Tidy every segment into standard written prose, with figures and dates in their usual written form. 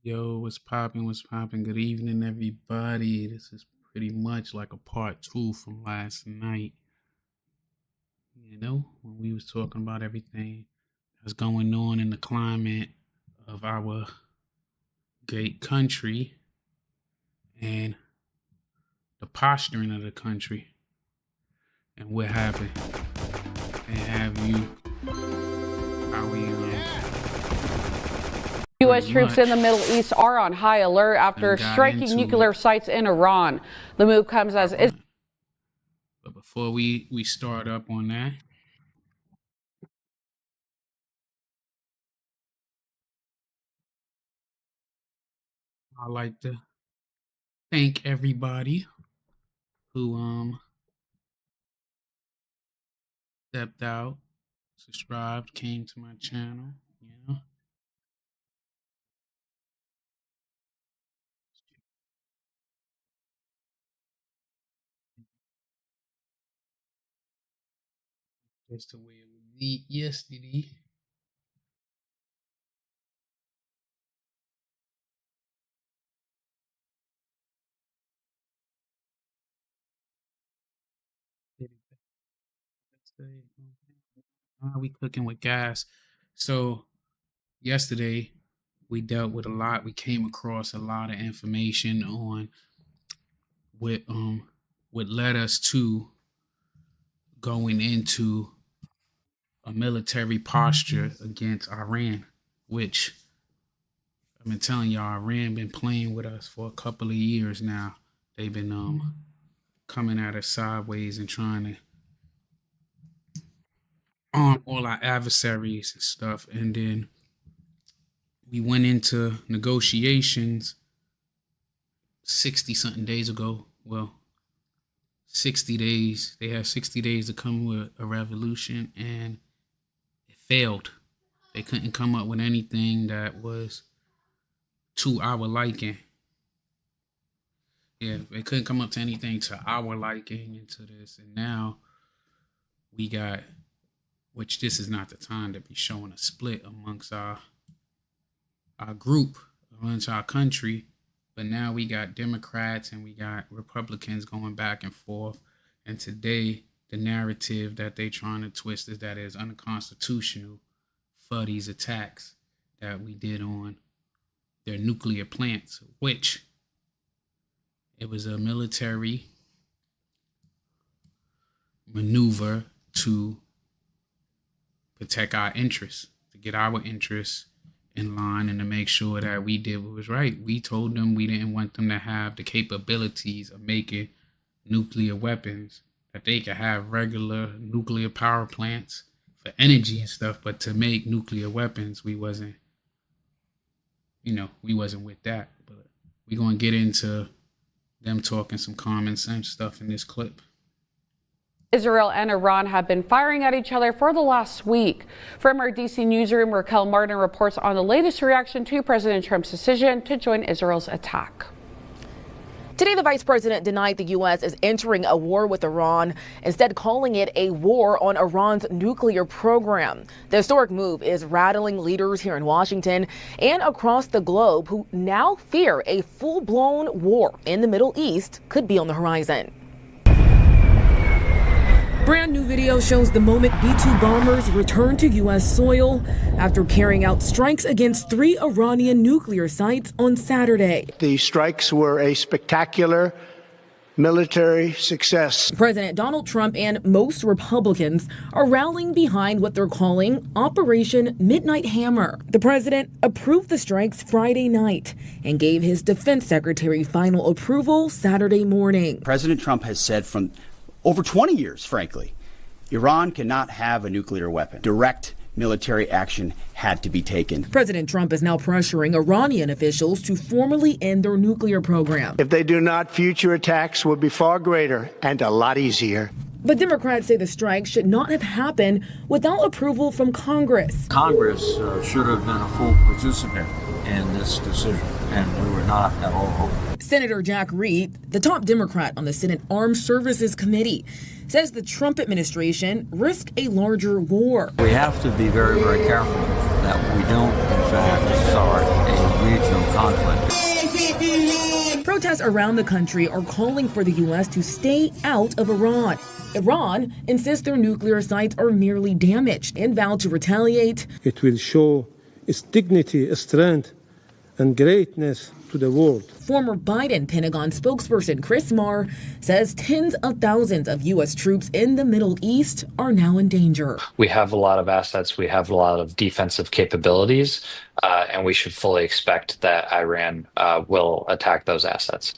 Yo, what's poppin'? What's poppin'? Good evening, everybody. This is pretty much like a part two from last night. When we was talking about everything that's going on in the climate of our great country and the posturing of the country and what happened. And have you, how we, U.S. troops in the Middle East are on high alert after striking nuclear sites in Iran. The move comes as... But before we start up on that, I'd like to thank everybody who stepped out, subscribed, came to my channel, Just the way it was neat yesterday. We cooking with gas. So yesterday we dealt with a lot. We came across a lot of information on what led us to going into a military posture against Iran, which I've been telling y'all, Iran been playing with us for a couple of years now. They've been coming at us sideways and trying to arm all our adversaries and stuff. And then we went into negotiations 60 something days ago. Well, 60 days. They had 60 days to come with a revolution, and it failed. They couldn't come up with anything that was to our liking. Yeah, they couldn't come up to anything to our liking into this. And now we got, which this is not the time to be showing a split amongst our group, amongst our country. But now we got Democrats and we got Republicans going back and forth. And today, the narrative that they're trying to twist is that it's unconstitutional for these attacks that we did on their nuclear plants, which it was a military maneuver to protect our interests, to get our interests in line and to make sure that we did what was right. We told them we didn't want them to have the capabilities of making nuclear weapons, that they could have regular nuclear power plants for energy and stuff, but to make nuclear weapons, we wasn't with that. But we're going to get into them talking some common sense stuff in this clip. Israel and Iran have been firing at each other for the last week. From our DC newsroom, Raquel Martin reports on the latest reaction to President Trump's decision to join Israel's attack. Today, the vice president denied the U.S. is entering a war with Iran, instead calling it a war on Iran's nuclear program. The historic move is rattling leaders here in Washington and across the globe who now fear a full-blown war in the Middle East could be on the horizon. Brand new video shows the moment B-2 bombers return to U.S. soil after carrying out strikes against 3 Iranian nuclear sites on Saturday. The strikes were a spectacular military success. President Donald Trump and most Republicans are rallying behind what they're calling Operation Midnight Hammer. The president approved the strikes Friday night and gave his defense secretary final approval Saturday morning. President Trump has said from over 20 years, frankly, Iran cannot have a nuclear weapon. Direct military action had to be taken. President Trump is now pressuring Iranian officials to formally end their nuclear program. If they do not, future attacks will be far greater and a lot easier. But Democrats say the strike should not have happened without approval from Congress. Congress should have been a full participant in this decision, and we were not at all. Senator Jack Reed, the top Democrat on the Senate Armed Services Committee, says the Trump administration risked a larger war. We have to be very, very careful that we don't, in fact, start a regional conflict. Protests around the country are calling for the U.S. to stay out of Iran. Iran insists their nuclear sites are merely damaged and vowed to retaliate. It will show its dignity, strength, and greatness to the world. Former Biden Pentagon spokesperson Chris Marr says tens of thousands of U.S. troops in the Middle East are now in danger. We have a lot of assets. We have a lot of defensive capabilities, and we should fully expect that Iran will attack those assets.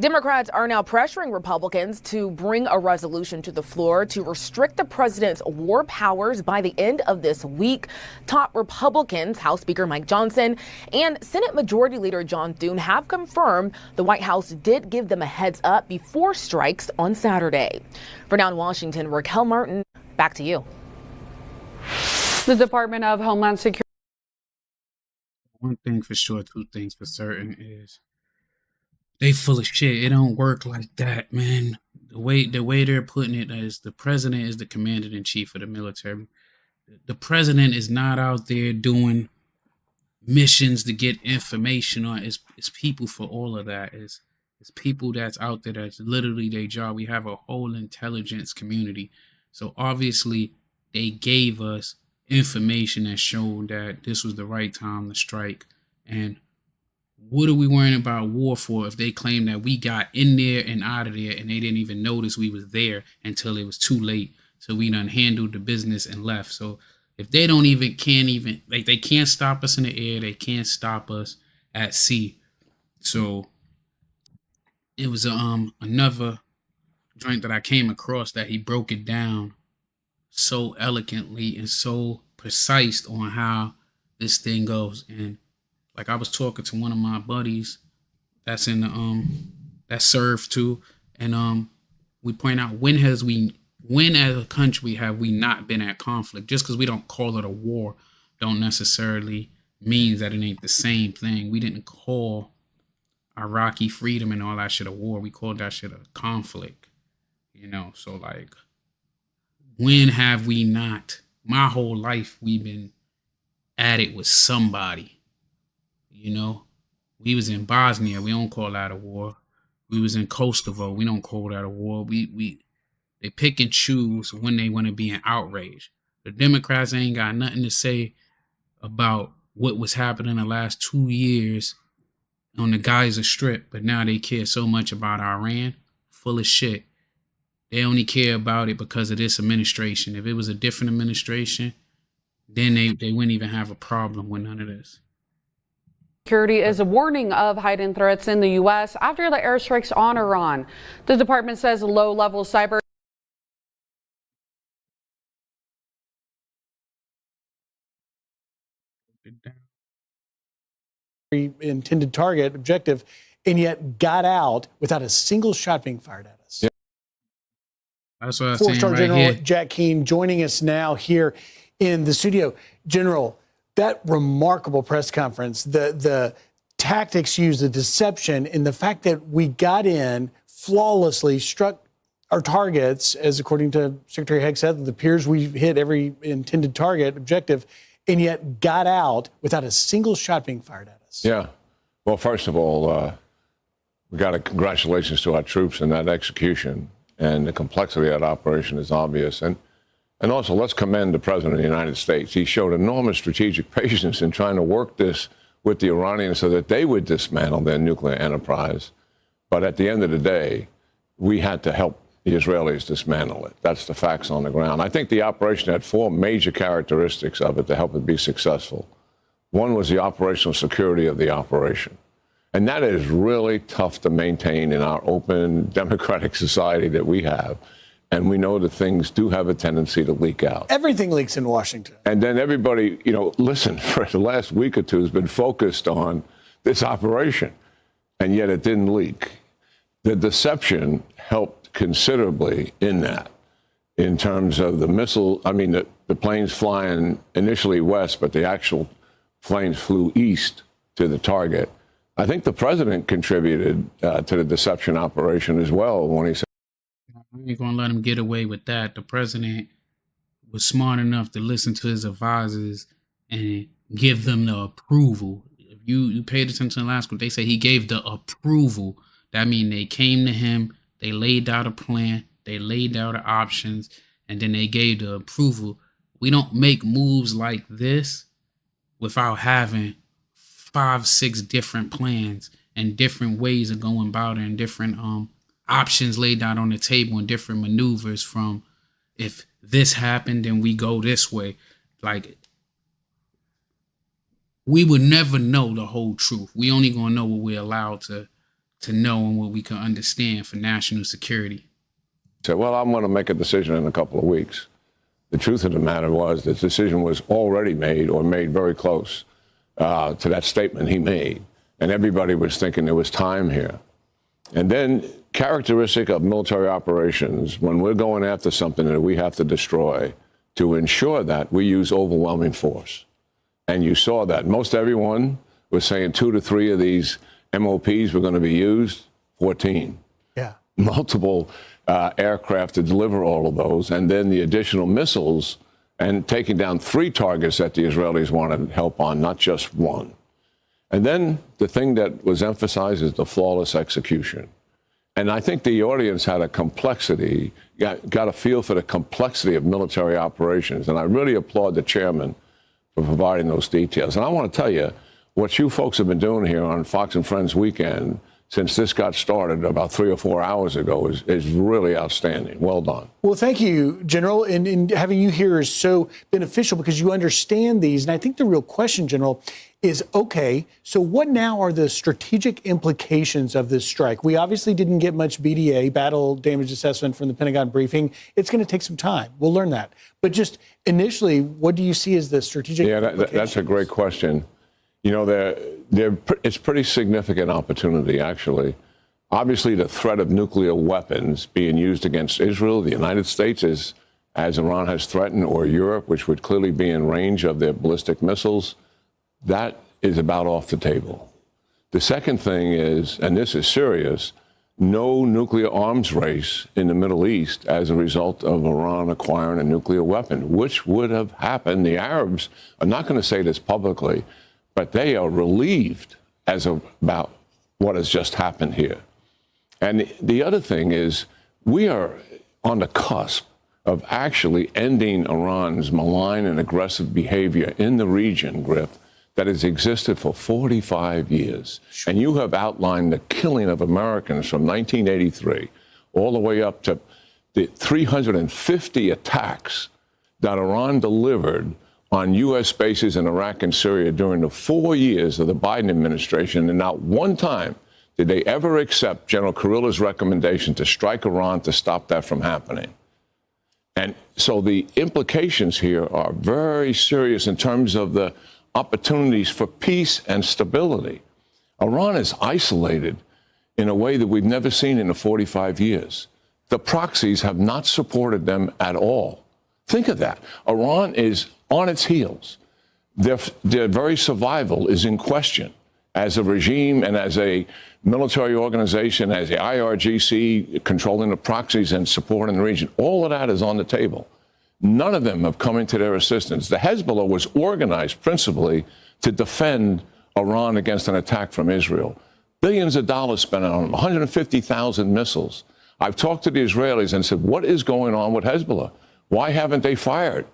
Democrats are now pressuring Republicans to bring a resolution to the floor to restrict the president's war powers by the end of this week. Top Republicans, House Speaker Mike Johnson and Senate Majority Leader John Thune have confirmed the White House did give them a heads up before strikes on Saturday. For now in Washington, Raquel Martin, back to you. The Department of Homeland Security. One thing for sure, two things for certain is they full of shit. It don't work like that, man. The way they're putting it is the president is the commander in chief of the military. The president is not out there doing missions to get information on. It's people for all of that. It's people that's out there that's literally their job. We have a whole intelligence community. So obviously they gave us information that showed that this was the right time to strike. And what are we worrying about war for if they claim that we got in there and out of there and they didn't even notice we was there until it was too late? So we done handled the business and left. So if they they can't stop us in the air, they can't stop us at sea. So it was another joint that I came across that he broke it down so eloquently and so precise on how this thing goes. And like I was talking to one of my buddies that's in the that served too, and we point out when as a country have we not been at conflict? Just because we don't call it a war don't necessarily mean that it ain't the same thing. We didn't call Iraqi freedom and all that shit a war. We called that shit a conflict. So like, when have we not? My whole life we've been at it with somebody. We was in Bosnia. We don't call that a war. We was in Kosovo. We don't call that a war. They pick and choose when they want to be in outrage. The Democrats ain't got nothing to say about what was happening the last 2 years on the Gaza Strip, but now they care so much about Iran. Full of shit. They only care about it because of this administration. If it was a different administration, then they wouldn't even have a problem with none of this. Security is a warning of heightened threats in the U.S. after the airstrikes on Iran. The department says low-level cyber intended target objective, and yet got out without a single shot being fired at us. Yeah. That's what I was saying. Four-star right General here. Jack Keane joining us now here in the studio. General, that remarkable press conference, the tactics used, the deception, and the fact that we got in flawlessly, struck our targets, as according to Secretary Haig said, it appears we hit every intended target objective, and yet got out without a single shot being fired at us. Yeah. Well, first of all, we got a congratulations to our troops in that execution, and the complexity of that operation is obvious. And also, let's commend the President of the United States. He showed enormous strategic patience in trying to work this with the Iranians so that they would dismantle their nuclear enterprise. But at the end of the day, we had to help the Israelis dismantle it. That's the facts on the ground. I think the operation had four major characteristics of it to help it be successful. One was the operational security of the operation. And that is really tough to maintain in our open, democratic society that we have. And we know that things do have a tendency to leak out. Everything leaks in Washington. And then everybody, listen, for the last week or two has been focused on this operation, and yet it didn't leak. The deception helped considerably in that, in terms of the missile. I mean, the planes flying initially west, but the actual planes flew east to the target. I think the president contributed to the deception operation as well when he said, We ain't gonna let him get away with that. The president was smart enough to listen to his advisors and give them the approval. If You paid attention to the last one. They say he gave the approval. That means they came to him, they laid out a plan, they laid out the options, and then they gave the approval. We don't make moves like this without having 5-6 different plans and different ways of going about it, and different options laid out on the table, and different maneuvers from, if this happened, then we go this way. Like, we would never know the whole truth. We only gonna know what we're allowed to know and what we can understand for national security. Said, well, I'm going to make a decision in a couple of weeks. The truth of the matter was the decision was already made, or made very close to that statement he made. And everybody was thinking there was time here. And then, characteristic of military operations, when we're going after something that we have to destroy, to ensure that, we use overwhelming force. And you saw that. Most everyone was saying 2 to 3 of these MOPs were going to be used, 14. Yeah. Multiple aircraft to deliver all of those, and then the additional missiles, and taking down 3 targets that the Israelis wanted help on, not just one. And then the thing that was emphasized is the flawless execution. And I think the audience had a complexity, got a feel for the complexity of military operations. And I really applaud the chairman for providing those details. And I want to tell you, what you folks have been doing here on Fox and Friends Weekend since this got started about 3 or 4 hours ago is really outstanding. Well done. Well, thank you, General. And having you here is so beneficial because you understand these. And I think the real question, General, is, okay, so what now are the strategic implications of this strike? We obviously didn't get much BDA, battle damage assessment, from the Pentagon briefing. It's going to take some time. We'll learn that. But just initially, what do you see as the strategic implications? That's a great question. You know, it's pretty significant opportunity, actually. Obviously, the threat of nuclear weapons being used against Israel, the United States, as Iran has threatened, or Europe, which would clearly be in range of their ballistic missiles, that is about off the table. The second thing is, and this is serious, no nuclear arms race in the Middle East as a result of Iran acquiring a nuclear weapon, which would have happened. The Arabs are not going to say this publicly, but they are relieved about what has just happened here. And the other thing is, we are on the cusp of actually ending Iran's malign and aggressive behavior in the region, Griff, that has existed for 45 years. And you have outlined the killing of Americans from 1983 all the way up to the 350 attacks that Iran delivered on U.S. bases in Iraq and Syria during the 4 years of the Biden administration. And not one time did they ever accept General Kurilla's recommendation to strike Iran to stop that from happening. And so the implications here are very serious in terms of the opportunities for peace and stability. Iran is isolated in a way that we've never seen in the 45 years. The proxies have not supported them at all. Think of that. Iran is on its heels. Their very survival is in question as a regime and as a military organization, as the IRGC controlling the proxies and supporting the region. All of that is on the table. None of them have come into their assistance. The Hezbollah was organized principally to defend Iran against an attack from Israel. Billions of dollars spent on them, 150,000 missiles. I've talked to the Israelis and said, what is going on with Hezbollah? Why haven't they fired?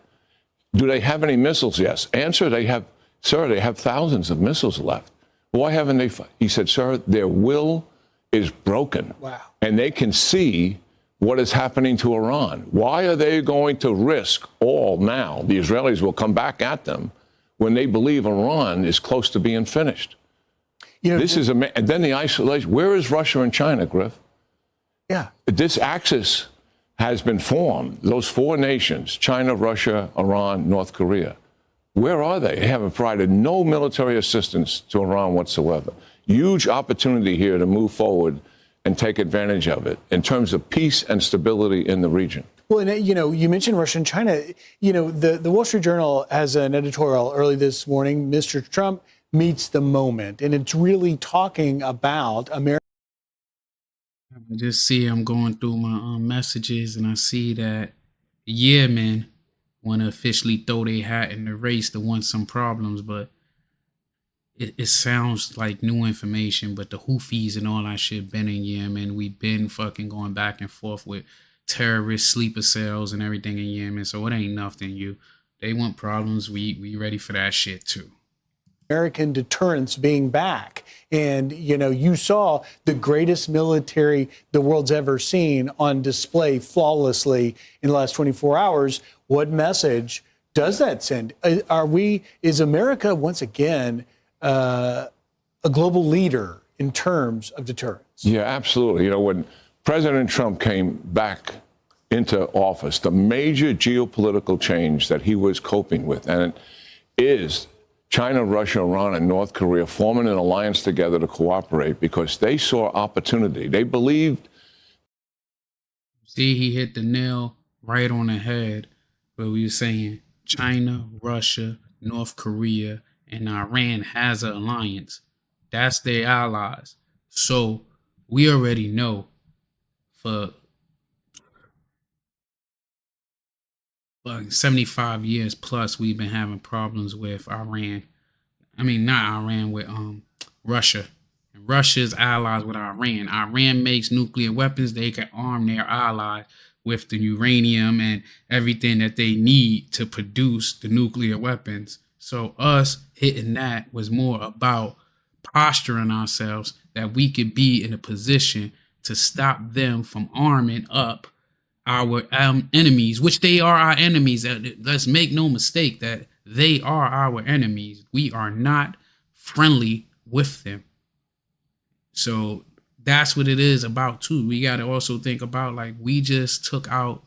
Do they have any missiles? Yes. Answer, they have thousands of missiles left. Why haven't they fired? He said, sir, their will is broken. Wow. And they can see what is happening to Iran. Why are they going to risk all now? The Israelis will come back at them when they believe Iran is close to being finished. You know, and then the isolation. Where is Russia and China, Griff? Yeah. This axis has been formed. Those 4 nations, China, Russia, Iran, North Korea. Where are they? They have provided no military assistance to Iran whatsoever. Huge opportunity here to move forward and take advantage of it in terms of peace and stability in the region. Well, and, you know, you mentioned Russia and China. You know, the Wall Street Journal has an editorial early this morning, Mr. Trump meets the moment, and it's really talking about America. I just see I'm going through my messages, and I see that Yemen want to officially throw their hat in the race to win some problems, but it sounds like new information, but the Houthis and all that shit been in Yemen. We've been fucking going back and forth with terrorist sleeper cells and everything in Yemen. So it ain't nothing, you. They want problems. We ready for that shit too. American deterrence being back. And, you know, you saw the greatest military the world's ever seen on display flawlessly in the last 24 hours. What message does that send? Is America once again a global leader in terms of deterrence? Yeah, absolutely. You know, when President Trump came back into office, the major geopolitical change that he was coping with, and it is China, Russia, Iran, and North Korea forming an alliance together to cooperate because they saw opportunity. They believed. See, he hit the nail right on the head where we were saying China, Russia, North Korea, and Iran has an alliance. That's their allies. So we already know for 75 years plus we've been having problems with Iran. I mean, not Iran, with Russia. And Russia's allies with Iran. Iran makes nuclear weapons. They can arm their allies with the uranium and everything that they need to produce the nuclear weapons. So us hitting that was more about posturing ourselves that we could be in a position to stop them from arming up our enemies, which they are our enemies. Let's make no mistake that they are our enemies. We are not friendly with them. So that's what it is about too. We got to also think about, like, we just took out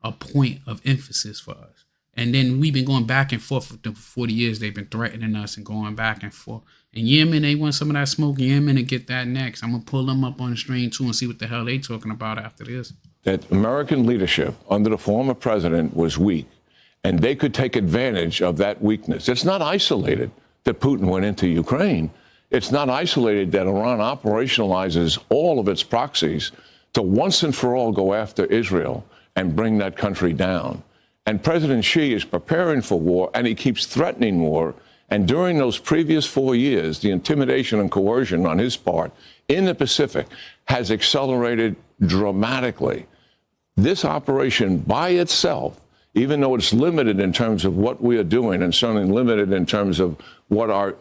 a point of emphasis for us. And then we've been going back and forth with them for 40 years. They've been threatening us and going back and forth. In Yemen, they want some of that smoke in Yemen and get that next. I'm going to pull them up on the stream too and see what the hell they talking about after this. That American leadership under the former president was weak, and they could take advantage of that weakness. It's not isolated that Putin went into Ukraine. It's not isolated that Iran operationalizes all of its proxies to once and for all go after Israel and bring that country down. And President Xi is preparing for war, and he keeps threatening war. And during those previous 4 years, the intimidation and coercion on his part in the Pacific has accelerated dramatically. This operation by itself, even though it's limited in terms of what we are doing and certainly limited in terms of what our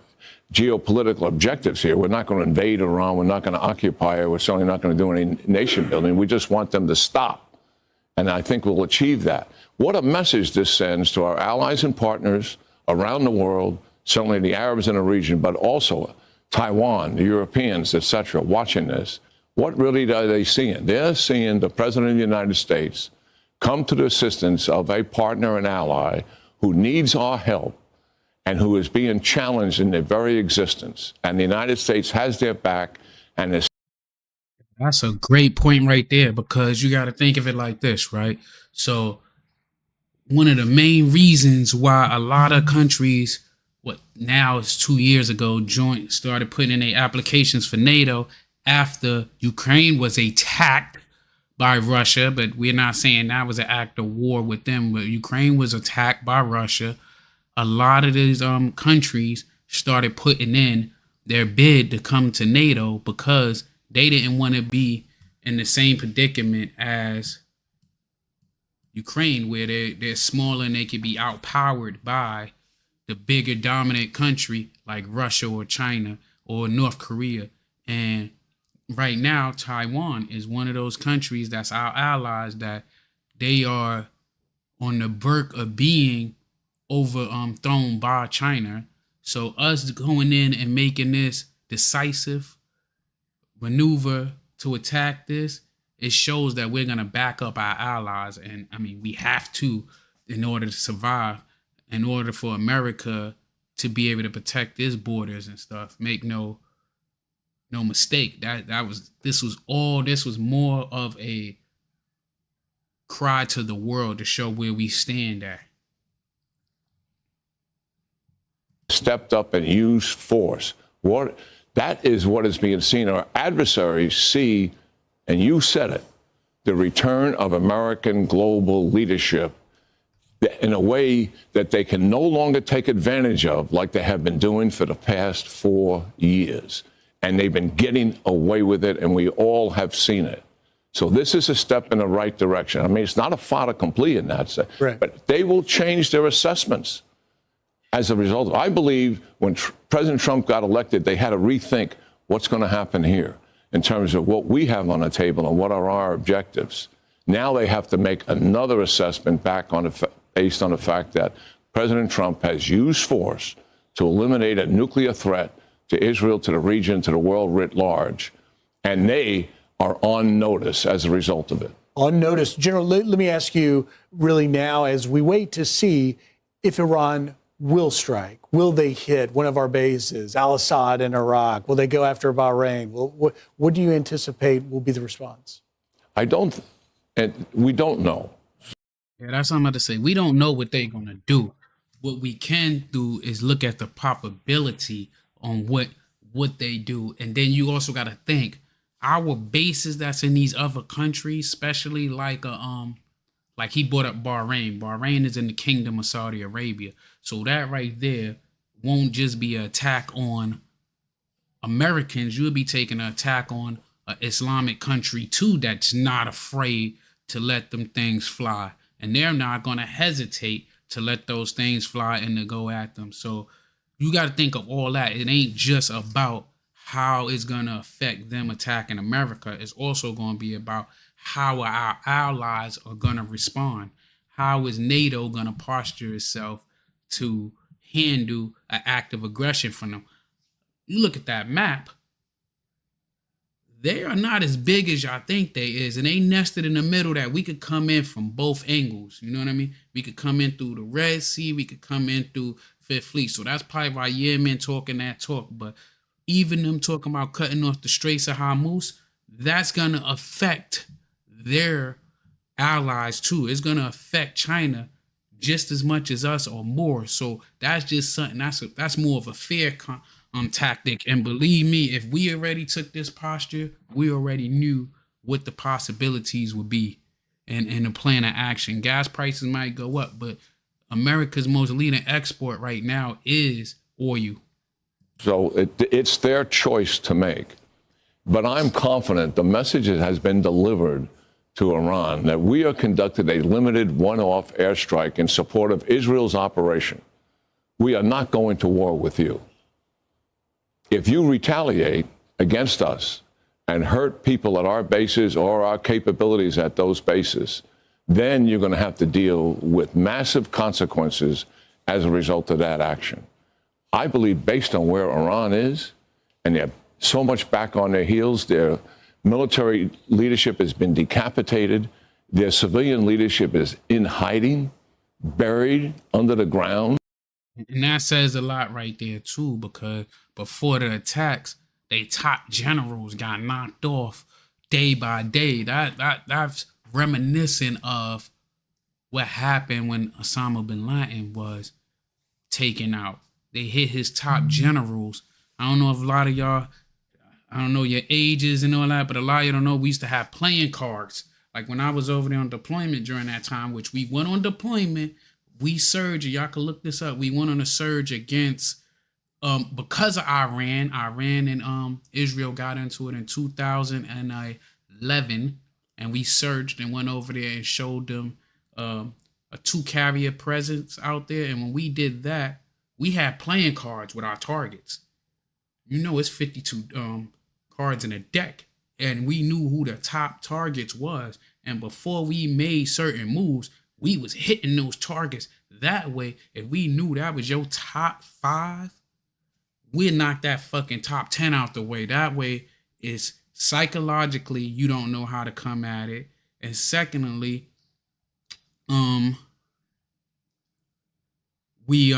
geopolitical objectives here, we're not going to invade Iran, we're not going to occupy it, we're certainly not going to do any nation building. We just want them to stop. And I think we'll achieve that. What a message this sends to our allies and partners around the world, certainly the Arabs in the region, but also Taiwan, the Europeans, et cetera, watching this. What really are they seeing? They're seeing the President of the United States come to the assistance of a partner and ally who needs our help and who is being challenged in their very existence. And the United States has their back. And is. That's a great point right there, because you got to think of it like this, right? So one of the main reasons why a lot of countries, what now is 2 years ago, started putting in their applications for NATO after Ukraine was attacked by Russia, but we're not saying that was an act of war with them, but Ukraine was attacked by Russia. A lot of these countries started putting in their bid to come to NATO because they didn't want to be in the same predicament as Ukraine, where they're smaller and they could be outpowered by the bigger dominant country like Russia or China or North Korea. And right now, Taiwan is one of those countries that's our allies that they are on the brink of being overthrown by China. So us going in and making this decisive maneuver to attack this, it shows that we're going to back up our allies. And I mean, we have to, in order to survive, in order for America to be able to protect its borders and stuff. Make no mistake. This was more of a cry to the world to show where we stand at. Stepped up and used force. That is what is being seen. Our adversaries see, and you said it, the return of American global leadership in a way that they can no longer take advantage of like they have been doing for the past 4 years. And they've been getting away with it, and we all have seen it. So this is a step in the right direction. I mean, it's not a fait accompli in that sense, right, but they will change their assessments as a result. I believe when President Trump got elected, they had to rethink what's going to happen here in terms of what we have on the table and what are our objectives. Now they have to make another assessment back on based on the fact that President Trump has used force to eliminate a nuclear threat to Israel, to the region, to the world writ large, and they are on notice as a result of it. On notice. General, let me ask you really now, as we wait to see if Iran will strike, will they hit one of our bases, al-Assad in Iraq? Will they go after Bahrain? What do you anticipate will be the response? We don't know. Yeah, that's what I'm about to say. We don't know what they're going to do. What we can do is look at the probability on what they do. And then you also got to think, our bases that's in these other countries, especially like he brought up Bahrain. Bahrain is in the Kingdom of Saudi Arabia. So that right there won't just be an attack on Americans. You'll be taking an attack on an Islamic country too that's not afraid to let them things fly. And they're not going to hesitate to let those things fly and to go at them. So you got to think of all that. It ain't just about how it's going to affect them attacking America. It's also going to be about how our allies are going to respond. How is NATO going to posture itself to handle an act of aggression from them? You look at that map, they are not as big as y'all think they is, and they nested in the middle that we could come in from both angles. You know what I mean? We could come in through the Red Sea, we could come in through Fifth Fleet. So that's probably why Yemen talking that talk. But even them talking about cutting off the Straits of Hormuz, that's going to affect their allies too. It's going to affect China just as much as us or more. So that's just something, that's more of a fair tactic. And believe me, if we already took this posture, we already knew what the possibilities would be and the plan of action. Gas prices might go up, but America's most leading export right now is oil. So it's their choice to make. But I'm confident the message has been delivered to Iran that we are conducting a limited one-off airstrike in support of Israel's operation. We are not going to war with you. If you retaliate against us and hurt people at our bases or our capabilities at those bases, then you're going to have to deal with massive consequences as a result of that action. I believe based on where Iran is, and they're so much back on their heels, their military leadership has been decapitated, their civilian leadership is in hiding, buried under the ground. And that says a lot right there too, because before the attacks, they top generals got knocked off day by day. That's reminiscent of what happened when Osama bin Laden was taken out. They hit his top generals. I don't know if a lot of y'all, I don't know your ages and all that, but a lot of you don't know we used to have playing cards. Like when I was over there on deployment during that time, which we went on deployment, we surged, y'all can look this up. We went on a surge against, because of Iran and Israel got into it in 2011, and we surged and went over there and showed them a 2-carrier presence out there. And when we did that, we had playing cards with our targets. You know, it's 52 cards in a deck, and we knew who the top targets was. And before we made certain moves, we was hitting those targets. That way, if we knew that was your top 5, we'd knock that fucking top 10 out the way. That way, it's psychologically, you don't know how to come at it. And secondly, we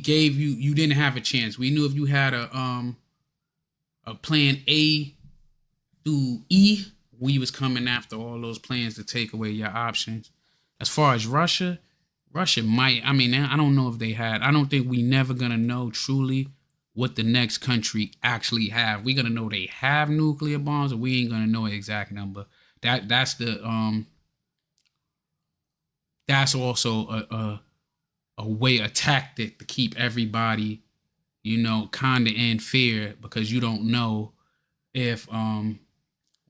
gave you didn't have a chance. We knew if you had a plan A through E, we was coming after all those plans to take away your options. As far as Russia might, I mean, I don't know if they had, I don't think we never gonna know truly what the next country actually have. We gonna know they have nuclear bombs, or we ain't gonna know the exact number. That's the that's also a way, a tactic to keep everybody, kind of in fear, because you don't know if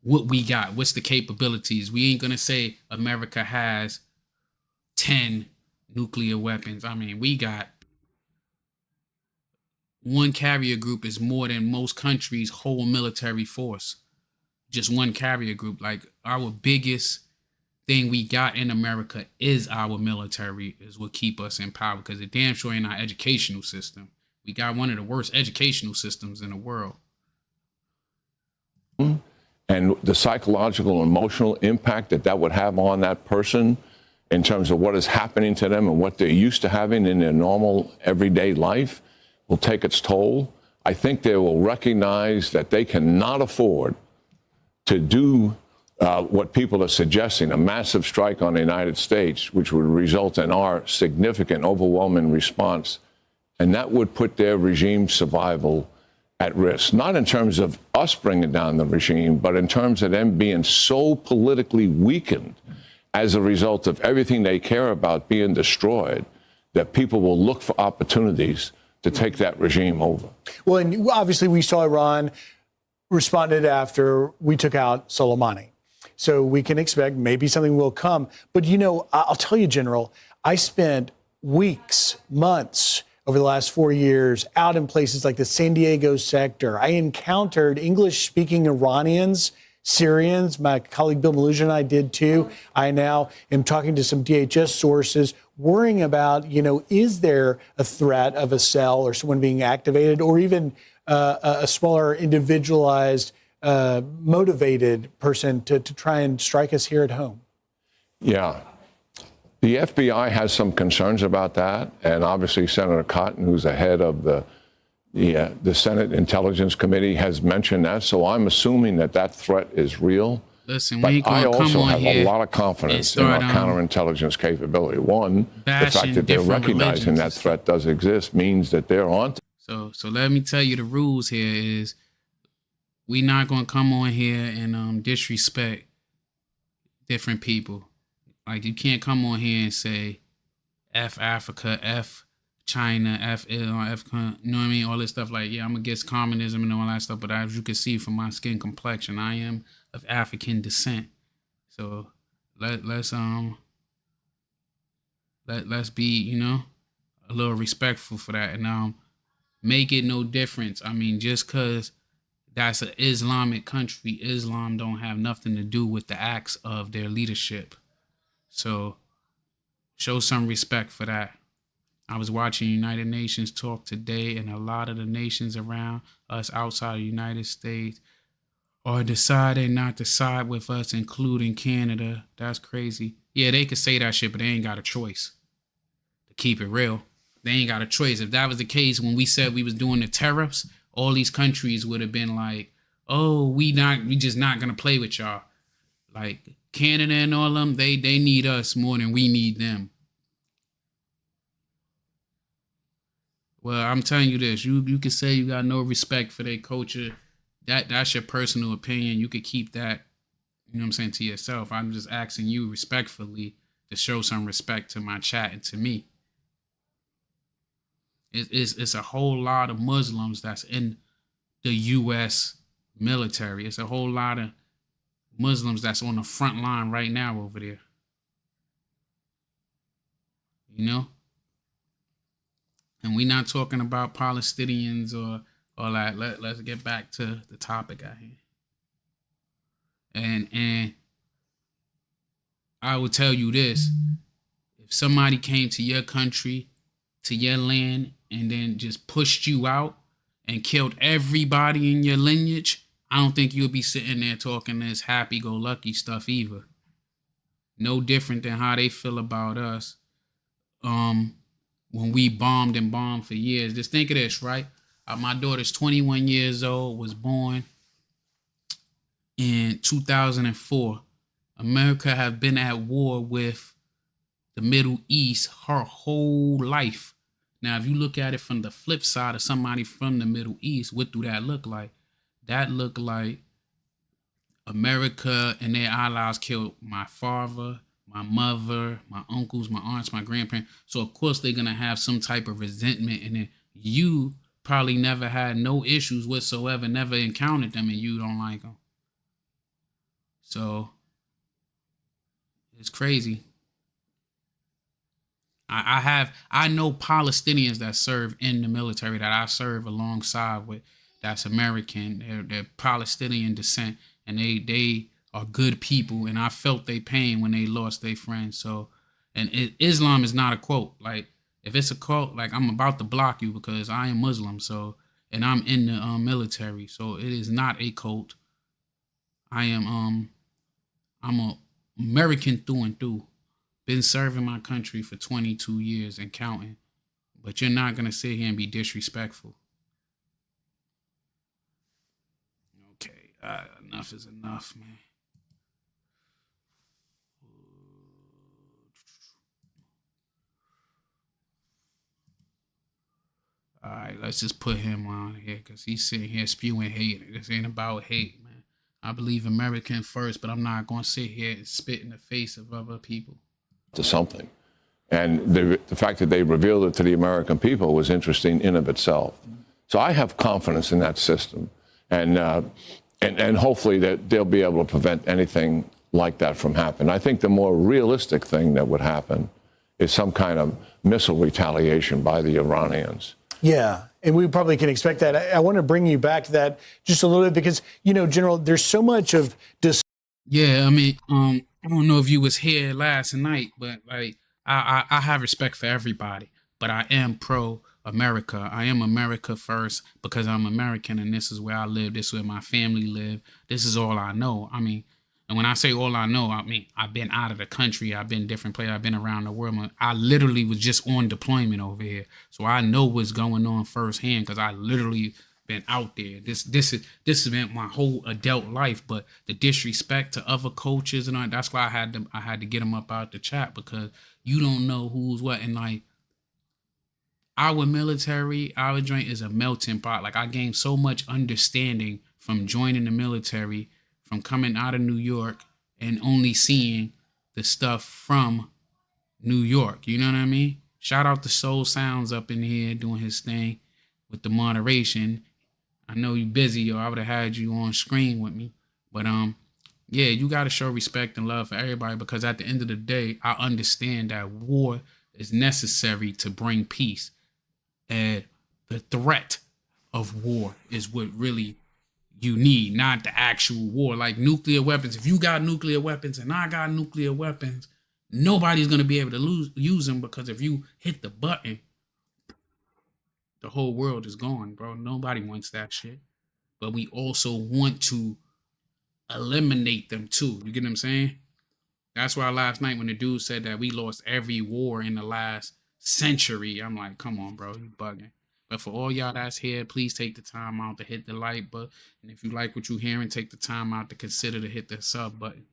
what we got, what's the capabilities. We ain't gonna say America has 10 nuclear weapons. I mean, we got one carrier group is more than most countries' whole military force. Just one carrier group. Like, our biggest thing we got in America is our military, is what keep us in power, because it damn sure ain't our educational system. We got one of the worst educational systems in the world. And the psychological and emotional impact that would have on that person in terms of what is happening to them and what they're used to having in their normal everyday life will take its toll. I think they will recognize that they cannot afford to do what people are suggesting, a massive strike on the United States, which would result in our significant, overwhelming response. And that would put their regime's survival at risk, not in terms of us bringing down the regime, but in terms of them being so politically weakened as a result of everything they care about being destroyed, that people will look for opportunities to take that regime over. Well, and obviously we saw Iran responded after we took out Soleimani. So we can expect maybe something will come. But, I'll tell you, General, I spent weeks, months over the last 4 years out in places like the San Diego sector. I encountered English-speaking Iranians, Syrians. My colleague Bill Malusian and I did too. I now am talking to some DHS sources, worrying about, is there a threat of a cell or someone being activated, or even a smaller, individualized, motivated person to try and strike us here at home? Yeah. The FBI has some concerns about that, and obviously Senator Cotton, who's the head of the Senate Intelligence Committee, has mentioned that. So I'm assuming that threat is real. Listen, but we ain't I gonna also come on have here a lot of confidence in our counterintelligence capability. One, the fact that they're recognizing that threat does exist means that they're on. So let me tell you, the rules here is we not gonna come on here and disrespect different people. Like, you can't come on here and say F Africa, F China, F Iran, F, you know what I mean? All this stuff, like, yeah, I'm against communism and all that stuff, but as you can see from my skin complexion, I am of African descent. So let's be, a little respectful for that, and make it no difference. I mean, just because that's an Islamic country, Islam don't have nothing to do with the acts of their leadership. So show some respect for that. I was watching United Nations talk today, and a lot of the nations around us outside of the United States are deciding not to side with us, including Canada. That's crazy. Yeah, they could say that shit, but they ain't got a choice. To keep it real, they ain't got a choice. If that was the case when we said we was doing the tariffs, all these countries would have been like, oh, we just not gonna play with y'all. Like, Canada and all them, they need us more than we need them. Well, I'm telling you this, you can say you got no respect for their culture. That's your personal opinion. You could keep that, to yourself. I'm just asking you respectfully to show some respect to my chat and to me. It's a whole lot of Muslims that's in the U.S. military. It's a whole lot of Muslims that's on the front line right now over there. And we're not talking about Palestinians or all that. Let's get back to the topic at hand. And I will tell you this: if somebody came to your country, to your land, and then just pushed you out and killed everybody in your lineage, I don't think you'll be sitting there talking this happy-go-lucky stuff either. No different than how they feel about us when we bombed for years. Just think of this, right? My daughter's 21 years old, was born in 2004. America have been at war with the Middle East her whole life. Now, if you look at it from the flip side of somebody from the Middle East, what do that look like? That looked like America and their allies killed my father, my mother, my uncles, my aunts, my grandparents. So of course they're gonna have some type of resentment, and then you probably never had no issues whatsoever, never encountered them, and you don't like them. So it's crazy. I know Palestinians that serve in the military that I serve alongside with. That's American. They're Palestinian descent, and they are good people. And I felt their pain when they lost their friends. So, and Islam is not a quote. Like if it's a quote, like I'm about to block you because I am Muslim. So, and I'm in the military. So it is not a cult. I'm a American through and through. Been serving my country for 22 years and counting. But you're not gonna sit here and be disrespectful. Okay, enough is enough, man. All right, let's just put him on here because he's sitting here spewing hate. This ain't about hate, man. I believe American first, but I'm not going to sit here and spit in the face of other people. To something. And the fact that they revealed it to the American people was interesting in of itself. So I have confidence in that system. And hopefully that they'll be able to prevent anything like that from happening. I think the more realistic thing that would happen is some kind of missile retaliation by the Iranians. Yeah, and we probably can expect that. I want to bring you back to that just a little bit because, you know, General, there's so much of Yeah, I mean, I don't know if you was here last night, but like I have respect for everybody, but I am pro America. I am America first because I'm American and this is where I live. This is where my family live. This is all I know. I mean, and when I say all I know, I mean, I've been out of the country. I've been different places. I've been around the world. I literally was just on deployment over here. So I know what's going on firsthand because I literally been out there. This has been my whole adult life. But the disrespect to other coaches and all, that's why I had to get them up out the chat because you don't know who's what. And like our military, our joint is a melting pot. Like I gained so much understanding from joining the military, from coming out of New York and only seeing the stuff from New York. You know what I mean? Shout out to Soul Sounds up in here doing his thing with the moderation. I know you busy or I would have had you on screen with me. But yeah, you got to show respect and love for everybody because at the end of the day, I understand that war is necessary to bring peace. And the threat of war is what really you need, not the actual war. Like nuclear weapons. If you got nuclear weapons and I got nuclear weapons, nobody's going to be able to use them because if you hit the button, the whole world is gone, bro. Nobody wants that shit. But we also want to eliminate them too. You get what I'm saying? That's why last night when the dude said that we lost every war in the last century, I'm like, come on, bro, you bugging. But for all y'all that's here, please take the time out to hit the like button. And if you like what you're hearing, take the time out to consider to hit the sub button.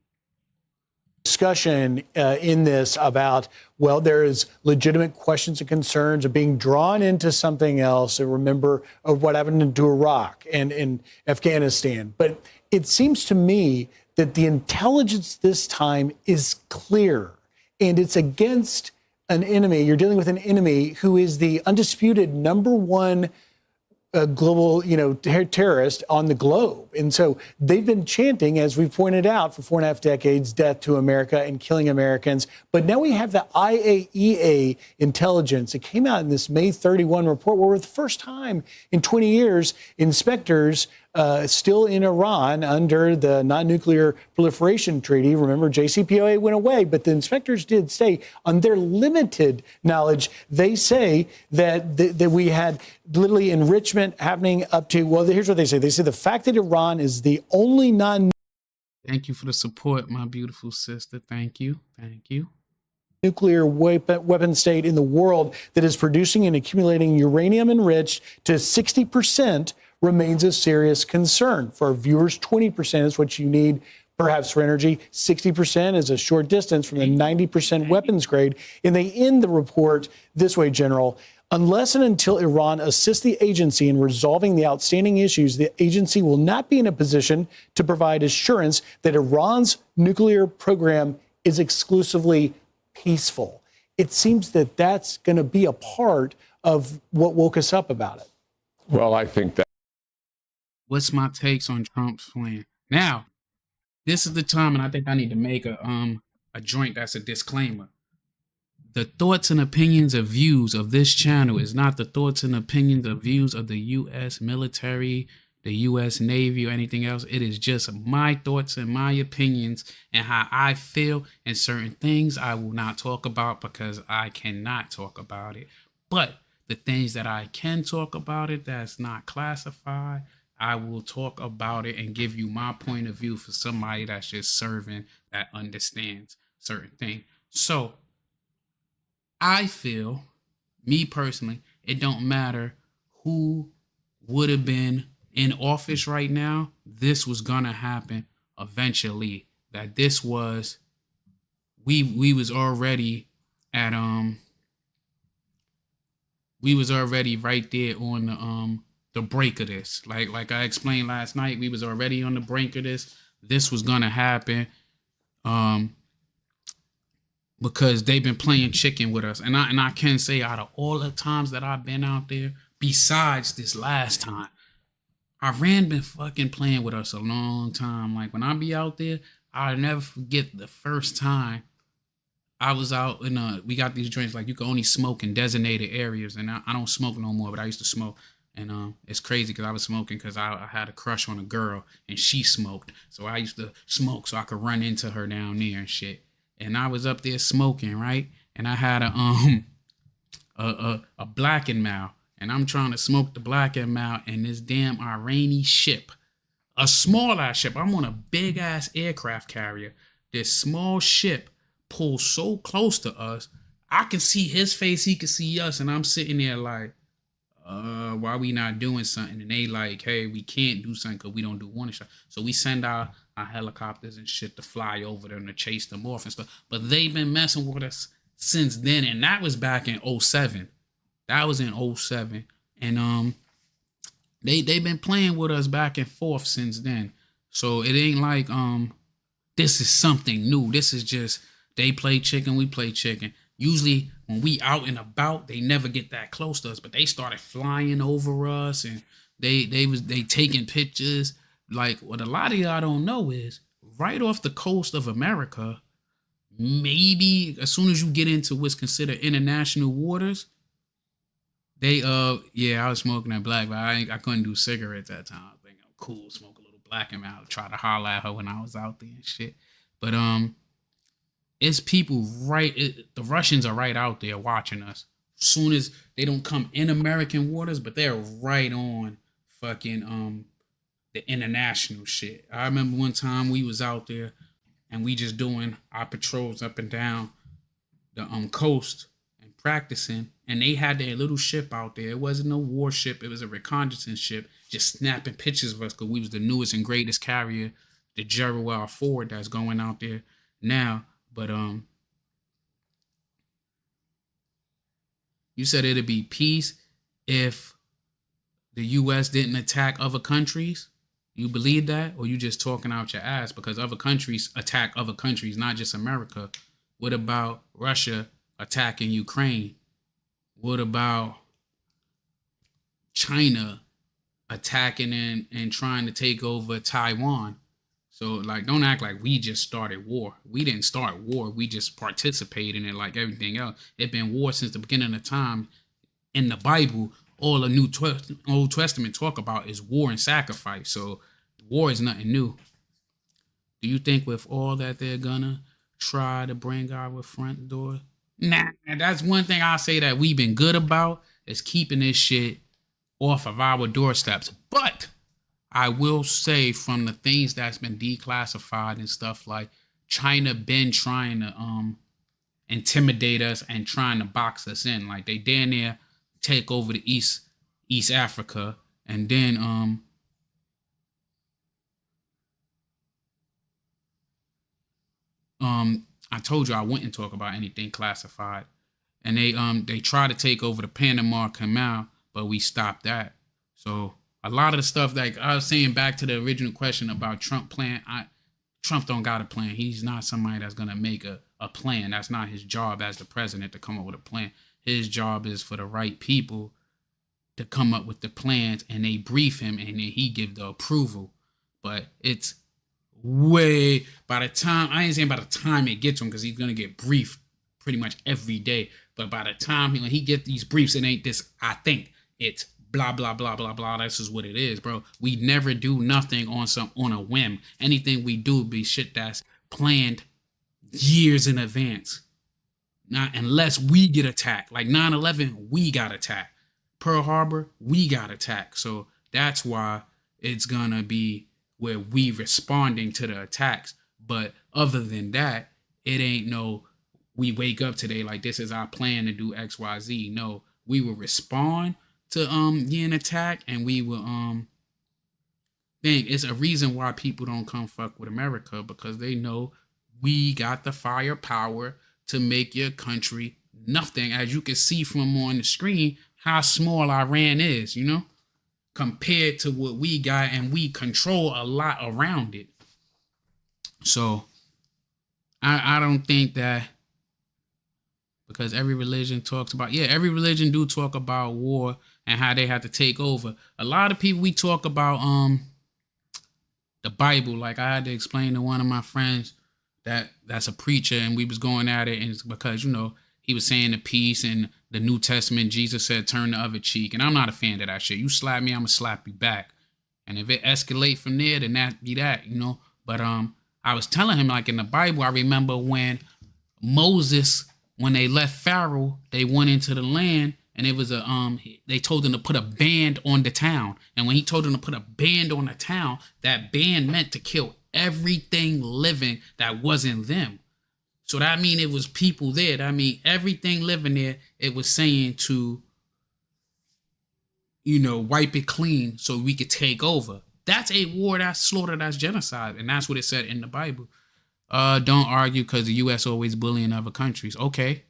Discussion in this about, well, there is legitimate questions and concerns of being drawn into something else. And remember of what happened to Iraq and in Afghanistan. But it seems to me that the intelligence this time is clear and it's against an enemy. You're dealing with an enemy who is the undisputed #1 global, terrorist on the globe. And so they've been chanting, as we've pointed out, for 4.5 decades, death to America and killing Americans. But now we have the IAEA intelligence. It came out in this May 31 report where for the first time in 20 years, inspectors still in Iran under the non-nuclear proliferation treaty. Remember, JCPOA went away, but the inspectors did stay. On their limited knowledge, they say that we had literally enrichment happening up to, well, here's what they say. They say the fact that Iran is the only Thank you for the support, my beautiful sister. Thank you. Thank you. Nuclear weapon state in the world that is producing and accumulating uranium enriched to 60% remains a serious concern. For our viewers, 20% is what you need perhaps for energy. 60% is a short distance from the 90% weapons grade. And they end the report this way, General. Unless and until Iran assists the agency in resolving the outstanding issues, the agency will not be in a position to provide assurance that Iran's nuclear program is exclusively peaceful. It seems that that's going to be a part of what woke us up about it. Well, I think that. What's my takes on Trump's plan? Now, this is the time, and I think I need to make a joint that's a disclaimer. The thoughts and opinions of views of this channel is not the thoughts and opinions of views of the U.S. military, the U.S. Navy, or anything else. It is just my thoughts and my opinions and how I feel, and certain things I will not talk about because I cannot talk about it. But the things that I can talk about it that's not classified, I will talk about it and give you my point of view for somebody that's just serving that understands certain things. So I feel, me personally, it don't matter who would have been in office right now, this was gonna happen eventually. That this was, we was already at we was already right there on the break of this. Like I explained last night, we was already on the brink of this. This was gonna happen. Because they've been playing chicken with us. And I can say, out of all the times that I've been out there, besides this last time, Iran been fucking playing with us a long time. Like, when I be out there, I'll never forget the first time I was out in we got these joints, like, you can only smoke in designated areas. And I don't smoke no more, but I used to smoke. And it's crazy because I was smoking because I had a crush on a girl and she smoked. So I used to smoke so I could run into her down there and shit. And I was up there smoking, right? And I had a black and mild, and I'm trying to smoke the black and mild, and this damn Iranian ship, a small ass ship. I'm on a big ass aircraft carrier. This small ship pulls so close to us, I can see his face, he can see us, and I'm sitting there like, why we not doing something? And they like, hey, we can't do something because we don't do warning shot. So we send our helicopters and shit to fly over them to chase them off and stuff. But they've been messing with us since then. And that was back in 07. That was in 07. And they've been playing with us back and forth since then. So it ain't like this is something new. This is just, they play chicken, we play chicken. Usually when we out and about, they never get that close to us, but they started flying over us and they taking pictures. Like, what a lot of y'all don't know is, right off the coast of America, maybe as soon as you get into what's considered international waters, they I was smoking that black, but I couldn't do cigarettes at that time. I think I'm cool, smoke a little black and mild, try to holler at her when I was out there and shit. But it's people the Russians are right out there watching us. As soon as they don't come in American waters, but they're right on fucking the international shit. I remember one time we was out there and we just doing our patrols up and down the coast and practicing, and they had their little ship out there. It wasn't no warship, it was a reconnaissance ship, just snapping pictures of us because we was the newest and greatest carrier, the Geopolitical Ford that's going out there now. But you said it'd be peace if the U.S. didn't attack other countries. You believe that, or you just talking out your ass? Because other countries attack other countries, not just America. What about Russia attacking Ukraine? What about China attacking and trying to take over Taiwan? So, like, don't act like we just started war. We didn't start war. We just participate in it like everything else. It's been war since the beginning of time. In the Bible, all the Old Testament talk about is war and sacrifice. So war is nothing new. Do you think with all that they're gonna try to bring our front door? Nah, that's one thing I'll say that we've been good about, is keeping this shit off of our doorsteps. But I will say, from the things that's been declassified and stuff, like China been trying to intimidate us and trying to box us in. Like, they damn near take over the East Africa, and then I told you I wouldn't talk about anything classified, and they try to take over the Panama Canal, but we stopped that. So a lot of the stuff, like I was saying, back to the original question about Trump Trump don't got a plan. He's not somebody that's going to make a plan. That's not his job as the president to come up with a plan. His job is for the right people to come up with the plans, and they brief him, and then he give the approval. But it's way, by the time, I ain't saying by the time it gets to him, because he's going to get briefed pretty much every day. But by the time when he get these briefs, it ain't this, I think. It's blah, blah, blah, blah, blah. That's just what it is, bro. We never do nothing on a whim. Anything we do be shit that's planned years in advance. Not unless we get attacked. Like 9/11, we got attacked. Pearl Harbor, we got attacked. So that's why it's gonna be where we responding to the attacks. But other than that, it ain't no, we wake up today like this is our plan to do XYZ. No, we will respond to getting attacked, and we will think it's a reason why people don't come fuck with America, because they know we got the firepower to make your country nothing. As you can see from on the screen, how small Iran is, you know, compared to what we got, and we control a lot around it. So I don't think that, because every religion talks about, every religion do talk about war and how they have to take over. A lot of people, we talk about the Bible. Like I had to explain to one of my friends that's a preacher, and we was going at it, and it's because, you know, he was saying the peace and the New Testament, Jesus said, turn the other cheek. And I'm not a fan of that shit. You slap me, I'm gonna slap you back. And if it escalate from there, then that be that, you know. But I was telling him, like in the Bible, I remember when Moses, when they left Pharaoh, they went into the land, and it was they told them to put a band on the town. And when he told them to put a band on the town, that band meant to kill everything living that wasn't them. So that mean it was people there. That mean everything living there, it was saying to, you know, wipe it clean so we could take over. That's a war, that's slaughter, that's genocide. And that's what it said in the Bible. Don't argue because the U.S. always bullying other countries. Okay.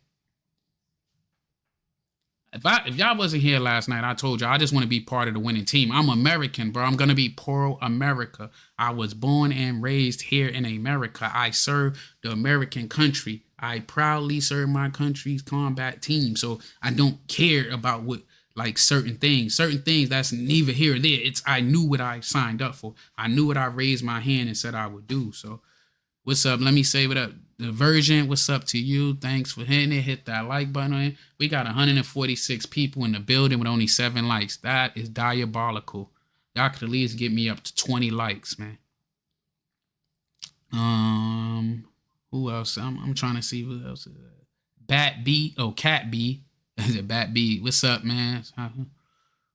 If y'all wasn't here last night, I told you I just want to be part of the winning team. I'm American, bro. I'm going to be pro-America. I was born and raised here in America. I serve the American country. I proudly serve my country's combat team. So I don't care about what, like certain things that's neither here or there. It's, I knew what I signed up for. I knew what I raised my hand and said I would do. So what's up? Let me say what up. The Virgin, what's up to you? Thanks for hitting it. Hit that like button on it. We got 146 people in the building with only 7 likes. That is diabolical. Y'all could at least get me up to 20 likes, man. Who else? I'm trying to see who else. Bat B. Oh, Cat B. Is it Bat B? What's up, man?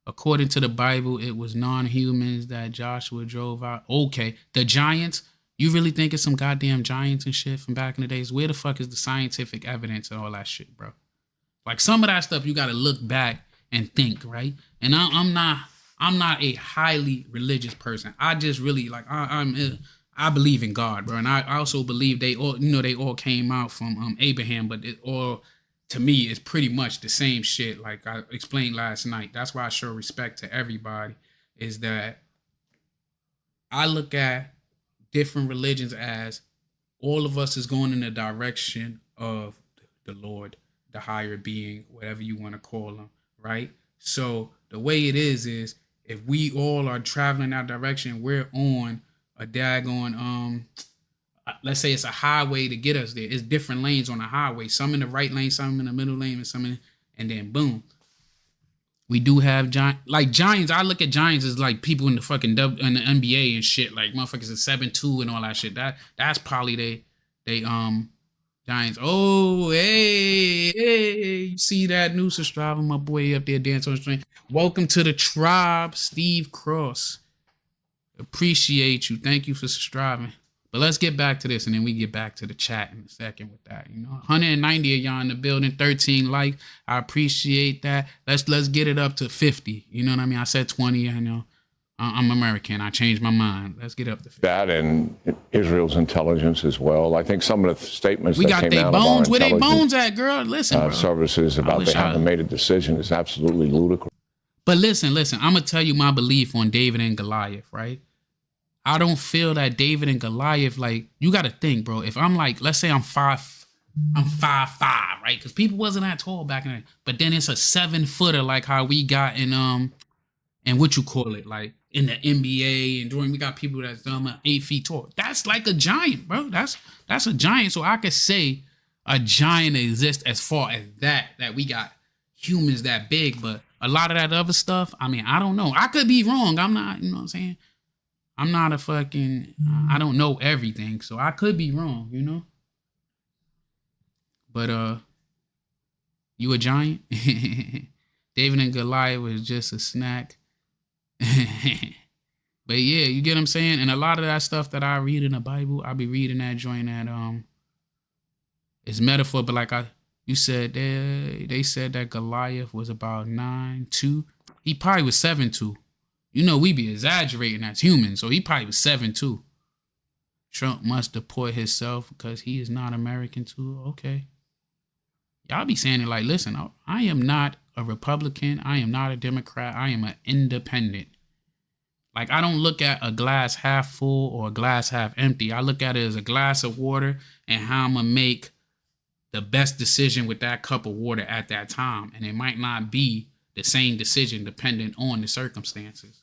According to the Bible, it was non-humans that Joshua drove out. Okay, the giants. You really think it's some goddamn giants and shit from back in the days? Where the fuck is the scientific evidence and all that shit, bro? Like some of that stuff you got to look back and think, right? And I'm not a highly religious person. I just really like I believe in God, bro, and I also believe they all came out from Abraham, but it all to me is pretty much the same shit. Like I explained last night. That's why I show respect to everybody. Is that I look at different religions as all of us is going in the direction of the Lord, the higher being, whatever you want to call him, right? So the way it is if we all are traveling that direction, we're on a daggone, let's say it's a highway to get us there. It's different lanes on the highway, some in the right lane, some in the middle lane, and some in, and then boom. We do have giants. I look at giants as like people in the fucking in the NBA and shit, like motherfuckers at 7'2" and all that shit. That's probably they giants. Oh, hey, you see that new subscriber, my boy up there dancing on the stream. Welcome to the tribe, Steve Cross. Appreciate you. Thank you for subscribing. But let's get back to this, and then we get back to the chat in a second with that. You know, 190 of y'all in the building, 13 likes. I appreciate that. Let's get it up to 50. You know what I mean? I said 20. I know I'm American. I changed my mind. Let's get up to 50. That and Israel's intelligence as well. I think some of the statements we that got came out of our where they bones at, girl? Listen, bro. Services about they haven't made a decision is absolutely ludicrous. But listen. I'm gonna tell you my belief on David and Goliath, right? I don't feel that David and Goliath, like, you got to think, bro. If I'm like, let's say I'm 5'5", right? Because people wasn't that tall back in the day. But then it's a 7-footer, like how we got in and what you call it, like in the NBA and during we got people that's 8 feet tall. That's like a giant, bro. That's a giant. So I could say a giant exists as far as that we got humans that big, but a lot of that other stuff, I mean, I don't know. I could be wrong. I'm not, you know what I'm saying? I'm not a fucking, I don't know everything, so I could be wrong, you know? But, you a giant? David and Goliath was just a snack. But yeah, you get what I'm saying? And a lot of that stuff that I read in the Bible, I'll be reading that joint that, it's metaphor, but like you said, they said that Goliath was about 9'2". He probably was 7'2". You know, we be exaggerating as humans, so he probably was 7'2". Trump must deport himself because he is not American too. Okay. Y'all be saying it like, listen, I am not a Republican. I am not a Democrat. I am an independent. Like, I don't look at a glass half full or a glass half empty. I look at it as a glass of water and how I'm going to make the best decision with that cup of water at that time. And it might not be the same decision depending on the circumstances.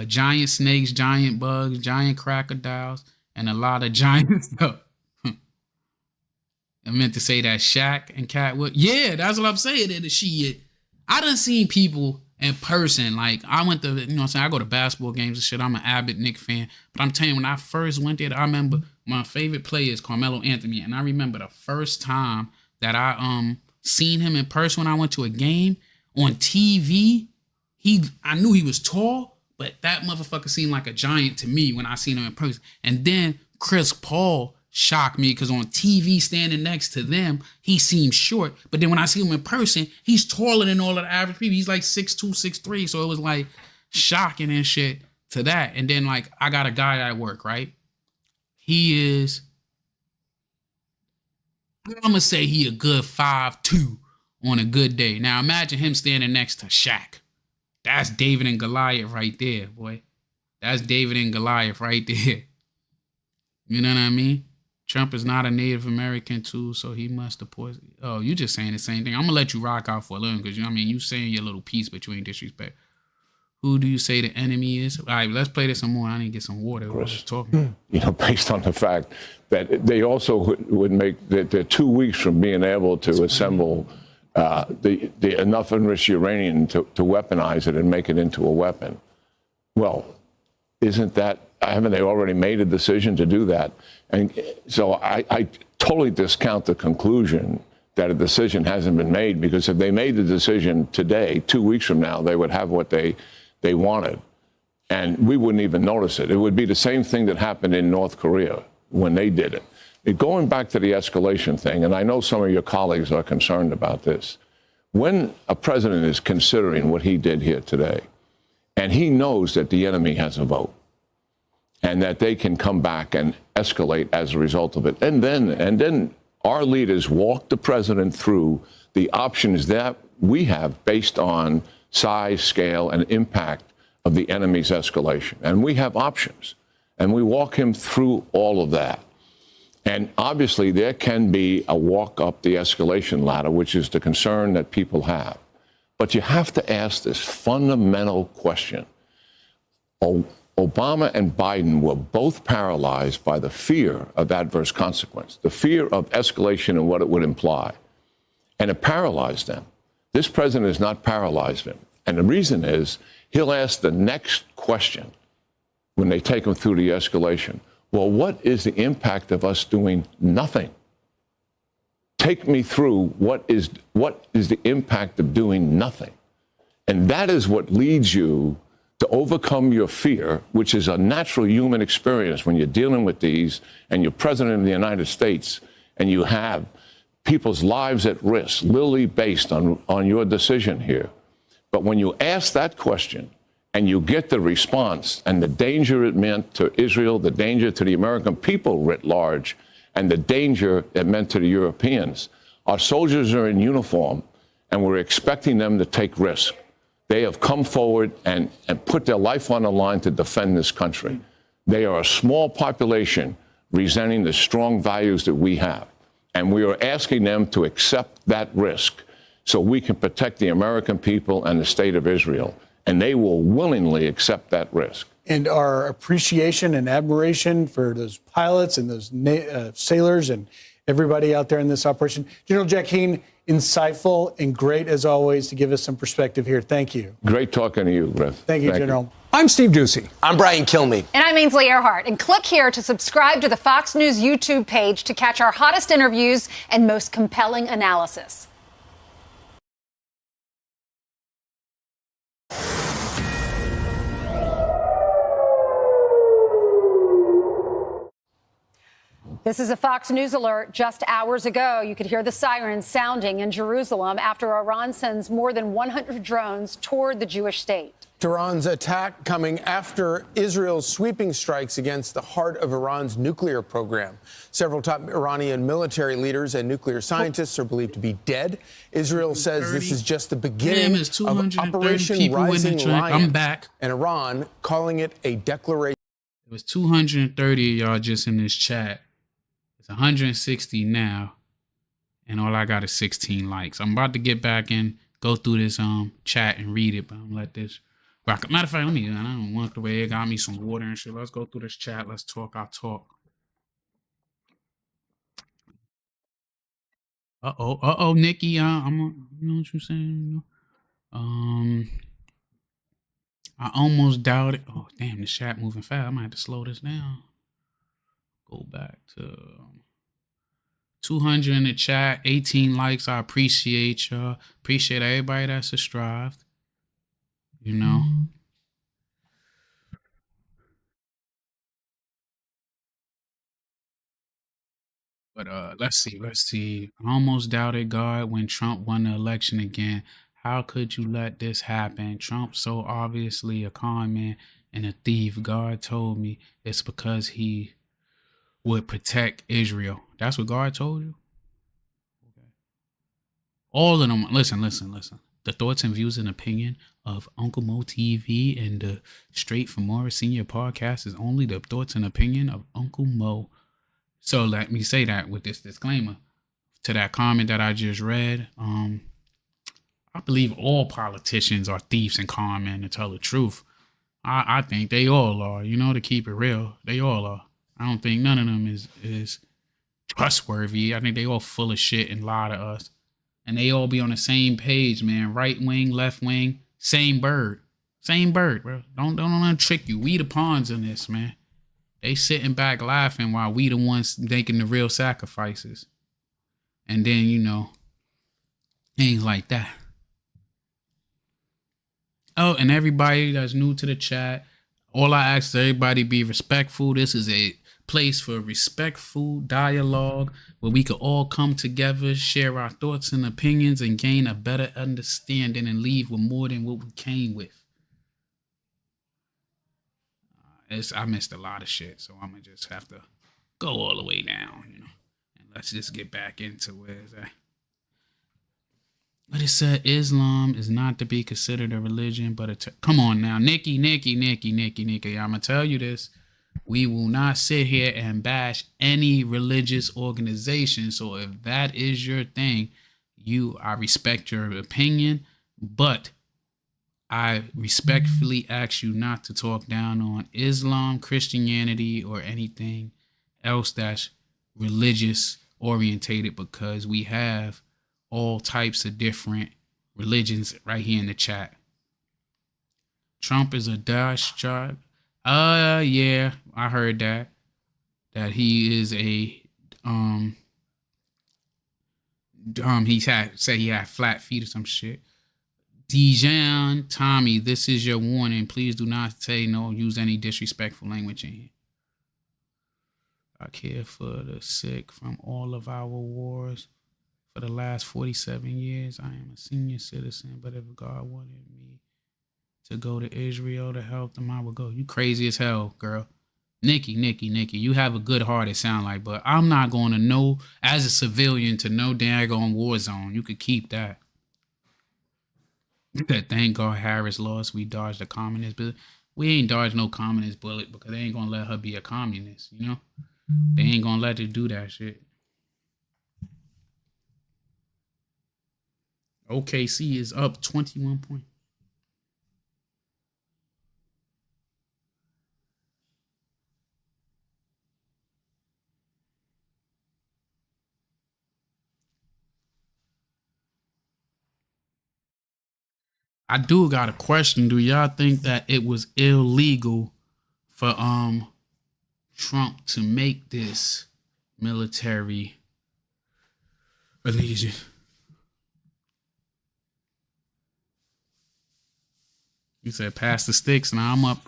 Giant snakes, giant bugs, giant crocodiles, and a lot of giant stuff. I meant to say that Shaq and Catwood. Yeah, that's what I'm saying. And shit, I done seen people in person. Like, I went to, you know what I'm saying? I go to basketball games and shit. I'm an avid Knicks fan. But I'm telling you, when I first went there, I remember my favorite player is Carmelo Anthony. And I remember the first time that I seen him in person when I went to a game on TV. I knew he was tall, but that motherfucker seemed like a giant to me when I seen him in person. And then Chris Paul shocked me because on TV standing next to them, he seemed short. But then when I see him in person, he's taller than all of the average people. He's like 6'2", 6'3". So it was like shocking and shit to that. And then like I got a guy at work, right? He is, I'm going to say he a good 5'2" on a good day. Now imagine him standing next to Shaq. That's David and Goliath right there, boy. That's David and Goliath right there. You know what I mean? Trump is not a Native American too, so he must deport. Oh, you just saying the same thing. I'm gonna let you rock out for a little because you know what I mean, you saying your little piece, but you ain't disrespect. Who do you say the enemy is? All right, let's play this some more. I need to get some water. Chris, just talking. You know, based on the fact that they also would make that they're 2 weeks from being able to assemble the enough enriched uranium to weaponize it and make it into a weapon. Well, haven't they already made a decision to do that? And so I totally discount the conclusion that a decision hasn't been made, because if they made the decision today, 2 weeks from now, they would have what they wanted. And we wouldn't even notice it. It would be the same thing that happened in North Korea when they did it. Going back to the escalation thing, and I know some of your colleagues are concerned about this, when a president is considering what he did here today, and he knows that the enemy has a vote, and that they can come back and escalate as a result of it. And then our leaders walk the president through the options that we have based on size, scale, and impact of the enemy's escalation. And we have options. And we walk him through all of that. And obviously, there can be a walk up the escalation ladder, which is the concern that people have. But you have to ask this fundamental question. Obama and Biden were both paralyzed by the fear of adverse consequence, the fear of escalation and what it would imply. And it paralyzed them. This president has not paralyzed him. And the reason is he'll ask the next question when they take him through the escalation. Well, what is the impact of us doing nothing? Take me through what is the impact of doing nothing? And that is what leads you to overcome your fear, which is a natural human experience when you're dealing with these and you're president of the United States and you have people's lives at risk, literally based on your decision here. But when you ask that question and you get the response and the danger it meant to Israel, the danger to the American people writ large, and the danger it meant to the Europeans, our soldiers are in uniform and we're expecting them to take risk. They have come forward and put their life on the line to defend this country. They are a small population resenting the strong values that we have. And we are asking them to accept that risk so we can protect the American people and the state of Israel. And they will willingly accept that risk. And our appreciation and admiration for those pilots and those sailors and everybody out there in this operation. General Jack Keane, insightful and great as always to give us some perspective here. Thank you. Great talking to you, Griff. Thank you, General. I'm Steve Doocy. I'm Brian Kilmeade. And I'm Ainsley Earhart. And click here to subscribe to the Fox News YouTube page to catch our hottest interviews and most compelling analysis. This is a Fox News alert. Just hours ago, you could hear the sirens sounding in Jerusalem after Iran sends more than 100 drones toward the Jewish state. Tehran's attack coming after Israel's sweeping strikes against the heart of Iran's nuclear program. Several top Iranian military leaders and nuclear scientists are believed to be dead. Israel says this is just the beginning of Operation Rising Lion. I'm back. And Iran calling it a declaration. It was 230 of y'all just in this chat. It's 160 now, and all I got is 16 likes. I'm about to get back in, go through this chat and read it, but I'm gonna let this rock. Matter of fact, I don't want the way it got me some water and shit. Let's go through this chat. Let's talk. I'll talk. Nikki, you know what you're saying? I almost doubt it. Oh, damn, the chat moving fast. I might have to slow this down. Go back to 200 in the chat, 18 likes. I appreciate y'all. Appreciate everybody that's subscribed. You know. But let's see. I almost doubted God when Trump won the election again. How could you let this happen? Trump's so obviously a con man and a thief. God told me it's because he would protect Israel. That's what God told you? Okay. All of them. Listen. The thoughts and views and opinion of Uncle Mo TV and the Straight from Morrisania podcast is only the thoughts and opinion of Uncle Mo. So let me say that with this disclaimer. To that comment that I just read, I believe all politicians are thieves and con men, to tell the truth. I think they all are, to keep it real. They all are. I don't think none of them is trustworthy. I think they all full of shit and lie to us. And they all be on the same page, man. Right wing, left wing, same bird. Same bird, bro. Don't let them trick you. We the pawns in this, man. They sitting back laughing while we the ones making the real sacrifices. And then, things like that. Oh, and everybody that's new to the chat, all I ask is everybody be respectful. This is a place for respectful dialogue where we could all come together, share our thoughts and opinions, and gain a better understanding and leave with more than what we came with. I missed a lot of shit, so I'm going to just have to go all the way down, And let's just get back into where it's at. But it said Islam is not to be considered a religion, but come on now, Nikki. I'm going to tell you this. We will not sit here and bash any religious organization. So if that is your thing, I respect your opinion, but I respectfully ask you not to talk down on Islam, Christianity, or anything else that's religious orientated, because we have all types of different religions right here in the chat. Trump is a Daesh job. Yeah, I heard that he is a said he had flat feet or some shit. Dijon, Tommy, this is your warning. Please do not use any disrespectful language in here. I care for the sick from all of our wars. For the last 47 years, I am a senior citizen, but if God wanted me to go to Israel to help them, I would go. You crazy as hell, girl. Nikki, you have a good heart, it sound like, but I'm not going to know, as a civilian, to no daggone war zone. You could keep that. That thank God Harris lost. We dodged the communist bullet. We ain't dodged no communist bullet because they ain't gonna let her be a communist, you know? They ain't gonna let her do that shit. OKC is up 21 points. I do got a question. Do y'all think that it was illegal for Trump to make this military allegiance? You said pass the sticks. Now I'm up.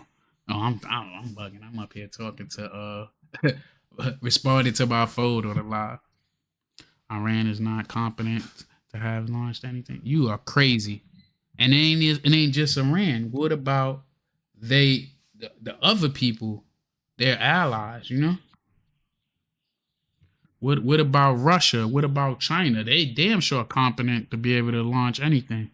Oh, I'm bugging. I'm up here talking to responding to my phone on the live. Iran is not competent to have launched anything. You are crazy. And it ain't just Iran. What about the other people, their allies, you know? What about Russia? What about China? They damn sure competent to be able to launch anything.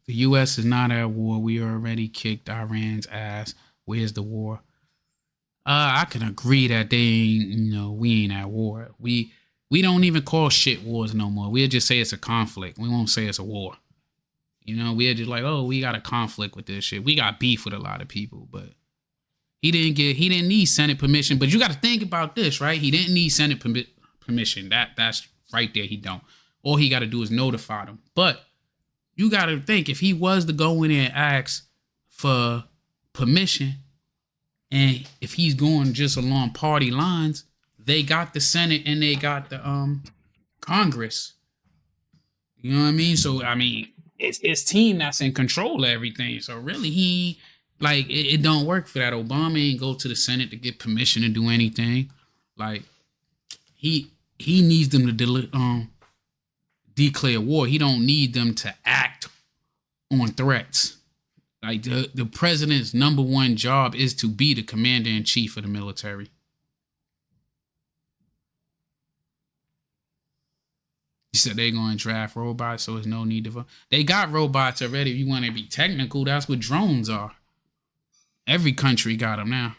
The U.S. is not at war. We already kicked Iran's ass. Where's the war? I can agree that they ain't, we ain't at war. We don't even call shit wars no more. We'll just say it's a conflict. We won't say it's a war. We're just like, oh, we got a conflict with this shit. We got beef with a lot of people, but he didn't need Senate permission. But you got to think about this, right? He didn't need Senate permission. That's right there. He don't. All he got to do is notify them. But you got to think, if he was to go in there and ask for permission, and if he's going just along party lines, they got the Senate and they got the Congress. You know what I mean? So, I mean, it's his team that's in control of everything. So really, it don't work for that. Obama ain't go to the Senate to get permission to do anything. Like, he needs them to declare war. He don't need them to act on threats. Like, the president's number one job is to be the commander-in-chief of the military. You said they're going to draft robots, so there's no need to vote. They got robots already. If you want to be technical, that's what drones are. Every country got them now.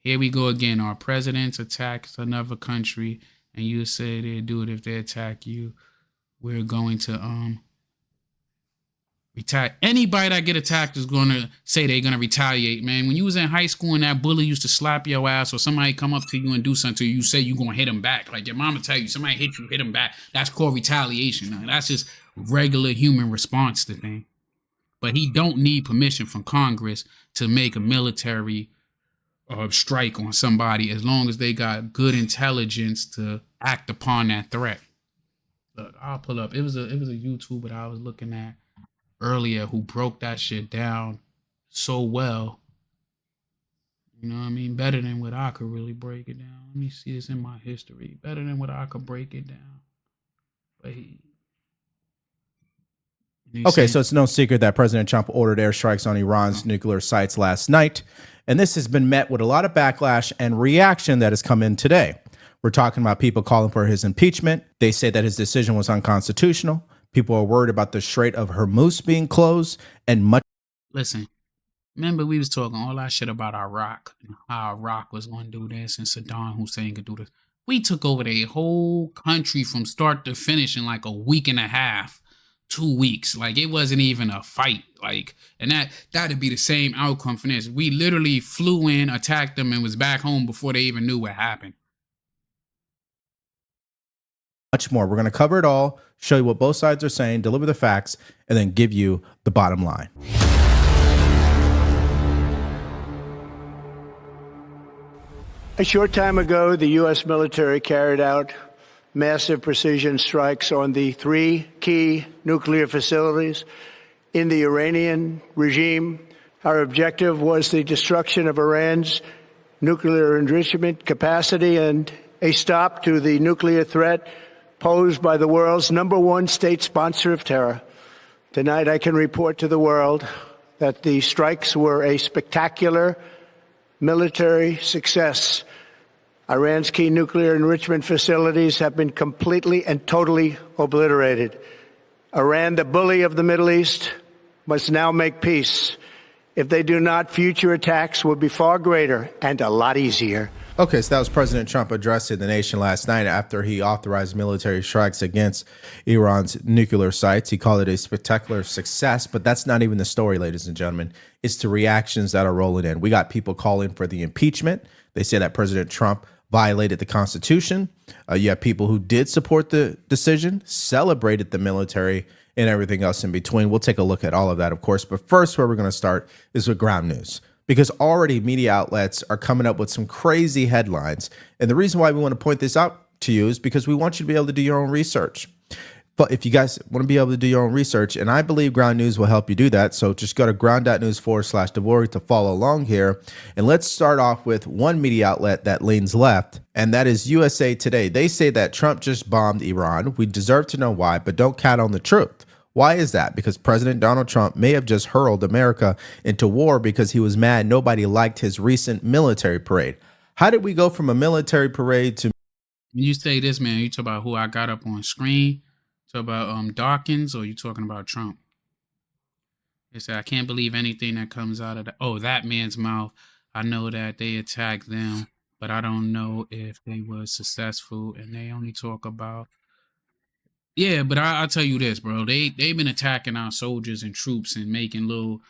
Here we go again. Our presidents attacks another country, and you say they do it if they attack you. We're going to retaliate. Anybody that get attacked is going to say they're going to retaliate, man. When you was in high school and that bully used to slap your ass, or somebody come up to you and do something to you, you say you're going to hit him back. Like your mama tell you, somebody hit you, hit him back. That's called retaliation. Now, that's just regular human response to things. But he don't need permission from Congress to make a military strike on somebody, as long as they got good intelligence to act upon that threat. Look, I'll pull up. It was a YouTuber that I was looking at earlier who broke that shit down so well. You know what I mean? Better than what I could really break it down. Let me see this in my history. Better than what I could break it down. But Okay, so it's no secret that President Trump ordered airstrikes on Iran's nuclear sites last night, and this has been met with a lot of backlash and reaction that has come in today. We're talking about people calling for his impeachment. They say that his decision was unconstitutional. People are worried about the Strait of Hormuz being closed, and much. Listen, remember we was talking all that shit about Iraq, and how Iraq was going to do this, and Saddam Hussein could do this. We took over the whole country from start to finish in like a week and a half. 2 weeks. Like, it wasn't even a fight. Like, and that'd be the same outcome for this. We literally flew in, attacked them, and was back home before they even knew what happened. Much more. We're going to cover it all, show you what both sides are saying, deliver the facts, and then give you the bottom line. A short time ago, the U.S. military carried out massive precision strikes on the 3 key nuclear facilities in the Iranian regime. Our objective was the destruction of Iran's nuclear enrichment capacity and a stop to the nuclear threat posed by the world's #1 state sponsor of terror, Tonight, I can report to the world that the strikes were a spectacular military success. Iran's key nuclear enrichment facilities have been completely and totally obliterated. Iran, the bully of the Middle East, must now make peace. If they do not, future attacks will be far greater and a lot easier. Okay, so that was President Trump addressing the nation last night after he authorized military strikes against Iran's nuclear sites. He called it a spectacular success, but that's not even the story, ladies and gentlemen. It's the reactions that are rolling in. We got people calling for the impeachment. They say that President Trump violated the Constitution. You have people who did support the decision, celebrated the military, and everything else in between. We'll take a look at all of that, of course. But first, where we're going to start is with ground news, because already media outlets are coming up with some crazy headlines. And the reason why we want to point this out to you is because we want you to be able to do your own research. But if you guys want to be able to do your own research, and I believe Ground News will help you do that, so just go to ground.news/Dvorak to follow along here. And let's start off with one media outlet that leans left, and that is USA Today. They say that Trump just bombed Iran. We deserve to know why, but don't count on the truth. Why is that? Because President Donald Trump may have just hurled America into war because he was mad nobody liked his recent military parade. How did we go from a military parade to... When you say this, man, you talk about who I got up on screen, talk about Dawkins, or you talking about Trump? They say, I can't believe anything that comes out of that man's mouth. I know that they attacked them, but I don't know if they were successful, and they only talk about... Yeah, but I'll tell you this, bro. They've been attacking our soldiers and troops and making little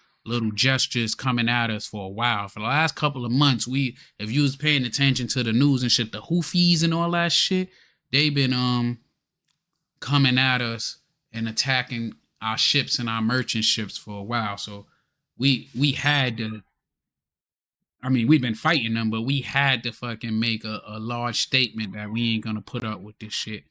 gestures coming at us for a while. For the last couple of months, if you was paying attention to the news and shit, the Houthis and all that shit, they've been coming at us and attacking our ships and our merchant ships for a while. So we had to... I mean, we've been fighting them, but we had to fucking make a large statement that we ain't gonna put up with this shit.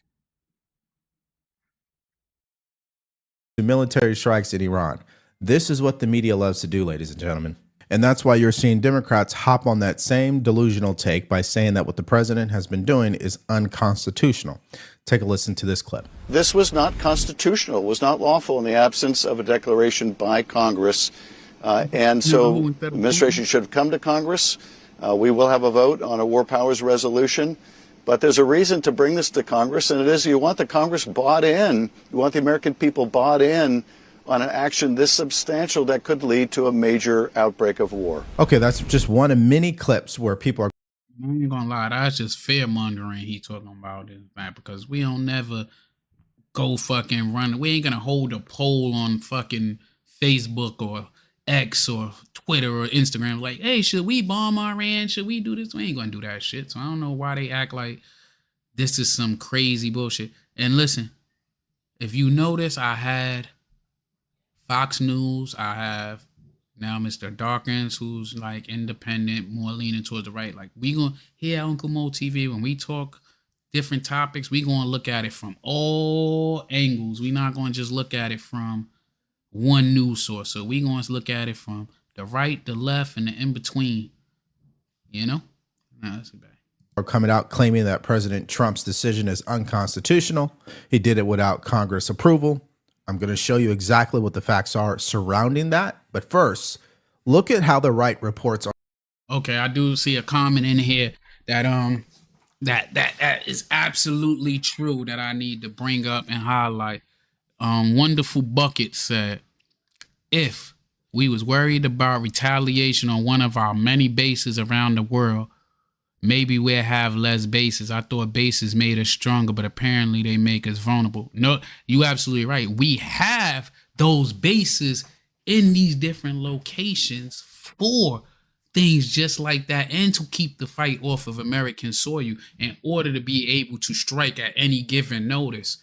military strikes in Iran. This is what the media loves to do, ladies and gentlemen. And that's why you're seeing Democrats hop on that same delusional take by saying that what the president has been doing is unconstitutional. Take a listen to this clip. This was not constitutional, was not lawful in the absence of a declaration by Congress. And so the administration should have come to Congress. We will have a vote on a war powers resolution. But there's a reason to bring this to Congress, and it is you want the Congress bought in. You want the American people bought in on an action this substantial that could lead to a major outbreak of war. Okay, that's just one of many clips where people are... I ain't gonna lie, that's just fear mongering he talking about this, man, because we don't never go fucking run. We ain't gonna hold a poll on fucking Facebook or X or Twitter or Instagram like, hey, should we bomb Iran? Should we do this? We ain't gonna do that shit. So I don't know why they act like this is some crazy bullshit. And listen, if you notice, I had Fox News, I have now Mr. Dawkins, who's like independent, more leaning towards the right. Like, we gonna here at Uncle Mo TV, when we talk different topics, we gonna look at it from all angles. We not gonna just look at it from one news source. So we gonna look at it from the right, the left, and the in between. You know? No, that's bad. Are coming out claiming that President Trump's decision is unconstitutional. He did it without Congress approval. I'm going to show you exactly what the facts are surrounding that. But first, look at how the right reports on. Okay, I do see a comment in here that that is absolutely true that I need to bring up and highlight. Wonderful Bucket said, if we was worried about retaliation on one of our many bases around the world, maybe we'll have less bases. I thought bases made us stronger, but apparently they make us vulnerable. No, you absolutely right. We have those bases in these different locations for things just like that, and to keep the fight off of American soil in order to be able to strike at any given notice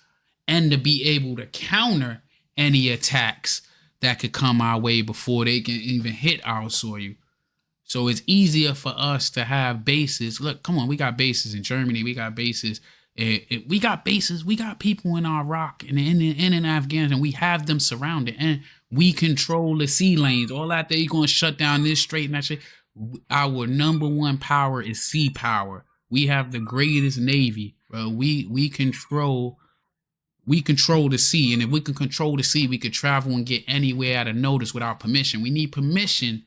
and to be able to counter any attacks that could come our way before they can even hit our soil. So it's easier for us to have bases. Look, come on, we got bases in Germany. We got bases. We got bases. We got people in Iraq and in Afghanistan. We have them surrounded, and we control the sea lanes. All that they're going to shut down this strait and that shit. Our number one power is sea power. We have the greatest navy, bro. We control We control the sea, and if we can control the sea, we could travel and get anywhere at a notice without permission. We need permission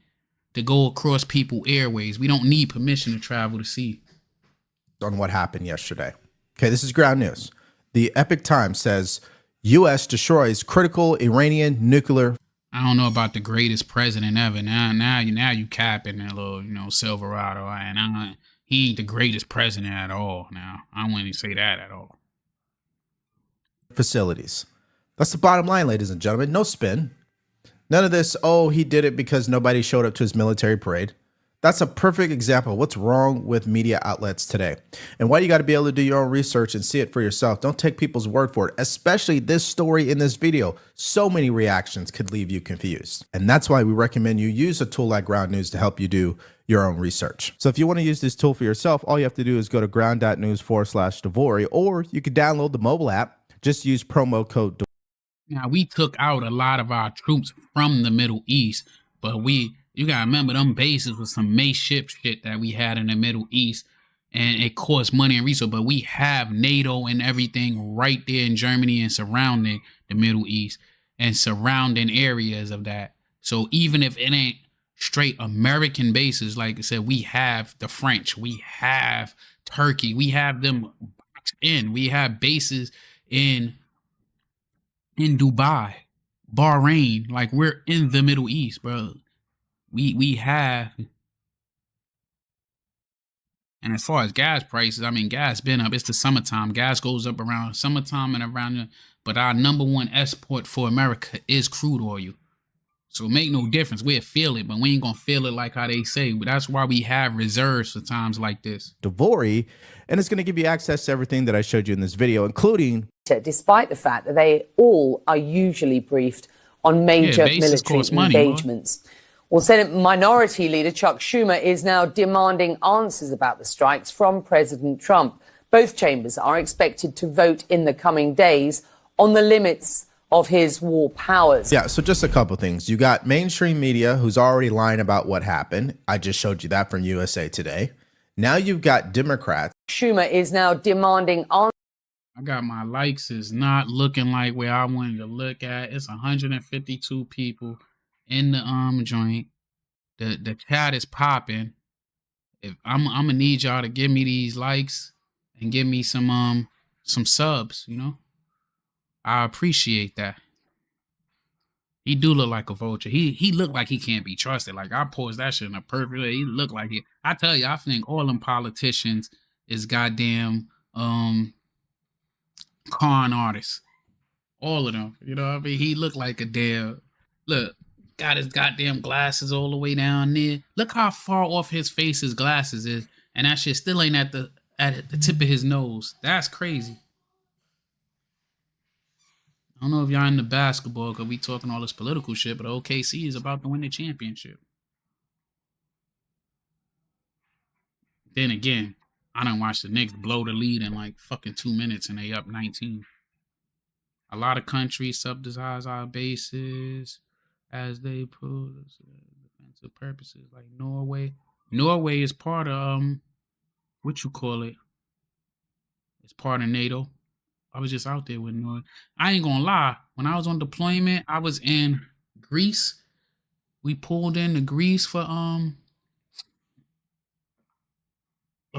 to go across people's airways. We don't need permission to travel the sea. On what happened yesterday. Okay, this is ground news. The Epic Times says U.S. destroys critical Iranian nuclear. I don't know about the greatest president ever. Now you capping that little, Silverado, and he ain't the greatest president at all. Now I wouldn't say that at all. Facilities. That's the bottom line, ladies and gentlemen. No spin. None of this, oh, he did it because nobody showed up to his military parade. That's a perfect example of what's wrong with media outlets today. And why you got to be able to do your own research and see it for yourself. Don't take people's word for it, especially this story in this video. So many reactions could leave you confused. And that's why we recommend you use a tool like Ground News to help you do your own research. So if you want to use this tool for yourself, all you have to do is go to ground.news/Devori, or you can download the mobile app. Just use promo code Devori. Now, we took out a lot of our troops from the Middle East, but you gotta remember them bases with some makeshift shit that we had in the Middle East, and it cost money and resources. But we have NATO and everything right there in Germany and surrounding the Middle East and surrounding areas of that. So even if it ain't straight American bases, like I said, we have the French, we have Turkey, we have them boxed in. We have bases in Dubai, Bahrain. Like, we're in the Middle East, bro. We have, and as far as gas prices, I mean, gas been up. It's the summertime. Gas goes up around summertime and around, but our number one export for America is crude oil. So it make no difference. We'll feel it, but we ain't gonna feel it like how they say. But that's why we have reserves for times like this. Devori, and it's going to give you access to everything that I showed you in this video, including, despite the fact that they all are usually briefed on major military engagements. Well, Senate Minority Leader Chuck Schumer is now demanding answers about the strikes from President Trump. Both chambers are expected to vote in the coming days on the limits of his war powers. Yeah, so just a couple things. You got mainstream media who's already lying about what happened. I just showed you that from USA Today. Now you've got Democrats. Schumer is now demanding answers. I got my likes is not looking like where I wanted to look at. It's 152 people in the joint. The chat is popping. If I'm gonna need y'all to give me these likes and give me some subs, I appreciate that. He do look like a vulture. He look like he can't be trusted. Like, I paused that shit in a perfect way. He look like it. I tell you, I think all them politicians is goddamn con artists. All of them. You know what I mean? He look like a damn, look, got his goddamn glasses all the way down there. Look how far off his face his glasses is, and that shit still ain't at the tip of his nose. That's crazy. I don't know if y'all into basketball because we talking all this political shit, but OKC is about to win the championship. Then again, I done watched the Knicks blow the lead in like fucking 2 minutes and they up 19. A lot of countries subsidize our bases as they prove defensive purposes, like Norway. Norway is part of what you call it? It's part of NATO. I was just out there with Norway. I ain't gonna lie. When I was on deployment, I was in Greece. We pulled into Greece for a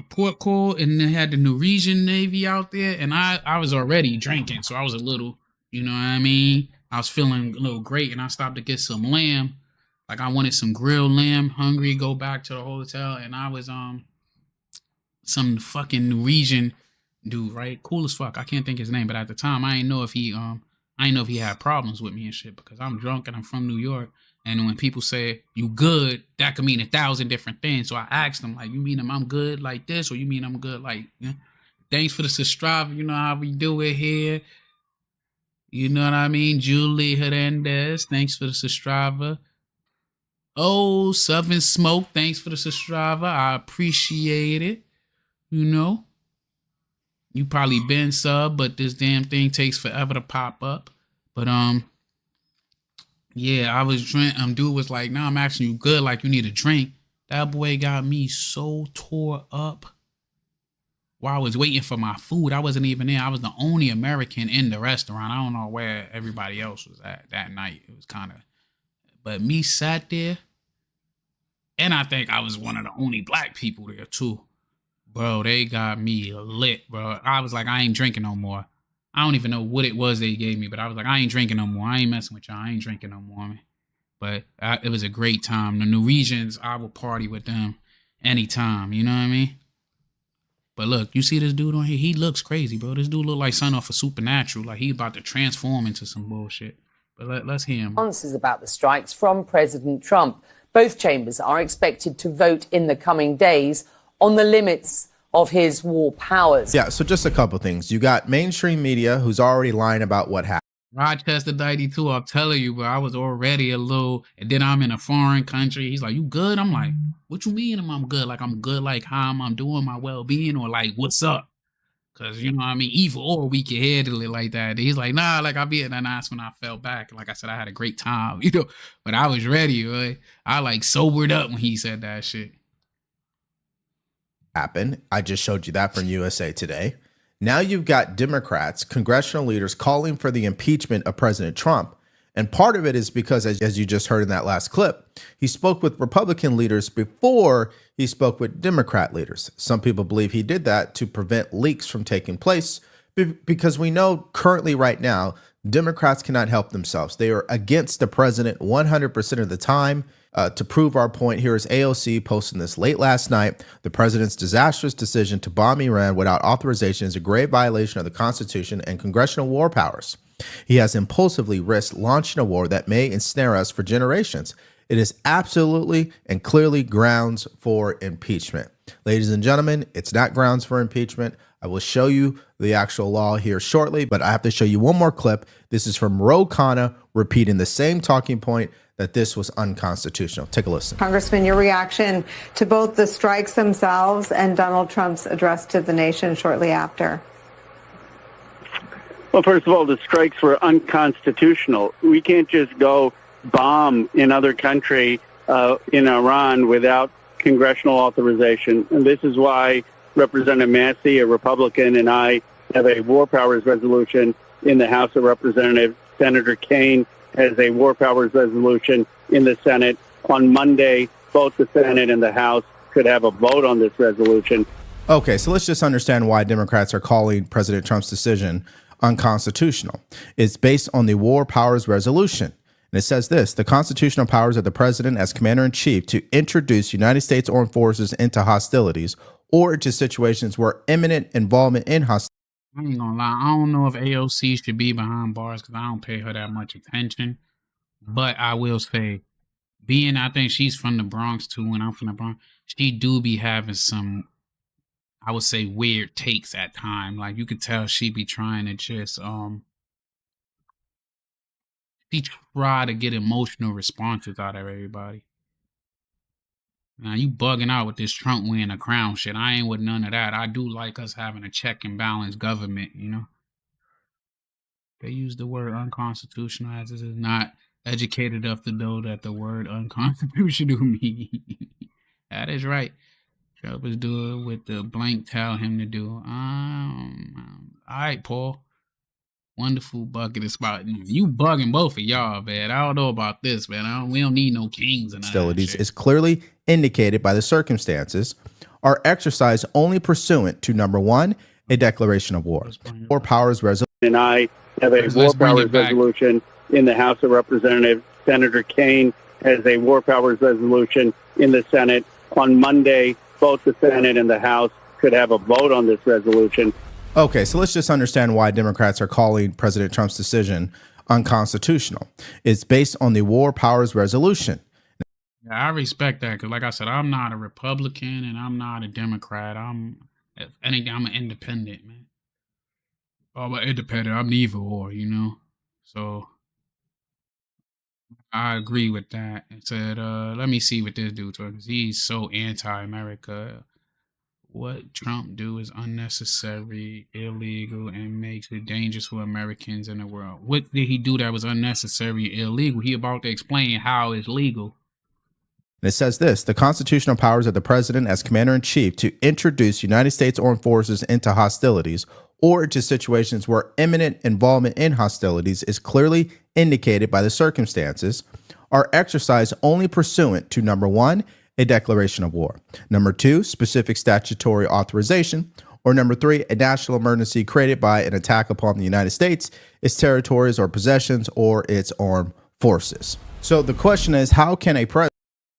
port call, and they had the Norwegian Navy out there, and I was already drinking, so I was a little, you know what I mean? I was feeling a little great, and I stopped to get some lamb. Like, I wanted some grilled lamb, hungry, go back to the hotel, and I was some fucking Norwegian dude, right? Cool as fuck. I can't think his name, but at the time I didn't know if he had problems with me and shit, because I'm drunk and I'm from New York. And when people say you good, that could mean 1,000 different things. So I asked them, like, you mean I'm good like this, or you mean I'm good like, thanks for the subscribe, you know how we do it here. You know what I mean? Julie Hernandez, thanks for the subscriber. Oh, Southern Smoke, thanks for the subscriber. I appreciate it. You know, you probably been sub, but this damn thing takes forever to pop up. But yeah, I was drinking. Dude was like, "No, I'm asking you good, like you need a drink." That boy got me so tore up. while I was waiting for my food. I wasn't even there. I was the only American in the restaurant. I don't know where everybody else was at that night. It was kind of, but me sat there, and I think I was one of the only black people there too. Bro, they got me lit, bro. I was like, I ain't drinking no more. I don't even know what it was they gave me, but I was like, I ain't drinking no more. I ain't messing with y'all. I ain't drinking no more, man. But it was a great time. The Norwegians, I will party with them anytime. You know what I mean? But look, you see this dude on here? He looks crazy, bro. This dude look like something off of Supernatural. Like he about to transform into some bullshit. But let's hear him. Answers about the strikes from President Trump. Both chambers are expected to vote in the coming days on the limits of his war powers. Yeah, so just a couple things. You got mainstream media who's already lying about what happened. Rochester 92, I'm telling you, bro, I was already a little, and then I'm in a foreign country. He's like, you good? I'm like, what you mean I'm good? Like, I'm good, like how I'm doing my well-being, or like, what's up? Because, you know what I mean? Either or we can handle it like that. He's like, nah, like, I'll be in. And that's when I fell back. Like I said, I had a great time, you know, but I was ready, right? I like sobered up when he said that shit. Happened. I just showed you that from USA Today. Now you've got Democrats, congressional leaders calling for the impeachment of President Trump. And part of it is because, as you just heard in that last clip, he spoke with Republican leaders before he spoke with Democrat leaders. Some people believe he did that to prevent leaks from taking place because we know currently right now, Democrats cannot help themselves. They are against the president 100% of the time. To prove our point, here is AOC posting this late last night. The president's disastrous decision to bomb Iran without authorization is a grave violation of the Constitution and congressional war powers. He has impulsively risked launching a war that may ensnare us for generations. It is absolutely and clearly grounds for impeachment. Ladies and gentlemen, it's not grounds for impeachment. I will show you the actual law here shortly, but I have to show you one more clip. This is from Ro Khanna repeating the same talking point that this was unconstitutional. Take a listen. Congressman, your reaction to both the strikes themselves and Donald Trump's address to the nation shortly after. Well, first of all, the strikes were unconstitutional. We can't just go bomb another country in Iran without congressional authorization. And this is why Representative Massey, a Republican, and I have a war powers resolution in the House of Representatives. Senator Keane has a war powers resolution in the Senate. On Monday, both the Senate and the House could have a vote on this resolution. Okay, so let's just understand why Democrats are calling President Trump's decision unconstitutional. It's based on the war powers resolution. And it says this: the constitutional powers of the president as commander-in-chief to introduce United States armed forces into hostilities or into situations where imminent involvement in hostilities. I ain't gonna lie, I don't know if AOC should be behind bars because I don't pay her that much attention. But I will say, I think she's from the Bronx too, and I'm from the Bronx, she do be having some, I would say, weird takes at times. Like, you could tell she be trying to just, she try to get emotional responses out of everybody. Now, you bugging out with this Trump wearing a crown shit. I ain't with none of that. I do like us having a check and balance government, you know? They use the word unconstitutional as it is not educated enough to know that the word unconstitutional means. That is right. Trump is doing what the blank tell him to do. All right, Paul. Wonderful bucket of spot. You bugging both of y'all, man. I don't know about this, man. We don't need no kings and hostilities is clearly indicated by the circumstances are exercised only pursuant to number one, a declaration of war, or powers resolution. And I have a war powers resolution in the House of Representatives. Senator Keane has a war powers resolution in the Senate. On Monday, both the Senate and the House could have a vote on this resolution. Okay, so let's just understand why Democrats are calling President Trump's decision unconstitutional. It's based on the war powers resolution. Yeah, I respect that because, like I said, I'm not a Republican and I'm not a Democrat. If anything, I'm an independent, man. I'm an independent. I'm neither or, you know? So I agree with that. It said, let me see what this dude talks because he's so anti-America. What Trump do is unnecessary, illegal, and makes it dangerous for Americans in the world. What did he do that was unnecessary, illegal? He about to explain how it's legal. And it says this: the constitutional powers of the president as commander-in-chief to introduce United States armed forces into hostilities or into situations where imminent involvement in hostilities is clearly indicated by the circumstances are exercised only pursuant to, number one, a declaration of war, number two, specific statutory authorization, or number three, a national emergency created by an attack upon the United States, its territories or possessions, or its armed forces. So the question is, how can a president...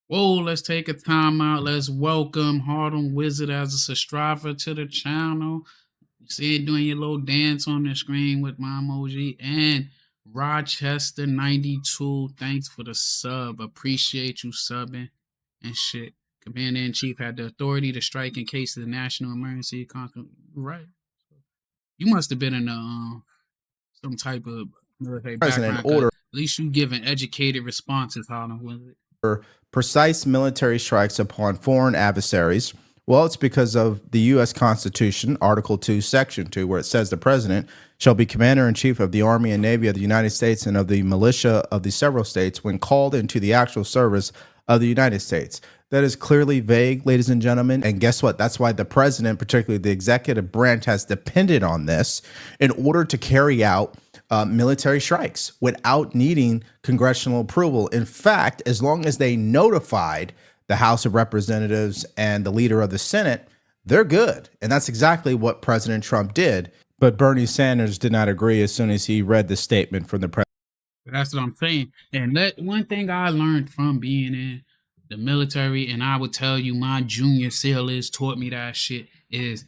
Whoa, let's take a time out. Let's welcome Harlem Wizard as a subscriber to the channel. You see it doing your little dance on the screen with my emoji. And Rochester 92, thanks for the sub. Appreciate you subbing and shit. Commander-in-Chief had the authority to strike in case of the national emergency. Right. You must have been in some type of military background. Order. At least you giving educated responses, Harlem Wizard. Precise military strikes upon foreign adversaries. Well, it's because of the U.S. Constitution, Article 2, Section 2, where it says the president shall be commander-in-chief of the Army and Navy of the United States and of the militia of the several states when called into the actual service of the United States. That is clearly vague, ladies and gentlemen. And guess what? That's why the president, particularly the executive branch, has depended on this in order to carry out military strikes without needing congressional approval. In fact, as long as they notified the House of Representatives and the leader of the Senate, they're good. And that's exactly what President Trump did. But Bernie Sanders did not agree as soon as he read the statement from the president. That's what I'm saying. And one thing I learned from being in the military, and I would tell you my junior sailors taught me that shit, is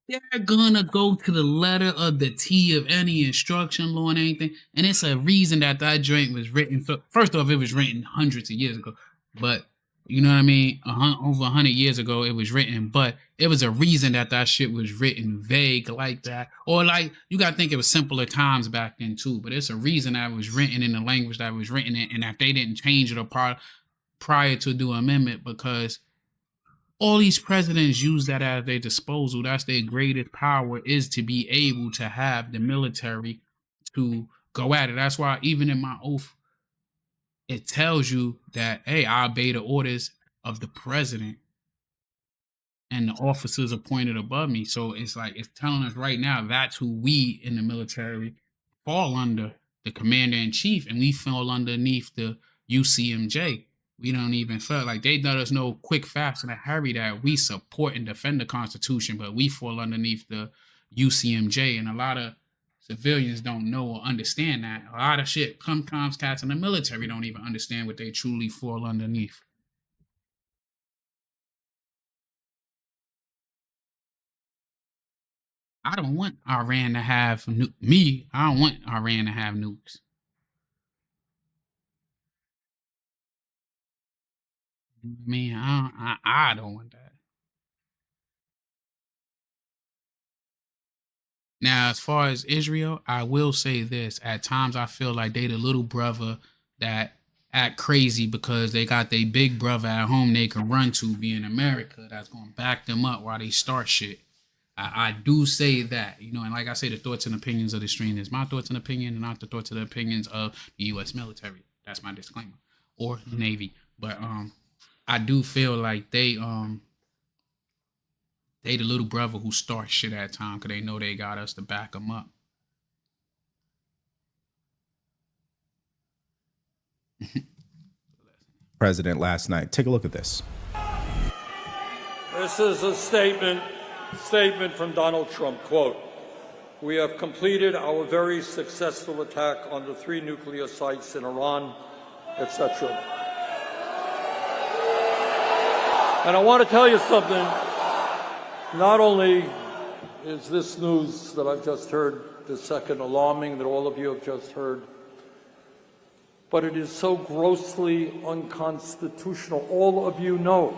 they're gonna go to the letter of the T of any instruction law and anything. And it's a reason that joint was written. First off, it was written hundreds of years ago. But, you know what I mean? Over 100 years ago, it was written. But it was a reason that shit was written vague like that. Or like, you gotta think it was simpler times back then too. But it's a reason that it was written in the language that it was written in. And that they didn't change it or prior to the amendment, because all these presidents use that at their disposal. That's their greatest power, is to be able to have the military to go at it. That's why even in my oath, it tells you that, hey, I obey the orders of the president and the officers appointed above me. So it's like, it's telling us right now, that's who we in the military fall under, the commander-in-chief, and we fall underneath the UCMJ. We don't even feel like they let us know quick, fast, and a hurry that we support and defend the Constitution, but we fall underneath the UCMJ. And a lot of civilians don't know or understand that. A lot of shit, sometimes cats in the military don't even understand what they truly fall underneath. I don't want Iran to have I don't want Iran to have nukes. I mean, I don't want that. Now, as far as Israel, I will say this. At times, I feel like they the little brother that act crazy because they got their big brother at home they can run to, being America, that's going to back them up while they start shit. I do say that, you know, and like I say, the thoughts and opinions of the stream is my thoughts and opinion and not the thoughts and opinions of the U.S. military. That's my disclaimer. Or the Navy. But, I do feel like they the little brother who starts shit at time because they know they got us to back them up. President last night. Take a look at this. This is a statement from Donald Trump. Quote, "We have completed our very successful attack on the 3 nuclear sites in Iran," etc. And I want to tell you something. Not only is this news that I've just heard this second alarming, that all of you have just heard, but it is so grossly unconstitutional. All of you know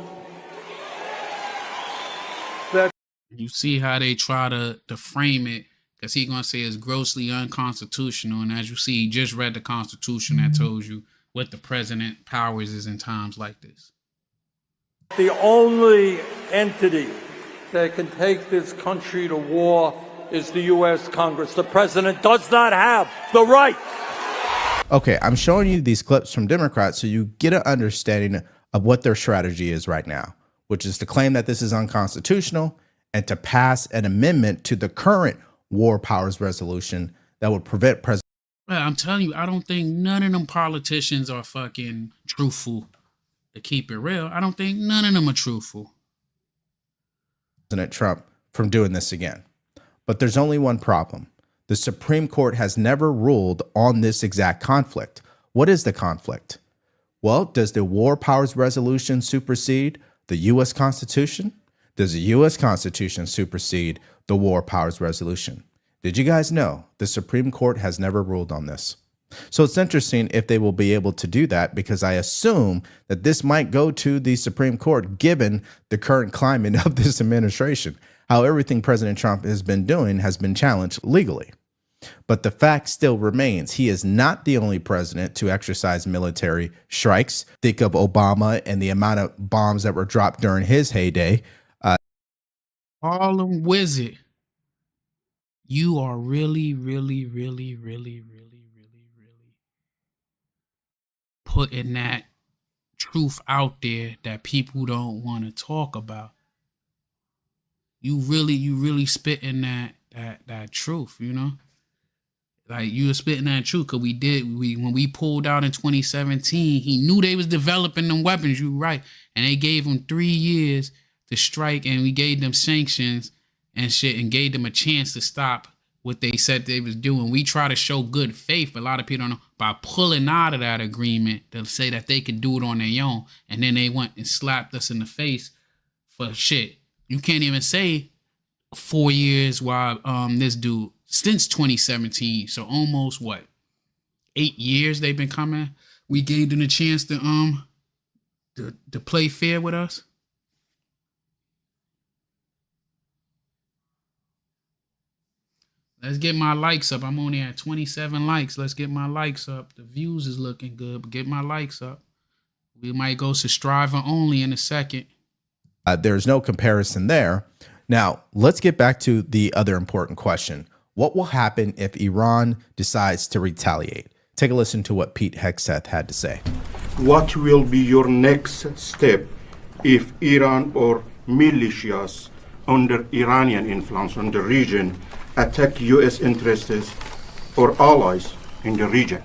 that. You see how they try to frame it, because he's going to say it's grossly unconstitutional. And as you see, he just read the Constitution that tells you what the president powers is in times like this. The only entity that can take this country to war is the U.S. Congress. The president does not have the right. Okay, I'm showing you these clips from Democrats so you get an understanding of what their strategy is right now, which is to claim that this is unconstitutional and to pass an amendment to the current war powers resolution that would prevent President. Well, I'm telling you, I don't think none of them politicians are fucking truthful. To keep it real, I don't think none of them are truthful. President Trump from doing this again. But there's only one problem. The Supreme Court has never ruled on this exact conflict. What is the conflict? Well, does the War Powers Resolution supersede the U.S. Constitution? Does the U.S. Constitution supersede the War Powers Resolution? Did you guys know the Supreme Court has never ruled on this? So it's interesting if they will be able to do that, because I assume that this might go to the Supreme Court given the current climate of this administration, how everything President Trump has been doing has been challenged legally. But the fact still remains, he is not the only president to exercise military strikes. Think of Obama and the amount of bombs that were dropped during his heyday. Harlem Wizard, you are really putting that truth out there that people don't want to talk about. You really spitting that truth, you know? Like, you were spitting that truth, because when we pulled out in 2017, he knew they was developing them weapons, you right. And they gave him 3 years to strike, and we gave them sanctions and shit and gave them a chance to stop what they said they was doing. We try to show good faith, but a lot of people don't know, by pulling out of that agreement to say that they could do it on their own, and then they went and slapped us in the face for shit. You can't even say 4 years while this dude, since 2017, so almost 8 years they've been coming. We gave them a chance to play fair with us. Let's get my likes up. I'm only at 27 likes. Let's get my likes up. The views is looking good, but get my likes up. We might go subscriber only in a second. There's no comparison there. Now, let's get back to the other important question. What will happen if Iran decides to retaliate? Take a listen to what Pete Hegseth had to say. What will be your next step if Iran or militias under Iranian influence in the region attack U.S. interests or allies in the region?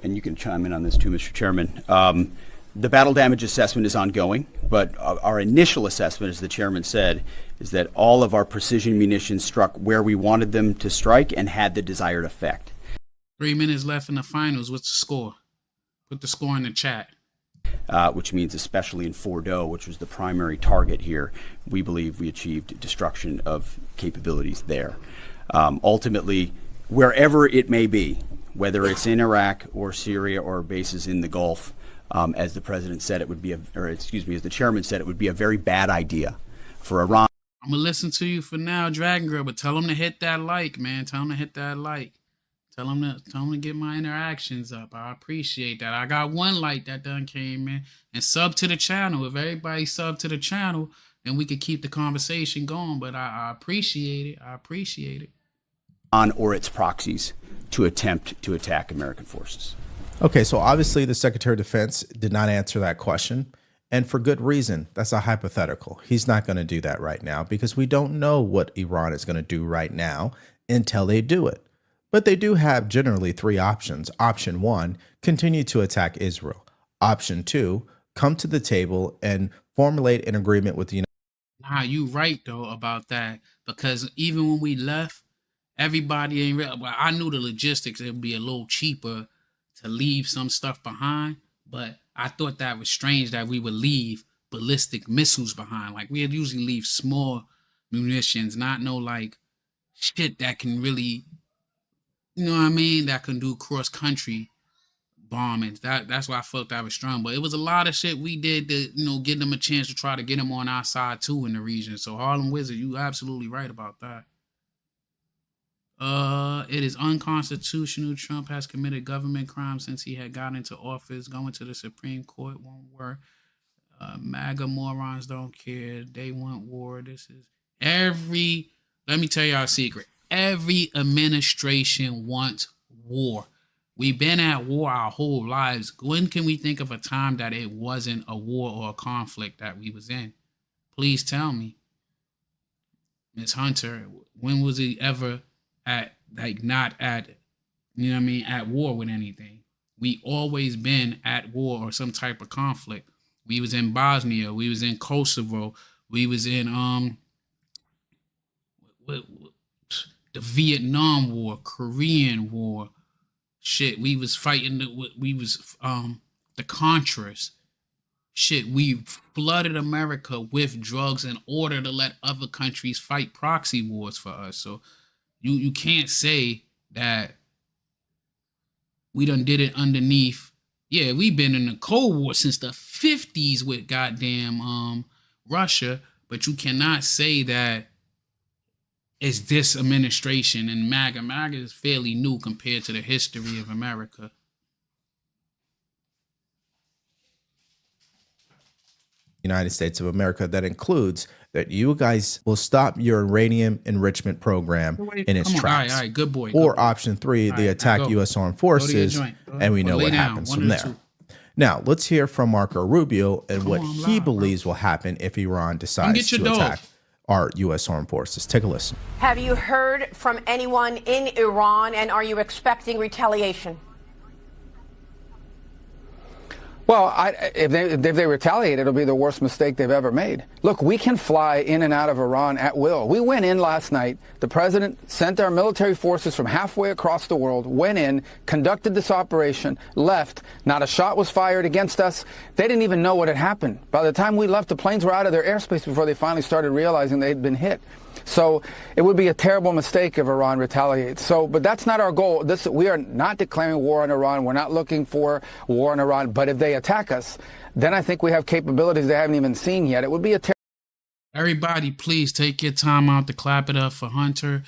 And you can chime in on this too, Mr. Chairman. The battle damage assessment is ongoing, but our initial assessment, as the chairman said, is that all of our precision munitions struck where we wanted them to strike and had the desired effect. 3 minutes left in the finals. What's the score? Put the score in the chat. Which means especially in Fordo, which was the primary target here, we believe we achieved destruction of capabilities there. Ultimately, wherever it may be, whether it's in Iraq or Syria or bases in the Gulf, as the president said, it would be, as the chairman said, it would be a very bad idea for Iran. I'm gonna listen to you for now, Dragon Girl, but tell them to hit that like, man. Tell them to hit that like. Tell them to get my interactions up. I appreciate that. I got 1 like that done came in. And sub to the channel. If everybody sub to the channel, then we could keep the conversation going. But I appreciate it. I appreciate it. On or its proxies to attempt to attack American forces. Okay, so obviously the Secretary of Defense did not answer that question. And for good reason. That's a hypothetical. He's not going to do that right now because we don't know what Iran is going to do right now until they do it. But they do have generally 3 options. Option 1, continue to attack Israel. Option 2, come to the table and formulate an agreement with the United States. Nah, you right, though, about that. Because even when we left, everybody ain't real. Well, I knew the logistics, it would be a little cheaper to leave some stuff behind. But I thought that was strange that we would leave ballistic missiles behind. Like, we'd usually leave small munitions, not no, like, shit that can really... You know what I mean? That can do cross-country bombings. That's why I felt that was strong. But it was a lot of shit we did to, give them a chance to try to get them on our side, too, in the region. So, Harlem Wizard, you absolutely right about that. It is unconstitutional. Trump has committed government crimes since he had gotten into office. Going to the Supreme Court won't work. MAGA morons don't care. They want war. This is let me tell y'all a secret. Every administration wants war. We've been at war our whole lives. When can we think of a time that it wasn't a war or a conflict that we was in? Please tell me. Ms. Hunter, when was he ever not at, you know what I mean, at war with anything? We always been at war or some type of conflict. We was in Bosnia, we was in Kosovo, we was in the Vietnam War, Korean War. Shit, we was fighting the Contras. Shit, we flooded America with drugs in order to let other countries fight proxy wars for us. So you can't say that we done did it underneath. Yeah, we've been in the Cold War since the 50s with goddamn Russia, but you cannot say that it's this administration and MAGA. MAGA is fairly new compared to the history of America. United States of America that includes that you guys will stop your uranium enrichment program in its tracks. All right, good boy. Or option 3, they attack U.S. armed forces, and we know what happens from there. Now, let's hear from Marco Rubio and what he believes will happen if Iran decides to attack our U.S. armed forces. Take a listen. Have you heard from anyone in Iran, and are you expecting retaliation? Well, if they retaliate, it'll be the worst mistake they've ever made. Look, we can fly in and out of Iran at will. We went in last night. The president sent our military forces from halfway across the world, went in, conducted this operation, left. Not a shot was fired against us. They didn't even know what had happened. By the time we left, the planes were out of their airspace before they finally started realizing they'd been hit. So it would be a terrible mistake if Iran retaliates. But that's not our goal. We are not declaring war on Iran. We're not looking for war on Iran. But if they attack us, then I think we have capabilities they haven't even seen yet. It would be a terrible. Everybody, please take your time out to clap it up for Hunter.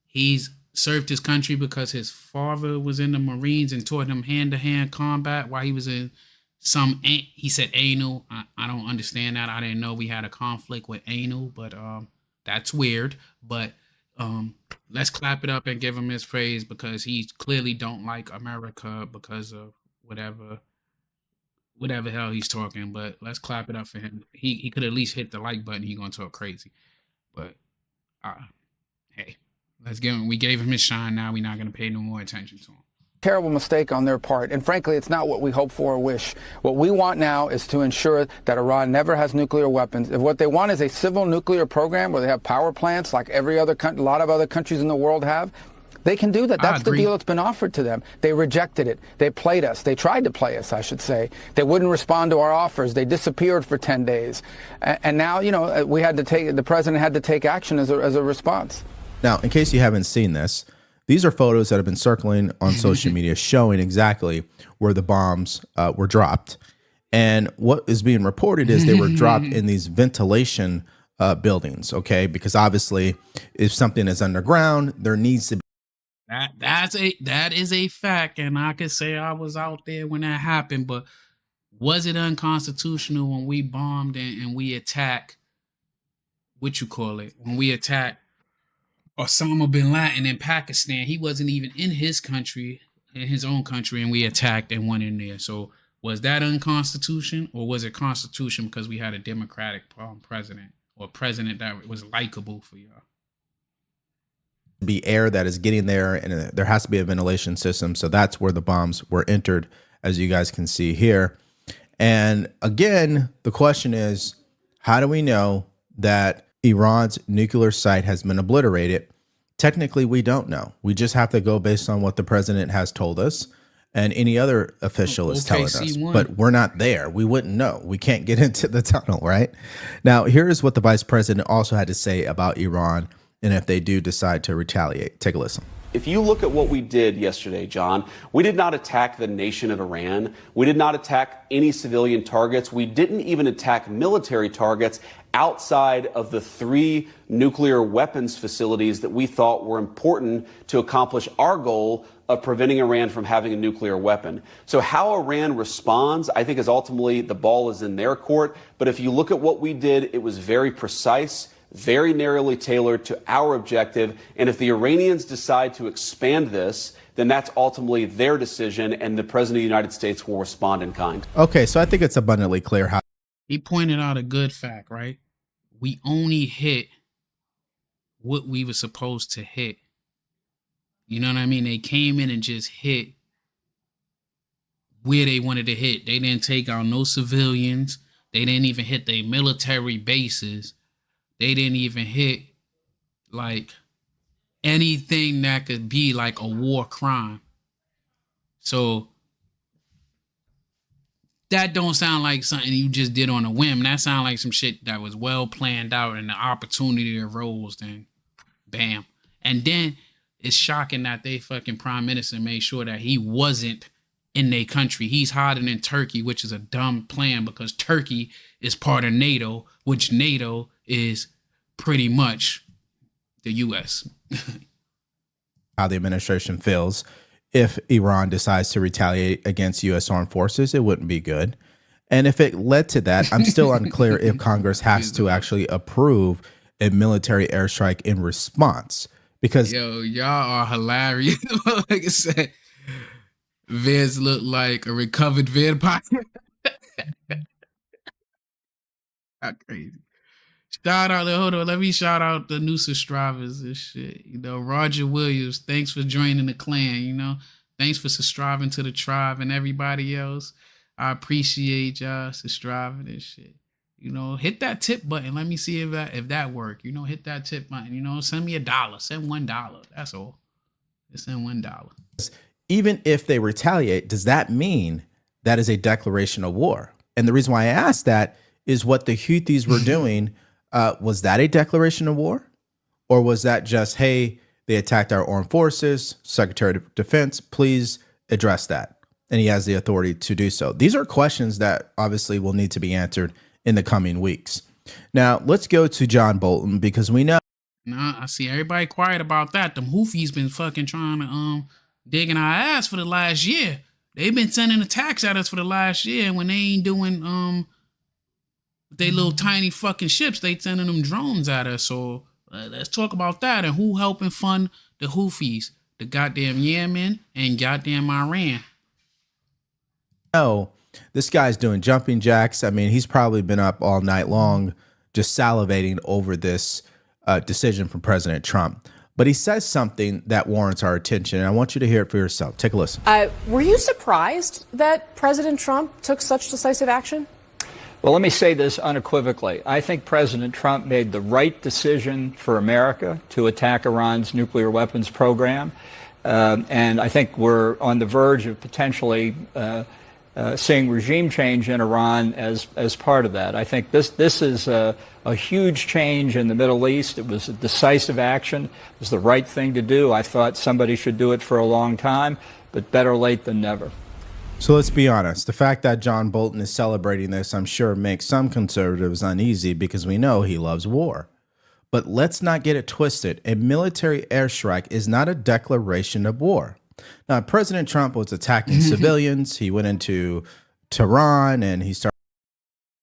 He's served his country because his father was in the Marines and taught him hand-to-hand combat while he was in he said anal. I don't understand that. I didn't know we had a conflict with anal, but that's weird, but let's clap it up and give him his praise because he clearly don't like America because of whatever hell he's talking. But let's clap it up for him. He could at least hit the like button. He gonna talk crazy, but hey, let's give him. We gave him his shine. Now we're not gonna pay no more attention to him. Terrible mistake on their part. And frankly, it's not what we hope for or wish. What we want now is to ensure that Iran never has nuclear weapons. If what they want is a civil nuclear program where they have power plants like a lot of other countries in the world have, they can do that. That's the deal that's been offered to them. They rejected it. They played us. They tried to play us, I should say. They wouldn't respond to our offers. They disappeared for 10 days. And now, the president had to take action as a response. Now, in case you haven't seen this, these are photos that have been circling on social media showing exactly where the bombs were dropped. And what is being reported is they were dropped in these ventilation buildings, okay? Because obviously, if something is underground, there needs to be. That is a fact, and I could say I was out there when that happened, but was it unconstitutional when we bombed and we attacked, when we attacked Osama bin Laden in Pakistan? He wasn't even in his own country, and we attacked and went in there. So was that unconstitutional, or was it constitution because we had a democratic president, or a president that was likable for y'all? Be air that is getting there, and there has to be a ventilation system. So that's where the bombs were entered, as you guys can see here. And again, the question is, how do we know that Iran's nuclear site has been obliterated? Technically, we don't know. We just have to go based on what the president has told us and any other official is telling us. But we're not there. We wouldn't know. We can't get into the tunnel, right? Now, here's what the vice president also had to say about Iran and if they do decide to retaliate. Take a listen. If you look at what we did yesterday, John, we did not attack the nation of Iran. We did not attack any civilian targets. We didn't even attack military targets outside of the 3 nuclear weapons facilities that we thought were important to accomplish our goal of preventing Iran from having a nuclear weapon. So how Iran responds, I think, is ultimately the ball is in their court. But if you look at what we did, it was very precise, very narrowly tailored to our objective. And if the Iranians decide to expand this, then that's ultimately their decision, and the President of the United States will respond in kind. Okay, so I think it's abundantly clear how he pointed out a good fact, right? We only hit what we were supposed to hit. You know what I mean? They came in and just hit where they wanted to hit. They didn't take out no civilians. They didn't even hit their military bases. They didn't even hit like anything that could be like a war crime. So that don't sound like something you just did on a whim. That sound like some shit that was well planned out and the opportunity arose, then bam. And then it's shocking that they fucking prime minister made sure that he wasn't in their country. He's hiding in Turkey, which is a dumb plan because Turkey is part of NATO, which NATO is pretty much the U.S. how the administration feels. If Iran decides to retaliate against U.S. armed forces, it wouldn't be good. And if it led to that, I'm still unclear if Congress has to actually approve a military airstrike in response. Because yo, y'all are hilarious. Like I said, Vince looked like a recovered vampire. How crazy. Shout out, hold on, let me shout out the new subscribers and shit. You know, Roger Williams, thanks for joining the clan, you know. Thanks for subscribing to the tribe and everybody else. I appreciate y'all subscribing and shit. You know, hit that tip button. Let me see if that work. You know, hit that tip button. You know, send me $1. Send $1. That's all. Just send $1. Even if they retaliate, does that mean that is a declaration of war? And the reason why I asked that is what the Houthis were doing. Was that a declaration of war? Or was that just, hey, they attacked our armed forces, Secretary of Defense, please address that. And he has the authority to do so. These are questions that obviously will need to be answered in the coming weeks. Now, let's go to John Bolton because we know. Nah, I see everybody quiet about that. Them Houthis been fucking trying to dig in our ass for the last year. They've been sending attacks at us for the last year. And when they ain't doing they little tiny fucking ships, they sending them drones at us. So let's talk about that. And who helping fund the Houthis? The goddamn Yemen and goddamn Iran. Oh, this guy's doing jumping jacks. I mean, he's probably been up all night long just salivating over this decision from President Trump. But he says something that warrants our attention, and I want you to hear it for yourself. Take a listen. Were you surprised that President Trump took such decisive action? Well, let me say this unequivocally. I think President Trump made the right decision for America to attack Iran's nuclear weapons program. And I think we're on the verge of potentially seeing regime change in Iran as part of that. I think this is a huge change in the Middle East. It was a decisive action. It was the right thing to do. I thought somebody should do it for a long time, but better late than never. So let's be honest. The fact that John Bolton is celebrating this, I'm sure, makes some conservatives uneasy because we know he loves war. But let's not get it twisted. A military airstrike is not a declaration of war. Now, President Trump was attacking civilians. He went into Tehran and he started.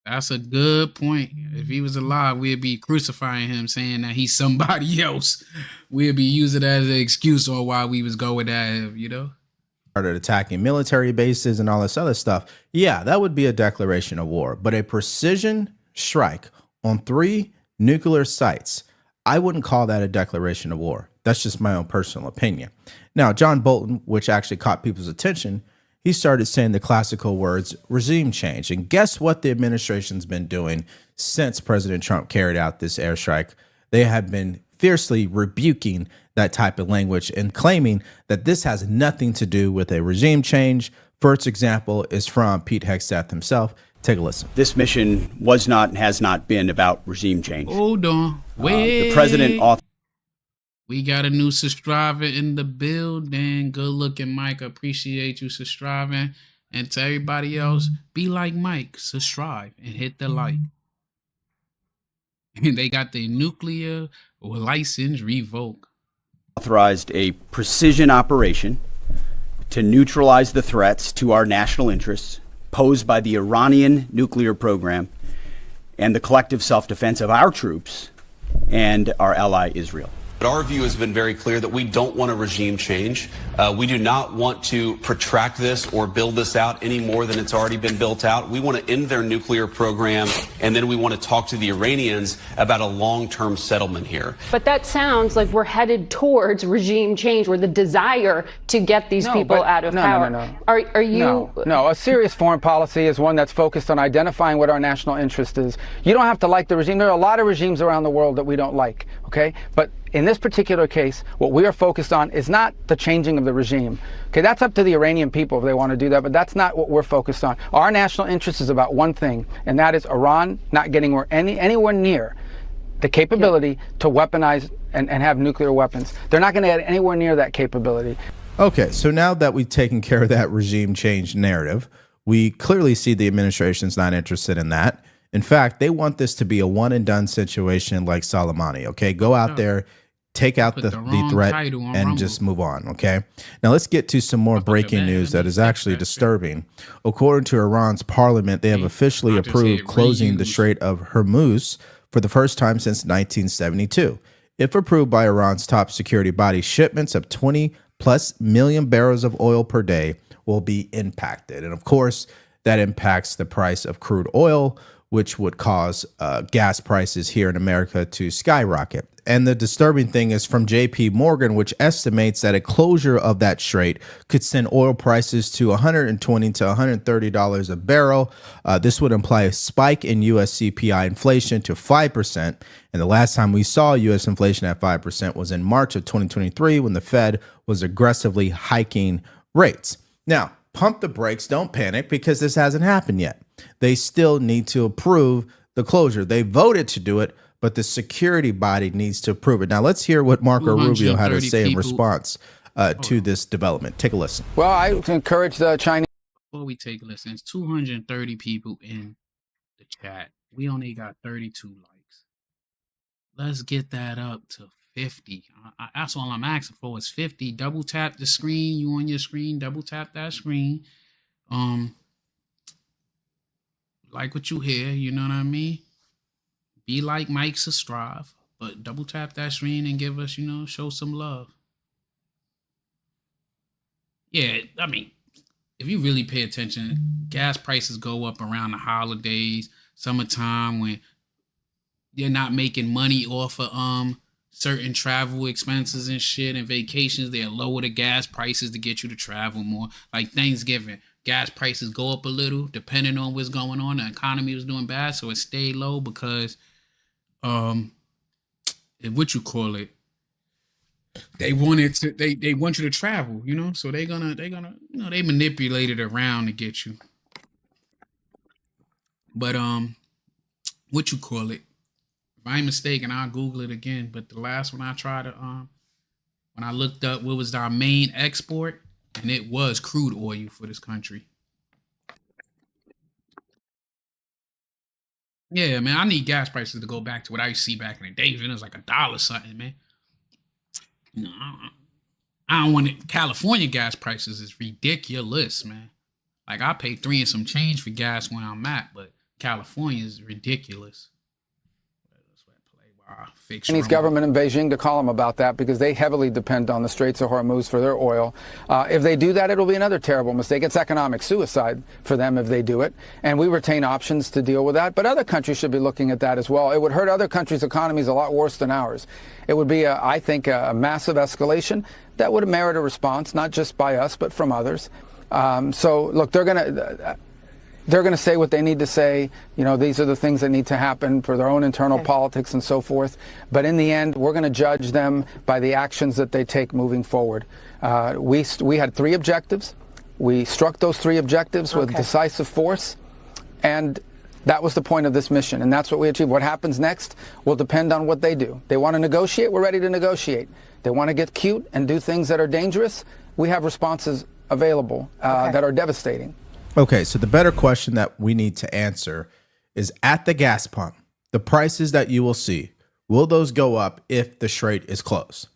That's a good point. If he was alive, we'd be crucifying him, saying that he's somebody else. We'd be using it as an excuse on why we was going at him, you know? Started attacking military bases and all this other stuff. Yeah, that would be a declaration of war. But a precision strike on 3 nuclear sites, I wouldn't call that a declaration of war. That's just my own personal opinion. Now, John Bolton, which actually caught people's attention, he started saying the classical words, regime change. And guess what the administration's been doing since President Trump carried out this airstrike? They have been fiercely rebuking that type of language and claiming that this has nothing to do with a regime change. First example is from Pete Hegseth himself. Take a listen. This mission was not and has not been about regime change. Hold on. Wait. The president We got a new subscriber in the building. Good looking, Mike. Appreciate you subscribing. And to everybody else, be like Mike. Subscribe and hit the like. And they got the nuclear license revoked. Authorized a precision operation to neutralize the threats to our national interests posed by the Iranian nuclear program and the collective self-defense of our troops and our ally Israel. But our view has been very clear that we don't want a regime change. We do not want to protract this or build this out any more than it's already been built out. We want to end their nuclear program, and then we want to talk to the Iranians about a long-term settlement here. But that sounds like we're headed towards regime change, or the desire to get these people out of power. No. Are you? No, a serious foreign policy is one that's focused on identifying what our national interest is. You don't have to like the regime. There are a lot of regimes around the world that we don't like, okay? But in this particular case, what we are focused on is not the changing of the regime. Okay, that's up to the Iranian people if they want to do that, but that's not what we're focused on. Our national interest is about one thing, and that is Iran not getting anywhere near the capability to weaponize and have nuclear weapons. They're not going to get anywhere near that capability. Okay, so now that we've taken care of that regime change narrative, we clearly see the administration's not interested in that. In fact, they want this to be a one and done situation like Soleimani. Okay, go out there, take out the threat, and just move on. Okay, now let's get to some more breaking news that is actually disturbing. According to Iran's parliament, they have officially approved closing the Strait of Hormuz for the first time since 1972. If approved by Iran's top security body, shipments of 20+ million barrels of oil per day will be impacted. And of course, that impacts the price of crude oil, which would cause gas prices here in America to skyrocket. And the disturbing thing is from JP Morgan, which estimates that a closure of that strait could send oil prices to $120 to $130 a barrel. This would imply a spike in U.S. CPI inflation to 5%. And the last time we saw U.S. inflation at 5% was in March of 2023, when the Fed was aggressively hiking rates. Now, pump the brakes, don't panic, because this hasn't happened yet. They still need to approve the closure. They voted to do it, but the security body needs to approve it. Now, let's hear what Marco Rubio had to say in response to this development. Take a listen. Well, I encourage the Chinese. Before we take a listen, it's 230 people in the chat. We only got 32 likes. Let's get that up to 50. That's all I'm asking for is 50. Double tap the screen. You on your screen, double tap that screen. Like what you hear, you know what I mean? Be like Mike, subscribe, but double tap that screen and give us, show some love. Yeah, I mean, if you really pay attention, gas prices go up around the holidays, summertime, when they're not making money off of certain travel expenses and shit and vacations. They'll lower the gas prices to get you to travel more. Like Thanksgiving, gas prices go up a little depending on what's going on. The economy was doing bad, so it stayed low because what you call it, they want you to travel, so they manipulate it around to get you. But what you call it, if I'm mistaken, I'll Google it again, but the last one I tried to when I looked up what was our main export, and it was crude oil for this country. Yeah, man, I need gas prices to go back to what I used to see back in the day. It was like $1 something, man. I don't want it. California gas prices is ridiculous, man. Like, I pay $3 and some change for gas where I'm at, but California is ridiculous. Chinese government in Beijing to call them about that, because they heavily depend on the Straits of Hormuz for their oil. If they do that, it'll be another terrible mistake. It's economic suicide for them if they do it. And we retain options to deal with that. But other countries should be looking at that as well. It would hurt other countries' economies a lot worse than ours. It would be, I think, a massive escalation that would merit a response, not just by us, but from others. So, look, they're going to say what they need to say. These are the things that need to happen for their own internal politics and so forth. But in the end, we're going to judge them by the actions that they take moving forward. We had 3 objectives. We struck those 3 objectives with decisive force. And that was the point of this mission. And that's what we achieved. What happens next will depend on what they do. They want to negotiate. We're ready to negotiate. They want to get cute and do things that are dangerous. We have responses available that are devastating. Okay, so the better question that we need to answer is, at the gas pump, the prices that you will see, will those go up if the strait is closed?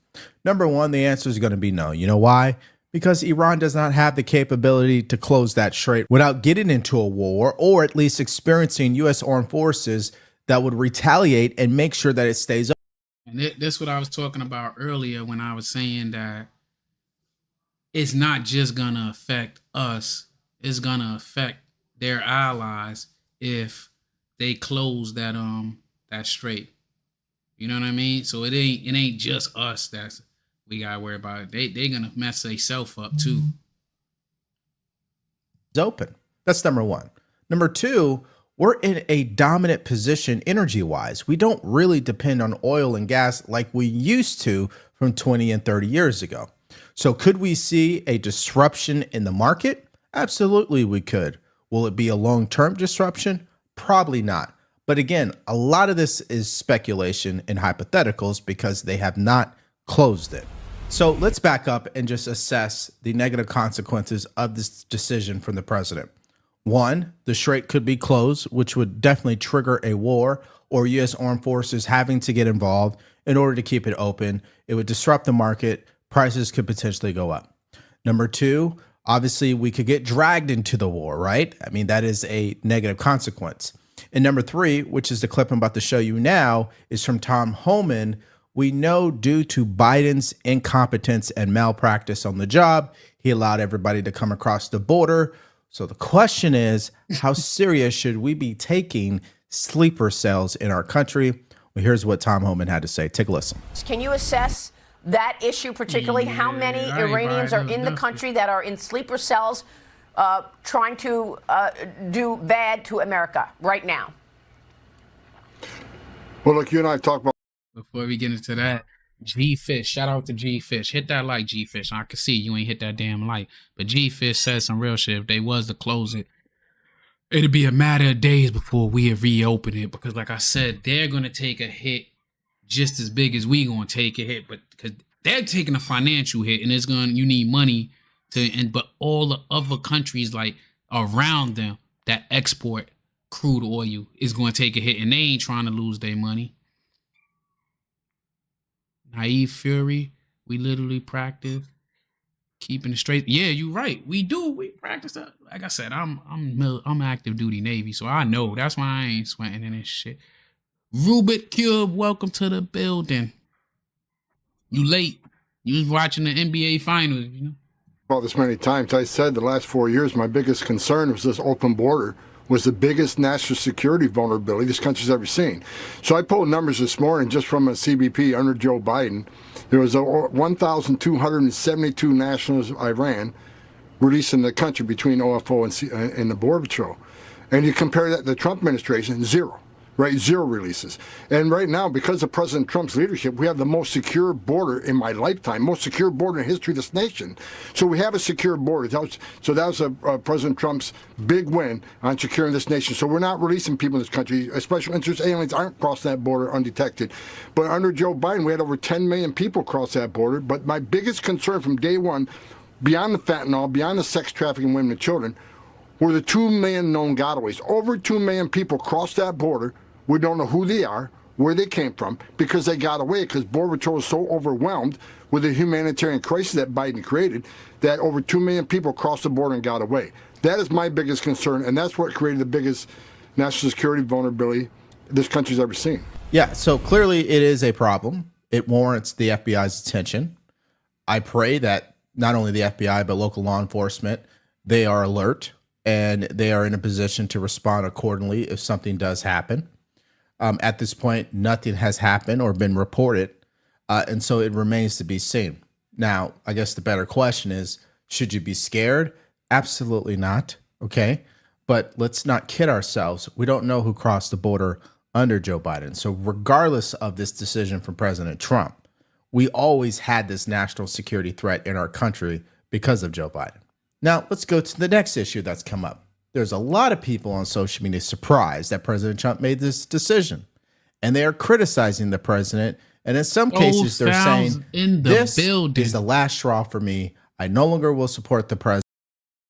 Number one, the answer is going to be no. You know why? Because Iran does not have the capability to close that strait without getting into a war, or at least experiencing U.S. armed forces that would retaliate and make sure that it stays open. And that's what I was talking about earlier when I was saying that it's not just gonna affect us, it's gonna affect their allies if they close that strait. You know what I mean? So it ain't just us that's we gotta worry about it. They gonna mess themselves up too. It's open. That's number one. Number two, we're in a dominant position energy-wise. We don't really depend on oil and gas like we used to from 20 and 30 years ago. So could we see a disruption in the market? Absolutely we could. Will it be a long-term disruption? Probably not. But again, a lot of this is speculation and hypotheticals because they have not closed it. So let's back up and just assess the negative consequences of this decision from the president. One, the strait could be closed, which would definitely trigger a war or U.S. armed forces having to get involved in order to keep it open. It would disrupt the market. Prices could potentially go up. Number two, obviously we could get dragged into the war, right? I mean, that is a negative consequence. And number three, which is the clip I'm about to show you now, is from Tom Homan. We know due to Biden's incompetence and malpractice on the job, he allowed everybody to come across the border. So the question is, how serious should we be taking sleeper cells in our country? Well, here's what Tom Homan had to say. Take a listen. Can you assess that issue particularly? How many Iranians are in the country that are in sleeper cells trying to do bad to America right now? Well, look, you and I talked about. Before we get into that, G-Fish, shout out to G-Fish. Hit that like, G-Fish. I can see you ain't hit that damn like. But G-Fish said some real shit. If they was to close it, it'd be a matter of days before we reopen it. Because like I said, they're going to take a hit just as big as we going to take a hit. But because they're taking a financial hit and you need money but all the other countries like around them that export crude oil is going to take a hit and they ain't trying to lose their money. Naive Fury, we literally practice keeping it straight. Yeah, you're right. We do. We practice that. Like I said, I'm active duty Navy, so I know. That's why I ain't sweating in this shit. Rubik Cube, welcome to the building. You late. You was watching the NBA finals, you know. About this many times. I said the last 4 years, my biggest concern was this open border was the biggest national security vulnerability this country's ever seen. So I pulled numbers this morning just from a CBP under Joe Biden. There was 1,272 nationals of Iran released in the country between OFO and the Border Patrol. And you compare that to the Trump administration, zero. Right, zero releases. And right now, because of President Trump's leadership, we have the most secure border in my lifetime, most secure border in the history of this nation. So we have a secure border. That was President Trump's big win on securing this nation. So we're not releasing people in this country. Special interest aliens aren't crossing that border undetected. But under Joe Biden, we had over 10 million people cross that border. But my biggest concern from day one, beyond the fentanyl, beyond the sex trafficking women and children, were the 2 million known gotaways. Over 2 million people crossed that border. We don't know who they are, where they came from, because they got away, because Border Patrol is so overwhelmed with the humanitarian crisis that Biden created that over 2 million people crossed the border and got away. That is my biggest concern, and that's what created the biggest national security vulnerability this country's ever seen. Yeah, so clearly it is a problem. It warrants the FBI's attention. I pray that not only the FBI, but local law enforcement, they are alert and they are in a position to respond accordingly if something does happen. At this point, nothing has happened or been reported, and so it remains to be seen. Now, I guess the better question is, should you be scared? Absolutely not, okay? But let's not kid ourselves. We don't know who crossed the border under Joe Biden. So regardless of this decision from President Trump, we always had this national security threat in our country because of Joe Biden. Now, let's go to the next issue that's come up. There's a lot of people on social media surprised that President Trump made this decision, and they are criticizing the president. And in some cases, they're saying this is the last straw for me. I no longer will support the president.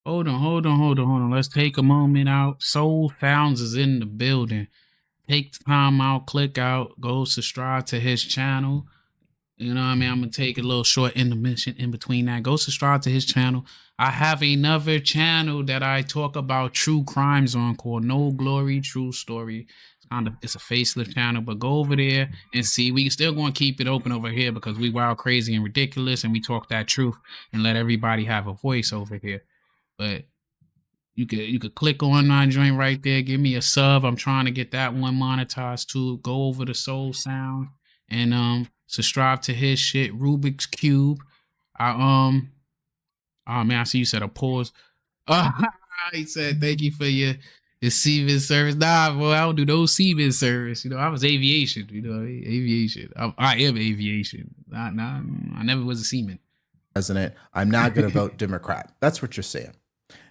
Hold on. Let's take a moment out. Soul Founds is in the building. Take time out, click out, go subscribe to his channel. You know what I mean? I'm going to take a little short intermission in between that. Go subscribe to his channel. I have another channel that I talk about true crimes on called No Glory True Story. It's a facelift channel, but go over there and see. We still going to keep it open over here because we wild, crazy, and ridiculous, and we talk that truth and let everybody have a voice over here. But you could click on my joint right there. Give me a sub. I'm trying to get that one monetized too. Go over to Soul Sound and subscribe to his shit, Rubik's Cube. Oh man, I see you said a pause. He said thank you for your seaman service. Nah, boy, I don't do no seaman service. You know, I was aviation. You know, aviation. I am aviation. I never was a seaman. President, I'm not going to vote Democrat. That's what you're saying.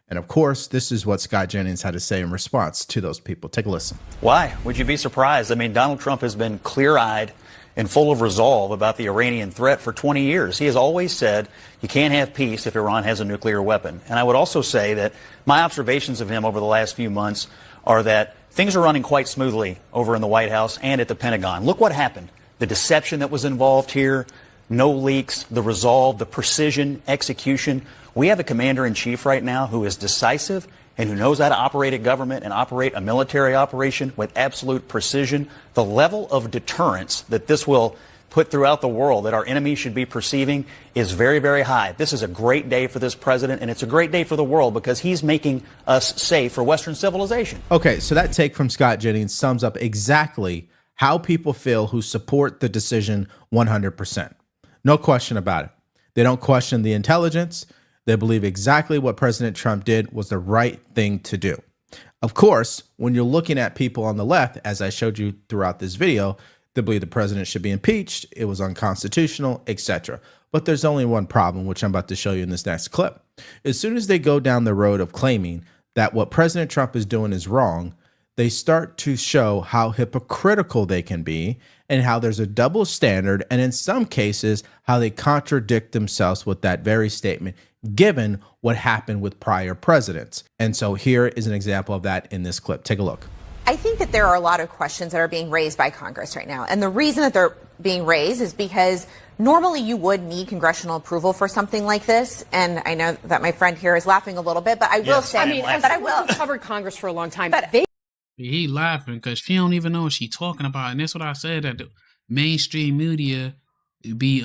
And of course, this is what Scott Jennings had to say in response to those people. Take a listen. Why would you be surprised? I mean, Donald Trump has been clear-eyed and full of resolve about the Iranian threat for 20 years. He has always said you can't have peace if Iran has a nuclear weapon. And I would also say that my observations of him over the last few months are that things are running quite smoothly over in the White House and at the Pentagon. Look what happened. The deception that was involved here, no leaks, the resolve, the precision, execution. We have a commander-in-chief right now who is decisive and who knows how to operate a government and operate a military operation with absolute precision. The level of deterrence that this will put throughout the world that our enemies should be perceiving is very, very high. This is a great day for this president, and it's a great day for the world because he's making us safe for Western civilization. Okay, so that take from Scott Jennings sums up exactly how people feel who support the decision 100%. No question about it. They don't question the intelligence. They believe exactly what President Trump did was the right thing to do. Of course, when you're looking at people on the left, as I showed you throughout this video, they believe the president should be impeached, it was unconstitutional, etc. But there's only one problem, which I'm about to show you in this next clip. As soon as they go down the road of claiming that what President Trump is doing is wrong, they start to show how hypocritical they can be and how there's a double standard, and in some cases, how they contradict themselves with that very statement, given what happened with prior presidents. And so here is an example of that in this clip. Take a look. I think that there are a lot of questions that are being raised by Congress right now. And the reason that they're being raised is because normally you would need congressional approval for something like this. And I know that my friend here is laughing a little bit, but I will say, I will covered Congress for a long time. But he laughing because she don't even know what she's talking about. And that's what I said, that the mainstream media be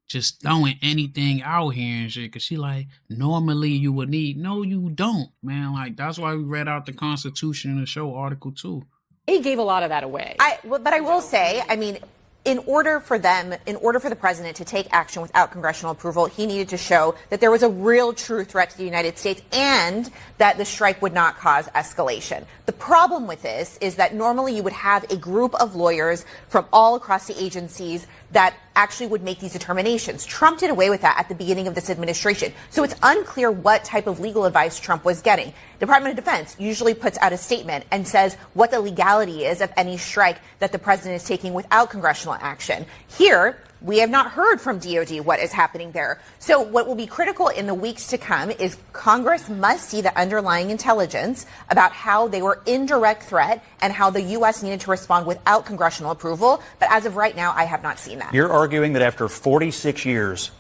just throwing anything out here and shit. Cause she like, normally you would need. No, you don't, man. Like, that's why we read out the Constitution in the show, Article 2. He gave a lot of that away. But I will say, I mean, in order for the president to take action without congressional approval, he needed to show that there was a real true threat to the United States and that the strike would not cause escalation. The problem with this is that normally you would have a group of lawyers from all across the agencies that actually would make these determinations. Trump did away with that at the beginning of this administration. So it's unclear what type of legal advice Trump was getting. Department of Defense usually puts out a statement and says what the legality is of any strike that the president is taking without congressional action. Here, we have not heard from DOD what is happening there. So what will be critical in the weeks to come is Congress must see the underlying intelligence about how they were in direct threat and how the U.S. needed to respond without congressional approval. But as of right now, I have not seen that. You're arguing that after 46 years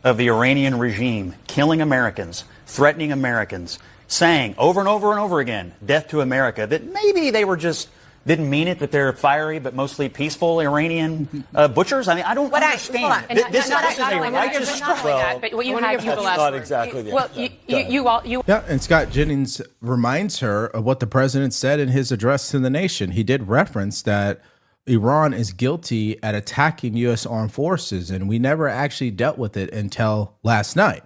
of the Iranian regime killing Americans, threatening Americans, saying over and over and over again, death to America, that maybe they were just didn't mean it, that they're fiery but mostly peaceful Iranian butchers? I mean, I don't understand. This is a righteous struggle. But what you have people last not exactly the well, Yeah, and Scott Jennings reminds her of what the president said in his address to the nation. He did reference that Iran is guilty at attacking U.S. armed forces, and we never actually dealt with it until last night.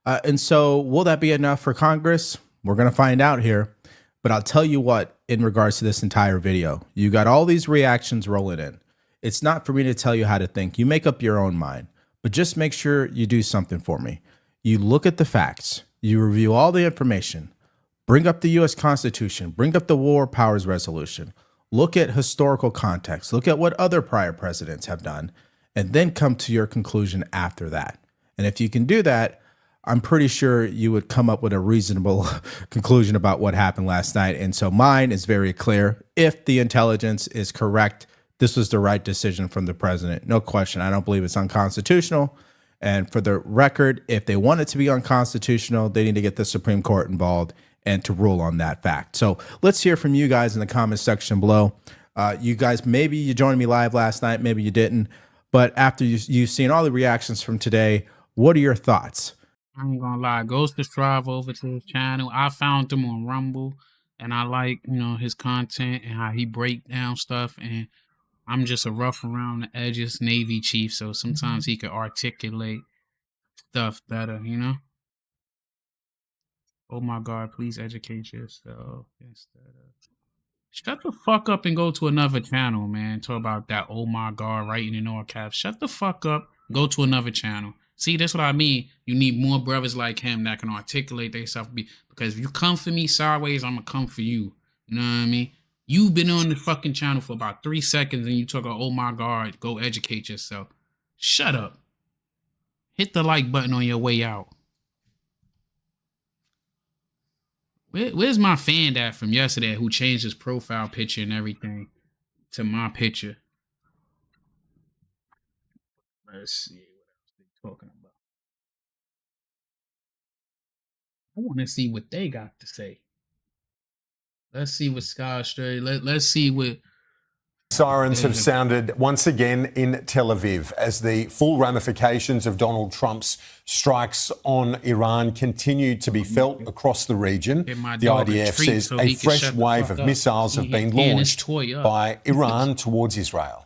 And so will that be enough for Congress? We're going to find out here. But I'll tell you what, in regards to this entire video, you got all these reactions rolling in. It's not for me to tell you how to think. You make up your own mind, but just make sure you do something for me. You look at the facts, you review all the information, bring up the U.S. Constitution, bring up the War Powers Resolution, look at historical context, look at what other prior presidents have done, and then come to your conclusion after that. And if you can do that, I'm pretty sure you would come up with a reasonable conclusion about what happened last night. And so mine is very clear. If the intelligence is correct this was the right decision from the president. No question. I don't believe it's unconstitutional. And for the record, if they want it to be unconstitutional, they need to get the Supreme Court involved and to rule on that fact. So let's hear from you guys in the comments section below. You guys, maybe you joined me live last night, maybe you didn't. But after you've seen all the reactions from today, what are your thoughts? I ain't gonna lie, go subscribe over to his channel. I found him on Rumble, and I like, his content and how he break down stuff. And I'm just a rough around the edges Navy chief, so sometimes he could articulate stuff better, Oh my God, please educate yourself instead of... Shut the fuck up and go to another channel, man. Talk about that, oh my God, writing in all caps. Shut the fuck up, go to another channel. See, that's what I mean. You need more brothers like him that can articulate themselves. Because if you come for me sideways, I'm going to come for you. You know what I mean? You've been on the fucking channel for about 3 seconds and you talk about, oh my God, go educate yourself. Shut up. Hit the like button on your way out. Where's my fan at from yesterday who changed his profile picture and everything to my picture? Let's see what else they're talking about. I want to see what they got to say. Let's see what Sky Straight. Let's see what. Sirens have sounded once again in Tel Aviv as the full ramifications of Donald Trump's strikes on Iran continue to be felt across the region. The IDF says a fresh wave of missiles have been launched by Iran towards Israel.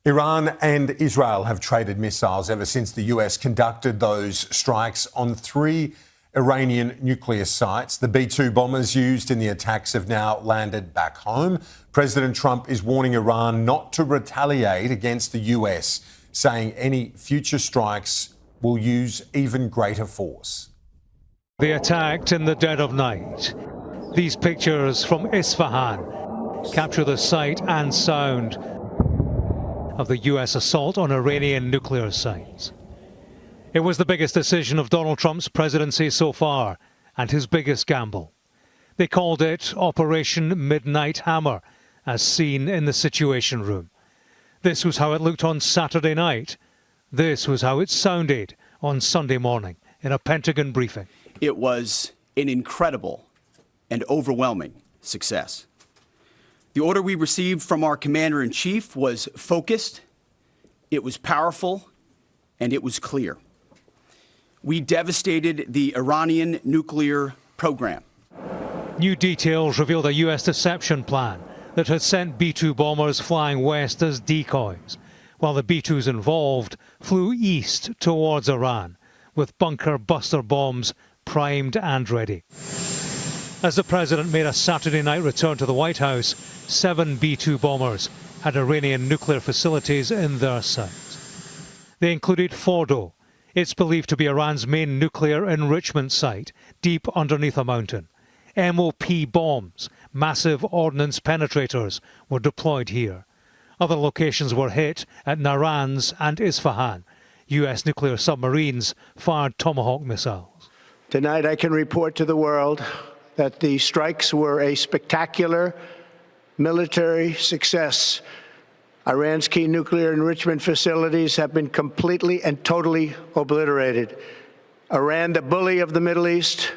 Iran and Israel have traded missiles ever since the US conducted those strikes on 3 Iranian nuclear sites. The B-2 bombers used in the attacks have now landed back home. President Trump is warning Iran not to retaliate against the US, saying any future strikes will use even greater force. They attacked in the dead of night. These pictures from Isfahan capture the sight and sound of the US assault on Iranian nuclear sites. It was the biggest decision of Donald Trump's presidency so far, and his biggest gamble. They called it Operation Midnight Hammer, as seen in the Situation Room. This was how it looked on Saturday night. This was how it sounded on Sunday morning in a Pentagon briefing. It was an incredible and overwhelming success. The order we received from our commander-in-chief was focused, it was powerful, and it was clear. We devastated the Iranian nuclear program. New details revealed a U.S. deception plan that had sent B-2 bombers flying west as decoys, while the B-2s involved flew east towards Iran, with bunker buster bombs primed and ready. As the president made a Saturday night return to the White House, 7 B-2 bombers had Iranian nuclear facilities in their sights. They included Fordo. It's believed to be Iran's main nuclear enrichment site, deep underneath a mountain. MOP bombs, massive ordnance penetrators, were deployed here. Other locations were hit at Naranz and Isfahan. U.S. nuclear submarines fired Tomahawk missiles. Tonight I can report to the world that the strikes were a spectacular military success. Iran's key nuclear enrichment facilities have been completely and totally obliterated. Iran, the bully of the Middle East,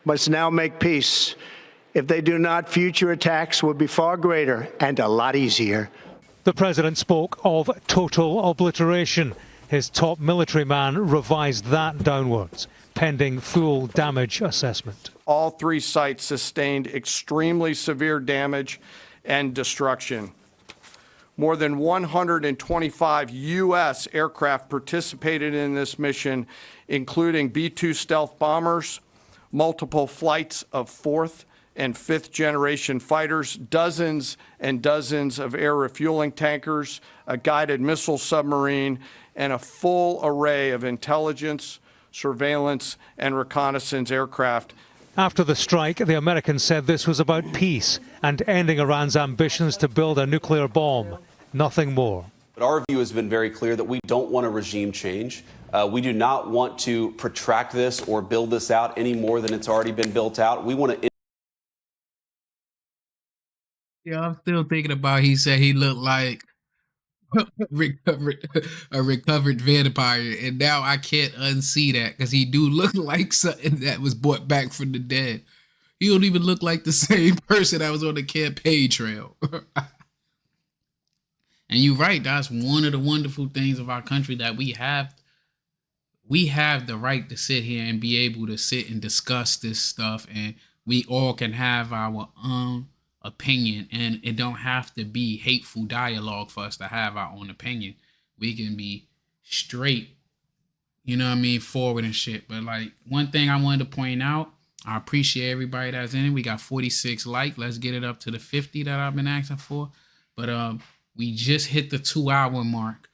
must now make peace. If they do not, future attacks will be far greater and a lot easier. The president spoke of total obliteration. His top military man revised that downwards, pending full damage assessment. All 3 sites sustained extremely severe damage and destruction. More than 125 U.S. aircraft participated in this mission, including B-2 stealth bombers, multiple flights of 4th and 5th generation fighters, dozens and dozens of air refueling tankers, a guided missile submarine, and a full array of intelligence, surveillance, and reconnaissance aircraft. After the strike, the Americans said this was about peace and ending Iran's ambitions to build a nuclear bomb. Nothing more. But our view has been very clear that we don't want a regime change. We do not want to protract this or build this out any more than it's already been built out. We want to. Yeah, I'm still thinking about. He said he looked like a recovered vampire, and now I can't unsee that because he do look like something that was brought back from the dead. He don't even look like the same person that was on the campaign trail. And you're right. That's one of the wonderful things of our country, that we have the right to sit here and be able to sit and discuss this stuff, and we all can have our own opinion, and it don't have to be hateful dialogue for us to have our own opinion. We can be straight, you know what I mean, forward and shit. But like, one thing I wanted to point out, I appreciate everybody that's in it. We got 46 likes. Let's get it up to the 50 that I've been asking for. But we just hit the 2-hour mark.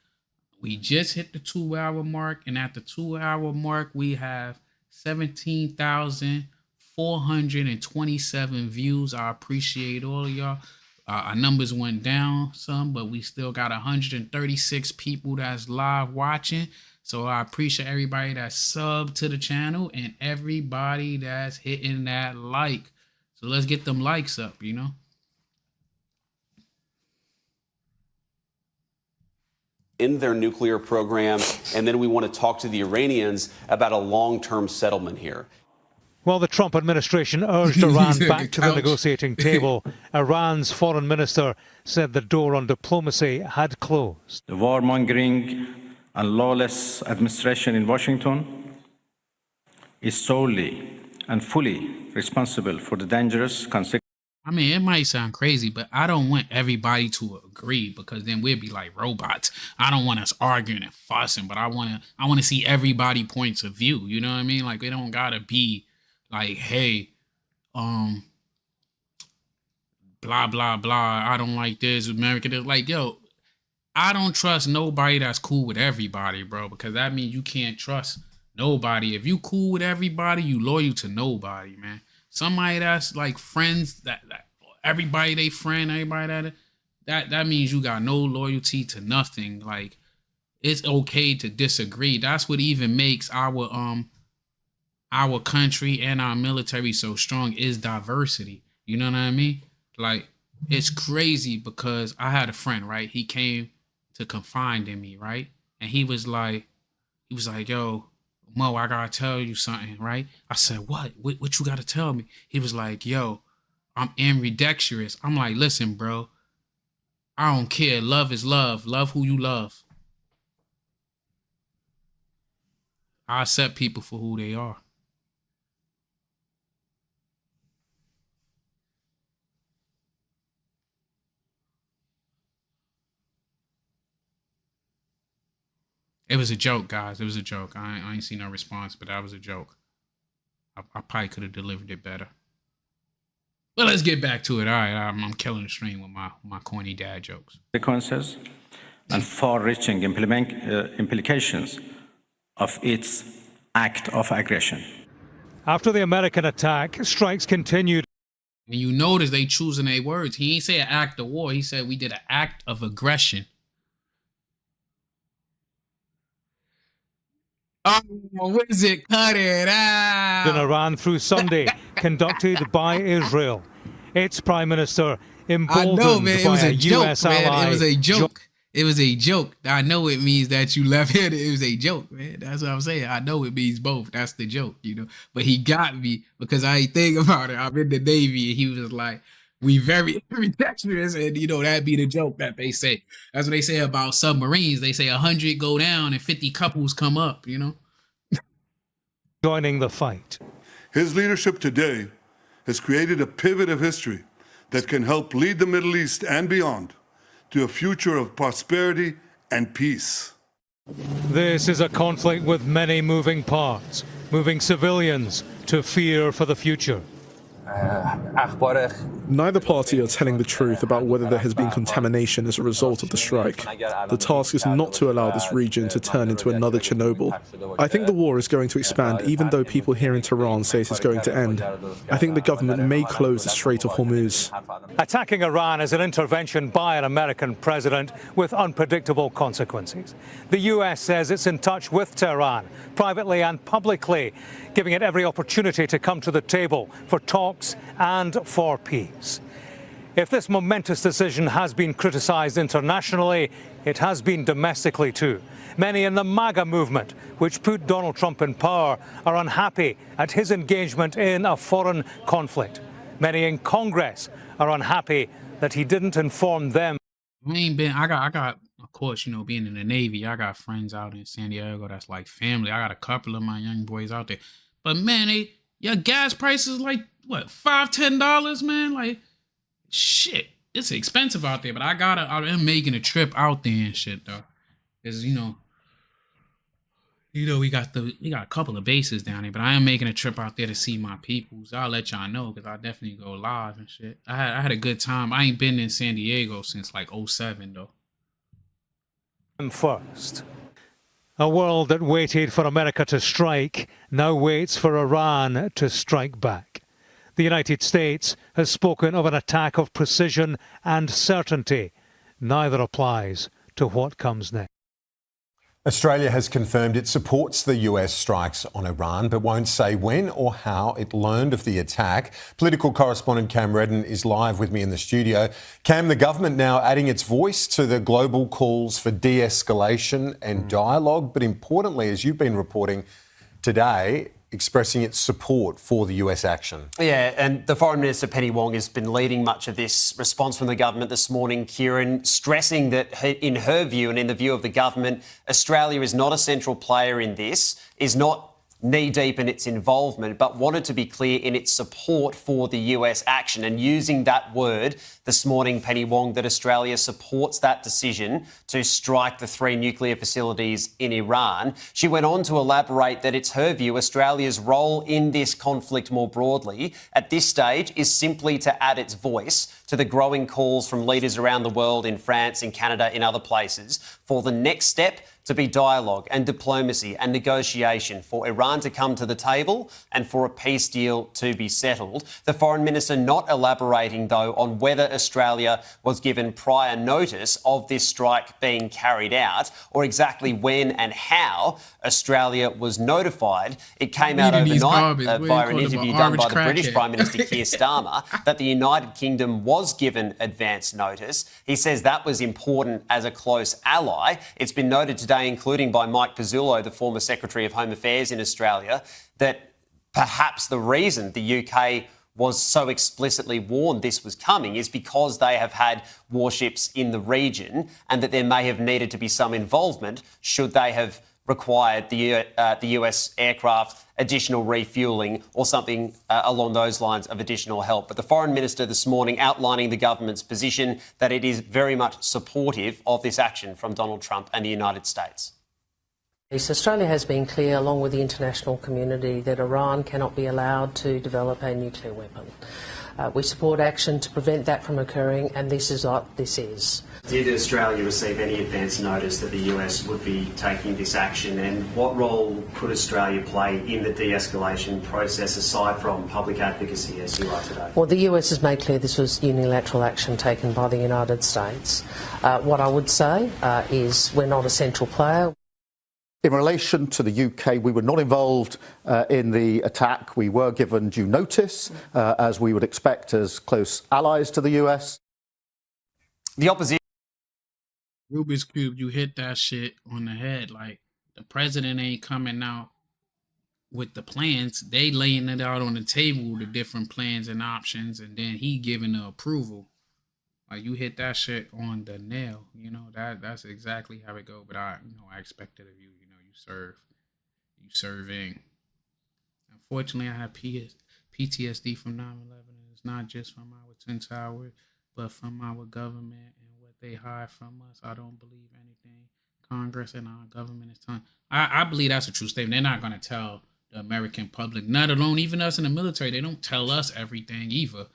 We just hit the 2-hour mark, and at the 2-hour mark, we have 17,427 views. I appreciate all of y'all. Our numbers went down some, but we still got 136 people that's live watching. So I appreciate everybody that's subbed to the channel and everybody that's hitting that like. So let's get them likes up, you know. In their nuclear program, and then we want to talk to the Iranians about a long-term settlement here. While the Trump administration urged Iran back to the negotiating table, Iran's foreign minister said the door on diplomacy had closed. The warmongering and lawless administration in Washington is solely and fully responsible for the dangerous consequences. I mean, it might sound crazy, but I don't want everybody to agree, because then we'll be like robots. I don't want us arguing and fussing, but I want to see everybody points of view. You know what I mean? Like, it don't gotta be like, hey, blah blah blah. I don't like this. America, like, yo, I don't trust nobody that's cool with everybody, bro, because that means you can't trust nobody. If you cool with everybody, you loyal to nobody, man. Somebody that's like friends, that everybody they friend, everybody that means you got no loyalty to nothing. Like, it's okay to disagree. That's what even makes our country and our military so strong, is diversity. You know what I mean? Like, it's crazy because I had a friend, right? He came to confide in me, right? And he was like, yo, Mo, I gotta tell you something, right? I said, what you gotta tell me? He was like, yo, I'm ambidextrous. I'm like, listen, bro, I don't care. Love is love. Love who you love. I accept people for who they are. It was a joke, guys. It was a joke. I ain't seen no response, but that was a joke. I probably could have delivered it better. But let's get back to it. All right, I'm killing the stream with my corny dad jokes. Consequences and far-reaching implications of its act of aggression. After the American attack, strikes continued. And you notice they choosing their words. He ain't say an act of war. He said we did an act of aggression. Oh, what is it? Cut it out. In Iran through Sunday, conducted by Israel. Its prime minister emboldened I know, man. It was by a joke, US man. ally. It was a joke. It was a joke. I know it means that you left-handed. It was a joke, man. That's what I'm saying. I know it means both. That's the joke, you know. But he got me because I ain't think about it. I'm in the Navy, and he was like, we very dexterous, and you know, that'd be the joke that they say. That's what they say about submarines. They say 100 go down and 50 couples come up, you know. Joining the fight. His leadership today has created a pivot of history that can help lead the Middle East and beyond to a future of prosperity and peace. This is a conflict with many moving parts, moving civilians to fear for the future. Neither party are telling the truth about whether there has been contamination as a result of the strike. The task is not to allow this region to turn into another Chernobyl. I think the war is going to expand, even though people here in Tehran say it is going to end. I think the government may close the Strait of Hormuz. Attacking Iran is an intervention by an American president with unpredictable consequences. The U.S. says it's in touch with Tehran, privately and publicly, giving it every opportunity to come to the table for talks and for peace. If this momentous decision has been criticized internationally, it has been domestically too. Many in the MAGA movement, which put Donald Trump in power, are unhappy at his engagement in a foreign conflict. Many in Congress are unhappy that he didn't inform them. I got, of course, you know, being in the Navy, I got friends out in San Diego that's like family. I got a couple of my young boys out there. But man, your gas prices like, what, $5-10, man? Like, shit, it's expensive out there. But I'm making a trip out there and shit, though. Because, you know, we got a couple of bases down there, but I am making a trip out there to see my peoples. I'll let y'all know because I definitely go live and shit. I had a good time. I ain't been in San Diego since like 2007 though. First, a world that waited for America to strike now waits for Iran to strike back. The United States has spoken of an attack of precision and certainty. Neither applies to what comes next. Australia has confirmed it supports the US strikes on Iran, but won't say when or how it learned of the attack. Political correspondent Cam Redden is live with me in the studio. Cam, the government now adding its voice to the global calls for de-escalation and dialogue, but importantly, as you've been reporting today, expressing its support for the US action. Yeah, and the Foreign Minister, Penny Wong, has been leading much of this response from the government this morning, Kieran, stressing that in her view and in the view of the government, Australia is not a central player in this, is not knee-deep in its involvement, but wanted to be clear in its support for the US action. And using that word this morning, Penny Wong, that Australia supports that decision to strike the 3 nuclear facilities in Iran. She went on to elaborate that it's her view Australia's role in this conflict more broadly at this stage is simply to add its voice to the growing calls from leaders around the world in France, in Canada, in other places for the next step to be dialogue and diplomacy and negotiation, for Iran to come to the table and for a peace deal to be settled. The Foreign Minister not elaborating, though, on whether Australia was given prior notice of this strike being carried out or exactly when and how Australia was notified. It came out overnight via an interview done by the British Prime Minister Keir Starmer that the United Kingdom was given advance notice. He says that was important as a close ally. It's been noted today, including by Mike Pizzullo, the former Secretary of Home Affairs in Australia, that perhaps the reason the UK was so explicitly warned this was coming is because they have had warships in the region and that there may have needed to be some involvement should they have required the US aircraft additional refuelling or something along those lines of additional help. But the Foreign Minister this morning outlining the government's position that it is very much supportive of this action from Donald Trump and the United States. Australia has been clear, along with the international community, that Iran cannot be allowed to develop a nuclear weapon. We support action to prevent that from occurring, and this is what this is. Did Australia receive any advance notice that the US would be taking this action, and what role could Australia play in the de-escalation process aside from public advocacy as you are today? Well, the US has made clear this was unilateral action taken by the United States. What I would say is we're not a central player. In relation to the UK, we were not involved in the attack. We were given due notice, as we would expect as close allies to the US. The opposition. Rubik's Cube, you hit that shit on the head. Like, the president ain't coming out with the plans. They laying it out on the table, the different plans and options, and then he giving the approval. Like, you hit that shit on the nail. You know, that's exactly how it go. But I expected of you. You serving. Unfortunately, I have PTSD from 9/11, and it's not just from our Twin Towers, but from our government and what they hide from us. I don't believe anything Congress and our government is telling. I believe that's a true statement. They're not going to tell the American public, not alone, even us in the military. They don't tell us everything either.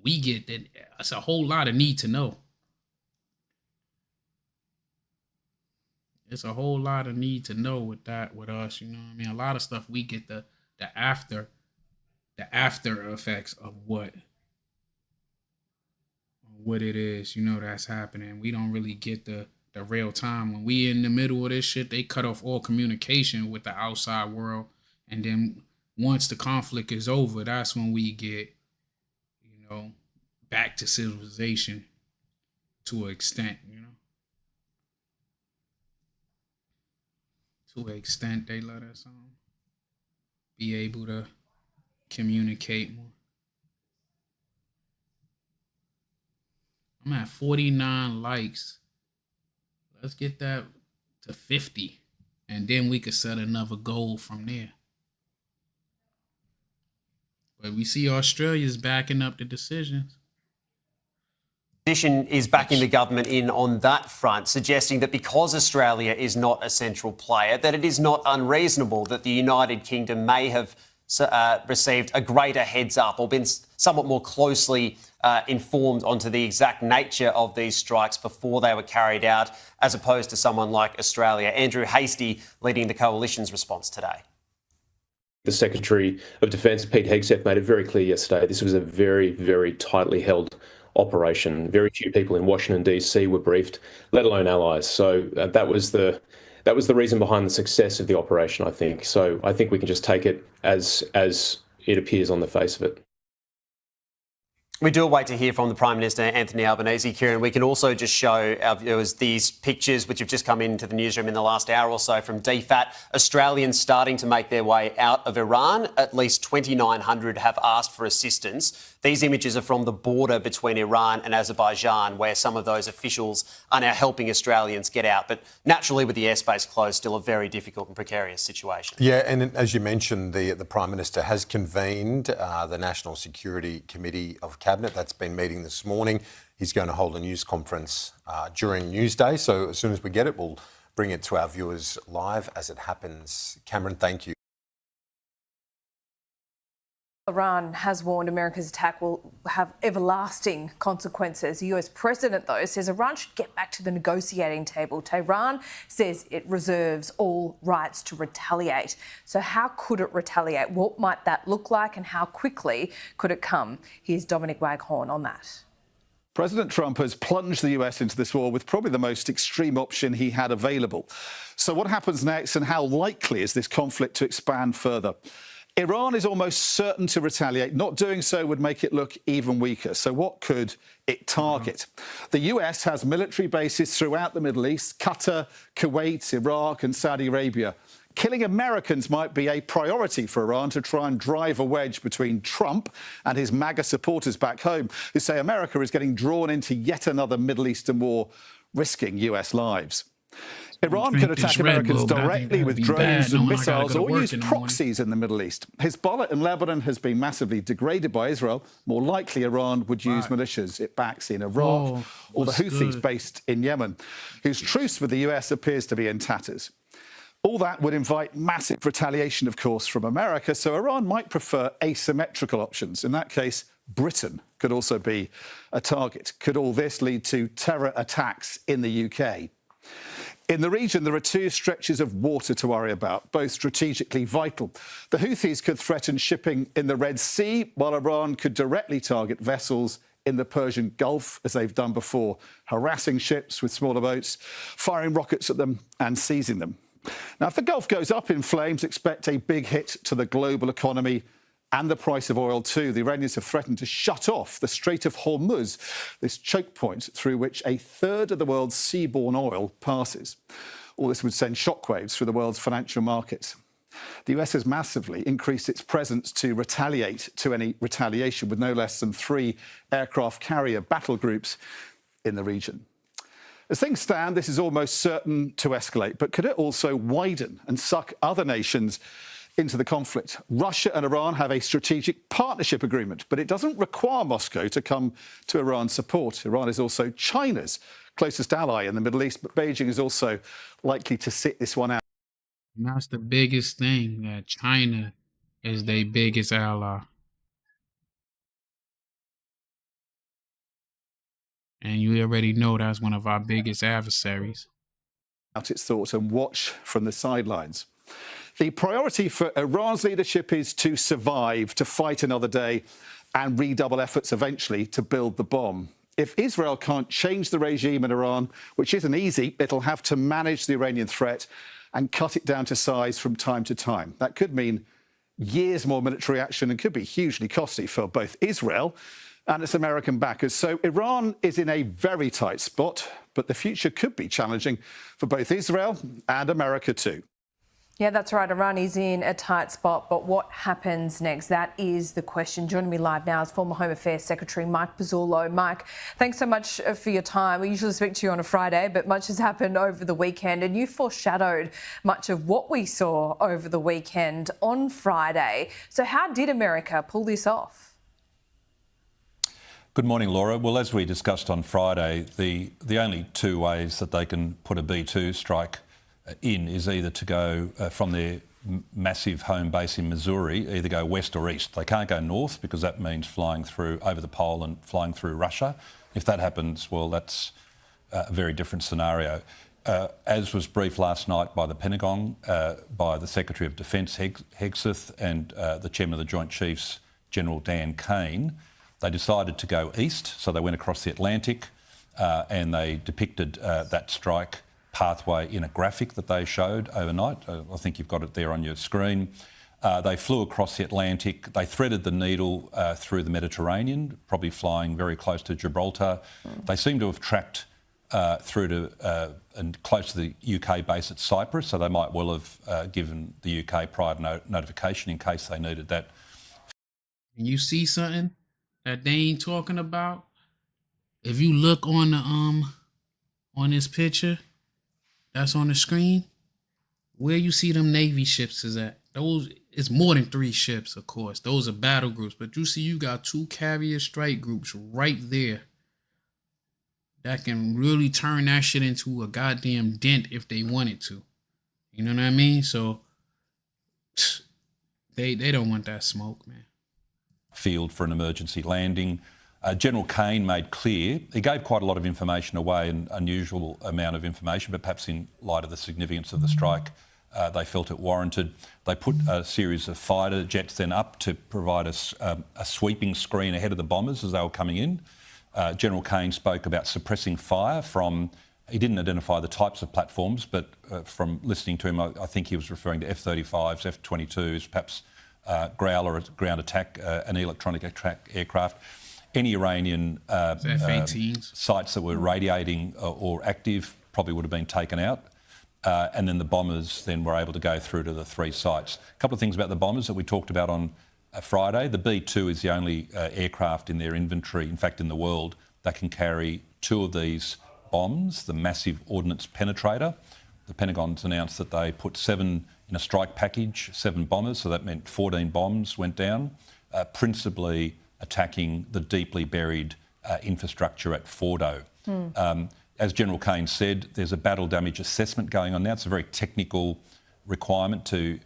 we get that. That's a whole lot of need to know. It's a whole lot of need to know with that with us. You know what I mean? A lot of stuff we get the after effects of what it is, you know, that's happening. We don't really get the real time. When we in the middle of this shit, they cut off all communication with the outside world. And then once the conflict is over, that's when we get, you know, back to civilization to an extent, you know. To an extent they let us be able to communicate more. I'm at 49 likes. Let's get that to 50. And then we could set another goal from there. But we see Australia's backing up the decisions. Opposition is backing the government in on that front, suggesting that because Australia is not a central player, that it is not unreasonable that the United Kingdom may have received a greater heads up or been somewhat more closely informed onto the exact nature of these strikes before they were carried out, as opposed to someone like Australia. Andrew Hastie leading the coalition's response today. The Secretary of Defence, Pete Hegseth, made it very clear yesterday this was a very, very tightly held operation. Very few people in Washington, D.C. were briefed, let alone allies. So that was the reason behind the success of the operation, I think. So I think we can just take it as it appears on the face of it. We do wait to hear from the Prime Minister, Anthony Albanese, Kieran. We can also just show our viewers these pictures which have just come into the newsroom in the last hour or so from DFAT. Australians starting to make their way out of Iran. At least 2,900 have asked for assistance. These images are from the border between Iran and Azerbaijan, where some of those officials are now helping Australians get out. But naturally, with the airspace closed, still a very difficult and precarious situation. Yeah, and as you mentioned, the Prime Minister has convened the National Security Committee of Cabinet. That's been meeting this morning. He's going to hold a news conference during Newsday. So as soon as we get it, we'll bring it to our viewers live as it happens. Cameron, thank you. Iran has warned America's attack will have everlasting consequences. The US president, though, says Iran should get back to the negotiating table. Tehran says it reserves all rights to retaliate. So how could it retaliate? What might that look like and how quickly could it come? Here's Dominic Waghorn on that. President Trump has plunged the US into this war with probably the most extreme option he had available. So what happens next and how likely is this conflict to expand further? Iran is almost certain to retaliate. Not doing so would make it look even weaker. So what could it target? The US has military bases throughout the Middle East, Qatar, Kuwait, Iraq and Saudi Arabia. Killing Americans might be a priority for Iran to try and drive a wedge between Trump and his MAGA supporters back home, who say America is getting drawn into yet another Middle Eastern war, risking US lives. Iran could attack Americans directly with drones and missiles or use proxies in the Middle East. Hezbollah in Lebanon has been massively degraded by Israel. More likely, Iran would use militias it backs in Iraq or the Houthis based in Yemen, whose truce with the US appears to be in tatters. All that would invite massive retaliation, of course, from America, so Iran might prefer asymmetrical options. In that case, Britain could also be a target. Could all this lead to terror attacks in the UK? In the region, there are two stretches of water to worry about, both strategically vital. The Houthis could threaten shipping in the Red Sea, while Iran could directly target vessels in the Persian Gulf, as they've done before, harassing ships with smaller boats, firing rockets at them and seizing them. Now, if the Gulf goes up in flames, expect a big hit to the global economy and the price of oil too. The Iranians have threatened to shut off the Strait of Hormuz, this choke point through which a third of the world's seaborne oil passes. All this would send shockwaves through the world's financial markets. The US has massively increased its presence to retaliate to any retaliation, with no less than 3 aircraft carrier battle groups in the region. As things stand, this is almost certain to escalate, but could it also widen and suck other nations into the conflict? Russia and Iran have a strategic partnership agreement, but it doesn't require Moscow to come to Iran's support. Iran is also China's closest ally in the Middle East, but Beijing is also likely to sit this one out. And that's the biggest thing, that China is their biggest ally. And you already know that's one of our biggest adversaries. Out its thoughts and watch from the sidelines. The priority for Iran's leadership is to survive, to fight another day and redouble efforts eventually to build the bomb. If Israel can't change the regime in Iran, which isn't easy, it'll have to manage the Iranian threat and cut it down to size from time to time. That could mean years more military action and could be hugely costly for both Israel and its American backers. So Iran is in a very tight spot, but the future could be challenging for both Israel and America too. Yeah, that's right. Iran is in a tight spot, but what happens next? That is the question. Joining me live now is former Home Affairs Secretary Mike Pezzullo. Mike, thanks so much for your time. We usually speak to you on a Friday, but much has happened over the weekend, and you foreshadowed much of what we saw over the weekend on Friday. So how did America pull this off? Good morning, Laura. Well, as we discussed on Friday, the only two ways that they can put a B-2 strike in is either to go from their massive home base in Missouri, either go west or east. They can't go north because that means flying through over the pole and flying through Russia. If that happens, well, that's a very different scenario. As was briefed last night by the Pentagon, by the Secretary of Defence, Hegseth, and the Chairman of the Joint Chiefs, General Dan Keane, they decided to go east, so they went across the Atlantic and they depicted that strike pathway in a graphic that they showed overnight. I think you've got it there on your screen. They flew across the Atlantic. They threaded the needle through the Mediterranean, probably flying very close to Gibraltar. They seem to have tracked through to and close to the UK base at Cyprus, so they might well have given the UK prior notification in case they needed that. You see something that they ain't talking about? If you look on the on this picture that's on the screen, where you see them Navy ships is at. Those, it's more than 3 ships, of course. Those are battle groups, but you see you got 2 carrier strike groups right there that can really turn that shit into a goddamn dent if they wanted to. You know what I mean? So they don't want that smoke, man. Field for an emergency landing. General Keane made clear, he gave quite a lot of information away, an unusual amount of information, but perhaps in light of the significance of the strike, they felt it warranted. They put a series of fighter jets then up to provide us a sweeping screen ahead of the bombers as they were coming in. General Keane spoke about suppressing fire from, he didn't identify the types of platforms, but from listening to him, I think he was referring to F-35s, F-22s, perhaps Growler ground attack, an electronic attack aircraft. Any Iranian sites that were radiating or active probably would have been taken out. And then the bombers then were able to go through to the 3 sites. A couple of things about the bombers that we talked about on Friday. The B-2 is the only aircraft in their inventory, in fact in the world, that can carry 2 of these bombs, the massive ordnance penetrator. The Pentagon's announced that they put 7 in a strike package, 7 bombers, so that meant 14 bombs went down, principally attacking the deeply buried infrastructure at Fordo. As General Keane said, there's a battle damage assessment going on now. It's a very technical requirement to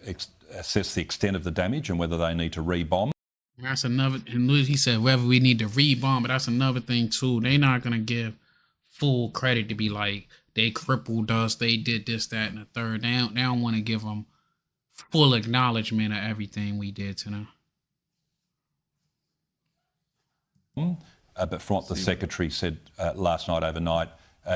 assess the extent of the damage and whether they need to re-bomb. That's another, and he said whether we need to re-bomb, but that's another thing too. They're not going to give full credit to be like, they crippled us, they did this, that, and the third. They don't want to give them full acknowledgement of everything we did to them. But from what the Secretary said last night overnight,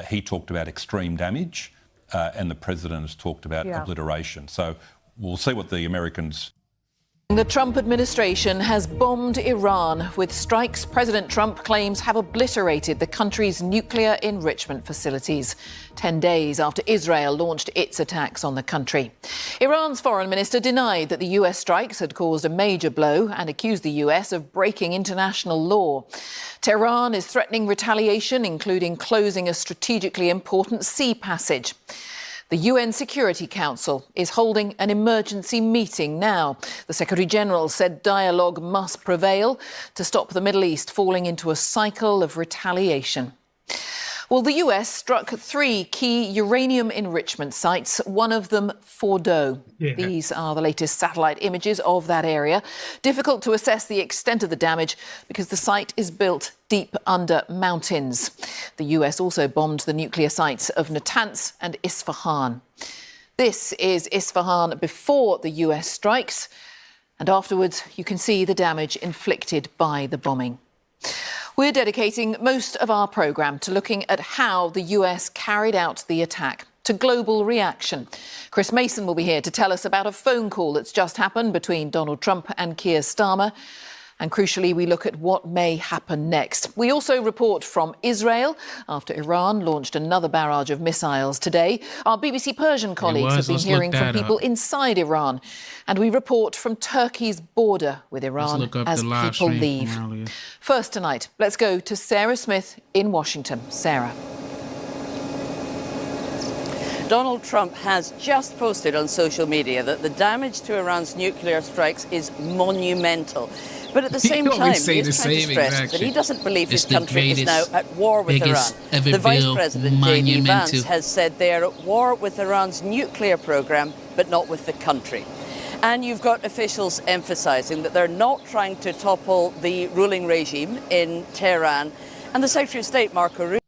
he talked about extreme damage and the President has talked about obliteration. So we'll see what the Americans... The Trump administration has bombed Iran with strikes President Trump claims have obliterated the country's nuclear enrichment facilities, 10 days after Israel launched its attacks on the country. Iran's foreign minister denied that the US strikes had caused a major blow and accused the US of breaking international law. Tehran is threatening retaliation, including closing a strategically important sea passage. The UN Security Council is holding an emergency meeting now. The Secretary-General said dialogue must prevail to stop the Middle East falling into a cycle of retaliation. Well, the US struck 3 key uranium enrichment sites, one of them Fordo. Yeah. These are the latest satellite images of that area. Difficult to assess the extent of the damage because the site is built deep under mountains. The US also bombed the nuclear sites of Natanz and Isfahan. This is Isfahan before the US strikes, and afterwards you can see the damage inflicted by the bombing. We're dedicating most of our programme to looking at how the US carried out the attack, to global reaction. Chris Mason will be here to tell us about a phone call that's just happened between Donald Trump and Keir Starmer. And crucially, we look at what may happen next. We also report from Israel after Iran launched another barrage of missiles today. Our BBC Persian colleagues have been hearing from people inside Iran. And we report from Turkey's border with Iran as people leave. First tonight, let's go to Sarah Smith in Washington. Sarah. Donald Trump has just posted on social media that the damage to Iran's nuclear strikes is monumental. But at the same time, he is trying to stress that he doesn't believe his country is now at war with Iran. The Vice President, J.D. Vance, has said they are at war with Iran's nuclear program, but not with the country. And you've got officials emphasising that they're not trying to topple the ruling regime in Tehran. And the Secretary of State, Marco Rubio,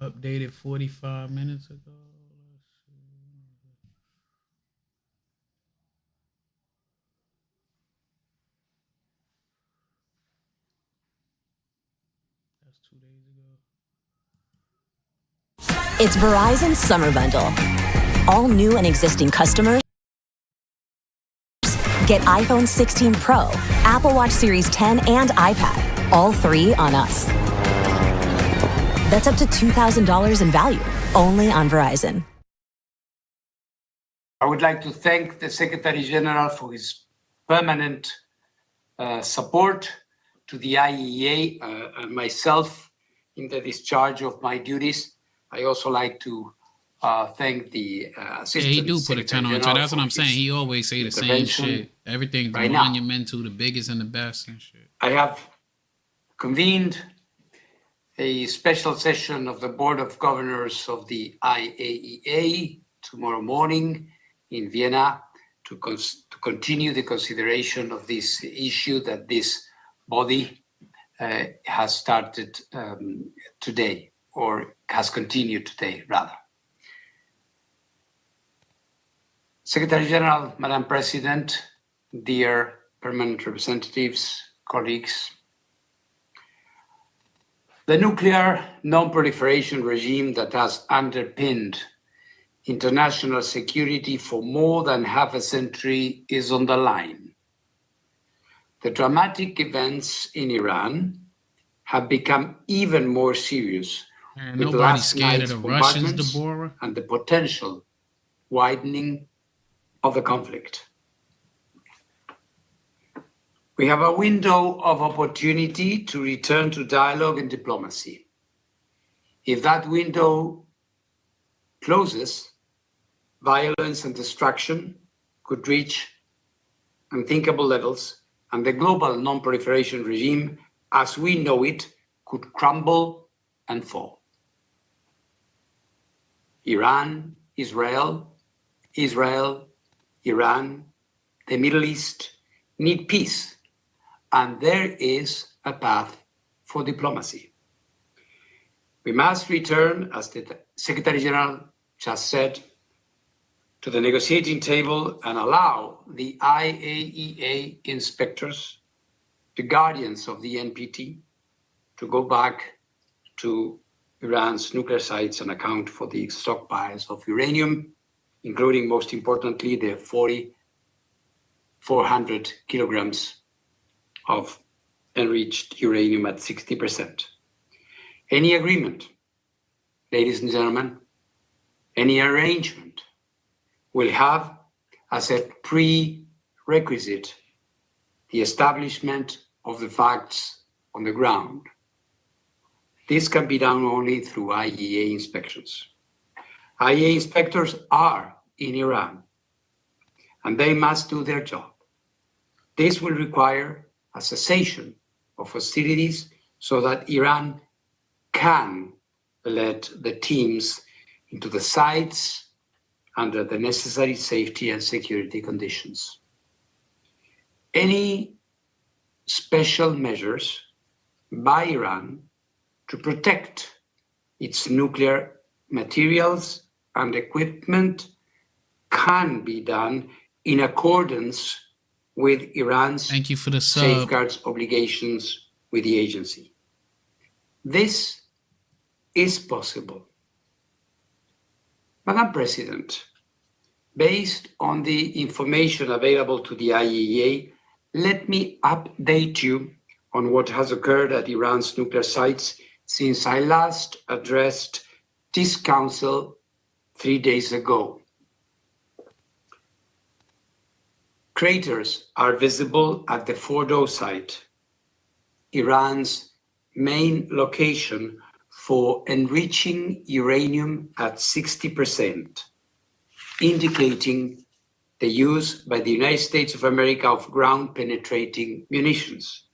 updated 45 minutes ago. That's 2 days ago. It's Verizon's Summer Bundle. All new and existing customers get iPhone 16 Pro, Apple Watch Series 10, and iPad. All 3 on us. That's up to $2,000 in value, only on Verizon. I would like to thank the Secretary General for his permanent support to the IAEA and myself in the discharge of my duties. I also like to thank the Assistant Yeah, he do put a 10 on it. That's what I'm saying. He always say the same shit. Everything's right now. monumental, the biggest and the best and shit. I have convened a special session of the Board of Governors of the IAEA tomorrow morning in Vienna to continue the consideration of this issue that this body has started today, or has continued today, rather. Secretary General, Madam President, dear permanent representatives, colleagues, the nuclear non-proliferation regime that has underpinned international security for more than half a century is on the line. The dramatic events in Iran have become even more serious with Nobody's last scared night's of the Russians, bombardments Deborah. and the potential widening of the conflict. We have a window of opportunity to return to dialogue and diplomacy. If that window closes, violence and destruction could reach unthinkable levels, and the global non-proliferation regime, as we know it, could crumble and fall. Iran, Israel, Iran, the Middle East need peace. And there is a path for diplomacy. We must return, as the Secretary General just said, to the negotiating table and allow the IAEA inspectors, the guardians of the NPT, to go back to Iran's nuclear sites and account for the stockpiles of uranium, including, most importantly, the 400 kilograms of enriched uranium at 60%. Any agreement, ladies and gentlemen, any arrangement will have as a prerequisite the establishment of the facts on the ground. This can be done only through IAEA inspections. IAEA inspectors are in Iran, and they must do their job. This will require a cessation of hostilities so that Iran can let the teams into the sites under the necessary safety and security conditions. Any special measures by Iran to protect its nuclear materials and equipment can be done in accordance with Iran's safeguards obligations with the agency. This is possible. Madam President, based on the information available to the IAEA, let me update you on what has occurred at Iran's nuclear sites since I last addressed this Council 3 days ago. Craters are visible at the Fordow site, Iran's main location for enriching uranium at 60%, indicating the use by the United States of America of ground-penetrating munitions.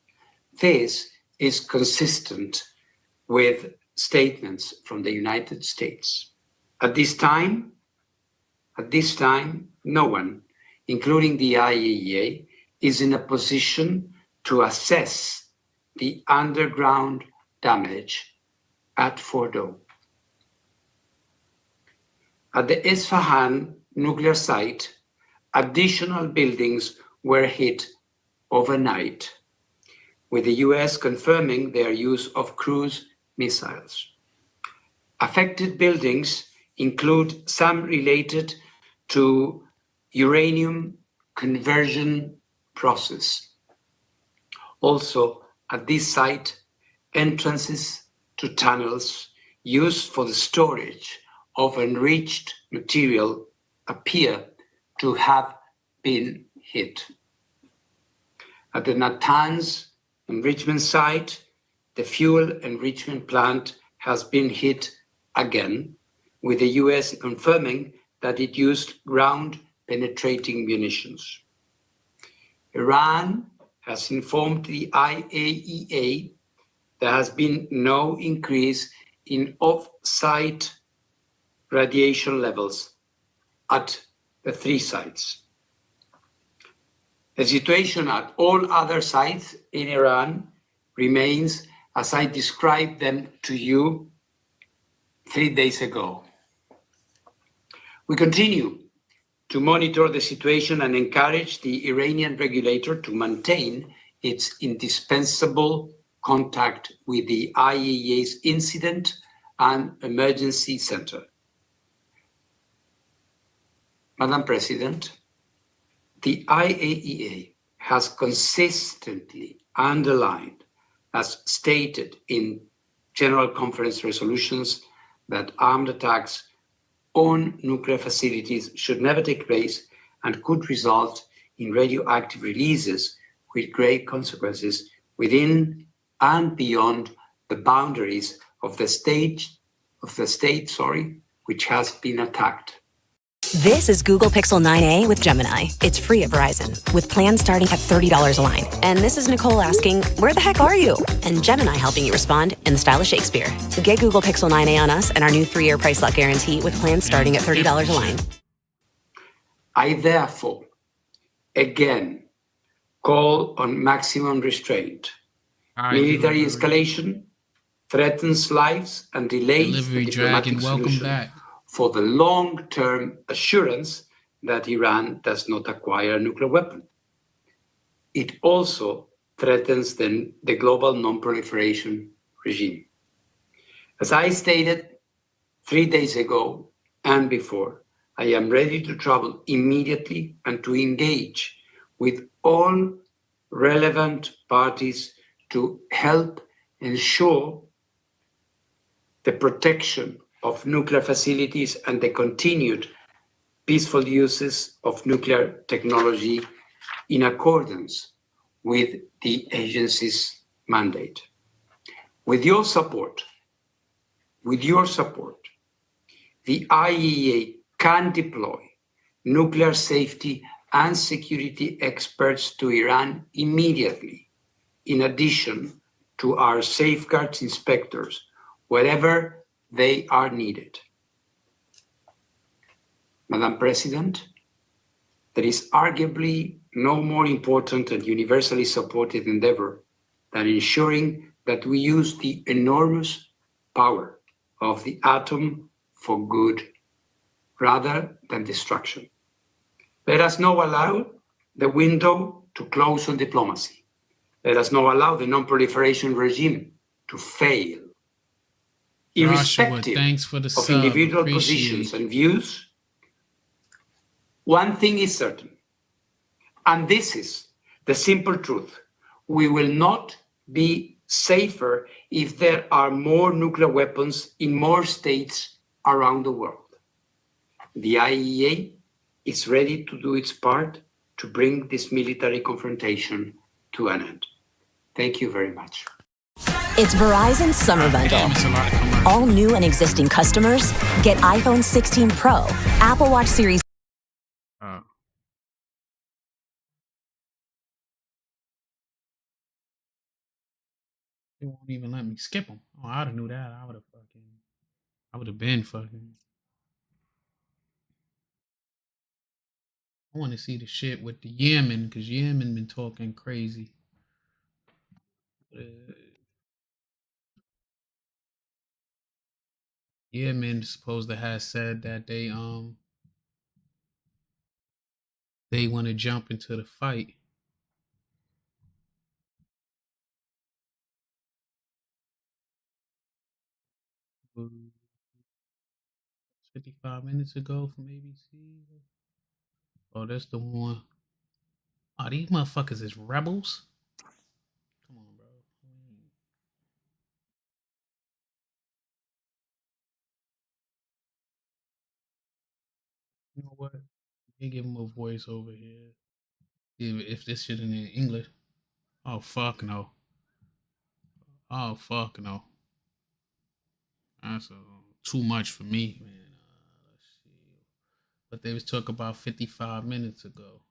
This is consistent with statements from the United States. At this time, no one, including the IAEA, is in a position to assess the underground damage at Fordow. At the Isfahan nuclear site, additional buildings were hit overnight, with the US confirming their use of cruise missiles. Affected buildings include some related to uranium conversion process. Also, at this site, entrances to tunnels used for the storage of enriched material appear to have been hit. At the Natanz enrichment site, the fuel enrichment plant has been hit again, with the US confirming that it used ground-penetrating munitions. Iran has informed the IAEA there has been no increase in off-site radiation levels at the 3 sites. The situation at all other sites in Iran remains as I described them to you 3 days ago. We continue to monitor the situation and encourage the Iranian regulator to maintain its indispensable contact with the IAEA's Incident and Emergency Center. Madam President, the IAEA has consistently underlined, as stated in General Conference resolutions, that armed attacks on nuclear facilities should never take place and could result in radioactive releases with great consequences within and beyond the boundaries of the state, which has been attacked. This is Google Pixel 9a with Gemini. It's free at Verizon, with plans starting at $30 a line. And this is Nicole asking, where the heck are you? And Gemini helping you respond in the style of Shakespeare. Get Google Pixel 9a on us and our new 3-year price lock guarantee with plans starting at $30 a line. I therefore, again, call on maximum restraint. Military escalation threatens lives and delays the diplomatic solution for the long-term assurance that Iran does not acquire a nuclear weapon. It also threatens the global non-proliferation regime. As I stated 3 days ago and before, I am ready to travel immediately and to engage with all relevant parties to help ensure the protection of nuclear facilities and the continued peaceful uses of nuclear technology in accordance with the agency's mandate. With your support, the IAEA can deploy nuclear safety and security experts to Iran immediately, in addition to our safeguards inspectors wherever they are needed. Madam President, there is arguably no more important and universally supported endeavor than ensuring that we use the enormous power of the atom for good rather than destruction. Let us not allow the window to close on diplomacy. Let us not allow the non-proliferation regime to fail. Irrespective of individual positions and views, one thing is certain, and this is the simple truth. We will not be safer if there are more nuclear weapons in more states around the world. The IAEA is ready to do its part to bring this military confrontation to an end. Thank you very much. It's Verizon's Summer Bundle. All new and existing customers get iPhone 16 Pro, Apple Watch Series. They won't even let me skip them. Oh, I'd have knew that. I would have been fucking. I want to see the shit with the Yemen, because Yemen been talking crazy. Yemen supposed to have said that they want to jump into the fight. 55 minutes ago from ABC. Oh, that's the one. Oh, these motherfuckers is rebels. Come on, bro. You know what? Let me give him a voice over here. If this shit in English. Oh, fuck no. Oh, fuck no. That's too much for me, man. Let's see. But they was talking about 55 minutes ago.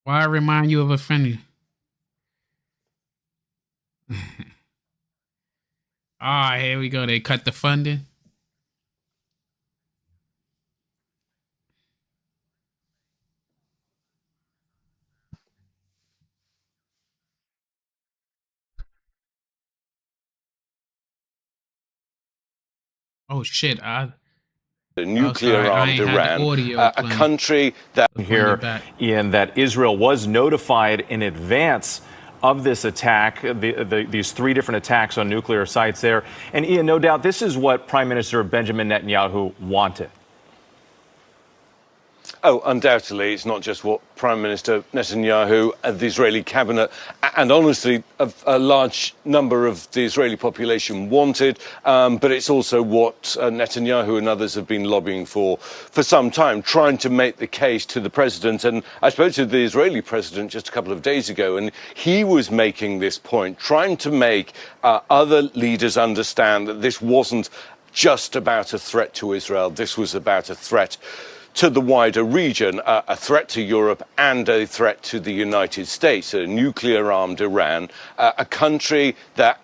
Why remind you of a friend? Here we go. They cut the funding. Oh shit! The nuclear-armed Iran, a country that here, Ian, that Israel was notified in advance of this attack, these three different attacks on nuclear sites there. And Ian, no doubt this is what Prime Minister Benjamin Netanyahu wanted. Oh, undoubtedly, it's not just what Prime Minister Netanyahu and the Israeli cabinet, and honestly, a large number of the Israeli population wanted, but it's also what Netanyahu and others have been lobbying for some time, trying to make the case to the president. And I spoke to the Israeli president just a couple of days ago, and he was making this point, trying to make other leaders understand that this wasn't just about a threat to Israel, this was about a threat to the wider region, a threat to Europe and a threat to the United States, a nuclear-armed Iran, a country that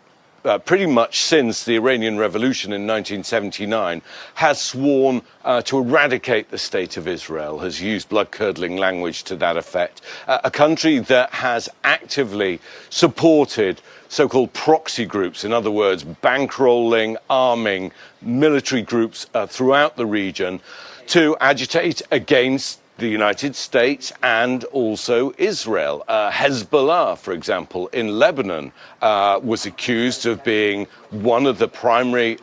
pretty much since the Iranian Revolution in 1979 has sworn to eradicate the state of Israel, has used blood-curdling language to that effect, a country that has actively supported so-called proxy groups, in other words, bankrolling, arming military groups throughout the region, to agitate against the United States and also Israel. Hezbollah, for example, in Lebanon, was accused of being one of the primary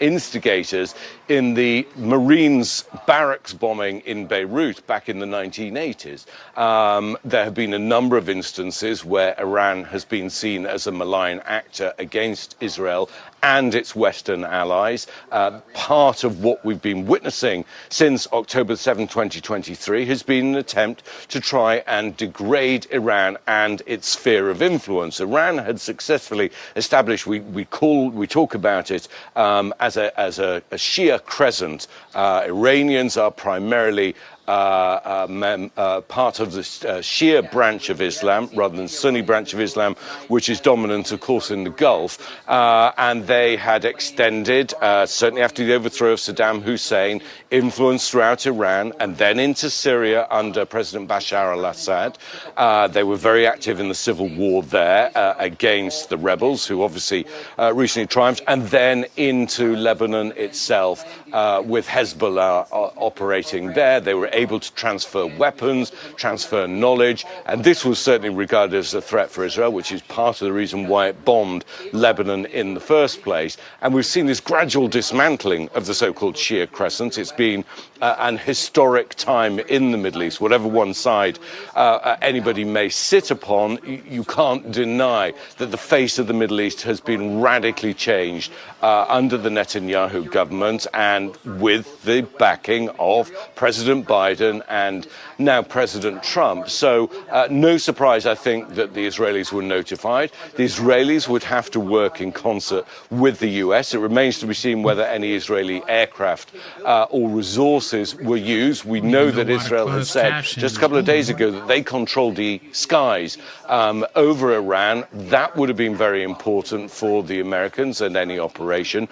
instigators in the Marines barracks bombing in Beirut back in the 1980s, there have been a number of instances where Iran has been seen as a malign actor against Israel and its Western allies. Part of what we've been witnessing since October 7, 2023 has been an attempt to try and degrade Iran and its sphere of influence. Iran had successfully established, we talk about it as a Shia crescent. Iranians are primarily part of the Shia branch of Islam rather than Sunni branch of Islam, which is dominant, of course, in the Gulf. And they had extended, certainly after the overthrow of Saddam Hussein, influence throughout Iran and then into Syria under President Bashar al-Assad. They were very active in the civil war there against the rebels, who obviously recently triumphed, and then into Lebanon itself with Hezbollah operating there. They were able to transfer weapons, transfer knowledge, and this was certainly regarded as a threat for Israel, which is part of the reason why it bombed Lebanon in the first place. And we've seen this gradual dismantling of the so-called Shia crescent. It's been an historic time in the Middle East. Whatever one side anybody may sit upon, you can't deny that the face of the Middle East has been radically changed under the Netanyahu government and with the backing of President Biden and now President Trump. So no surprise, I think, that the Israelis were notified. The Israelis would have to work in concert with the US. It remains to be seen whether any Israeli aircraft or resources were used. We know that Israel has said just a couple of days ago that they control the skies over Iran. That would have been very important for the Americans and any operation.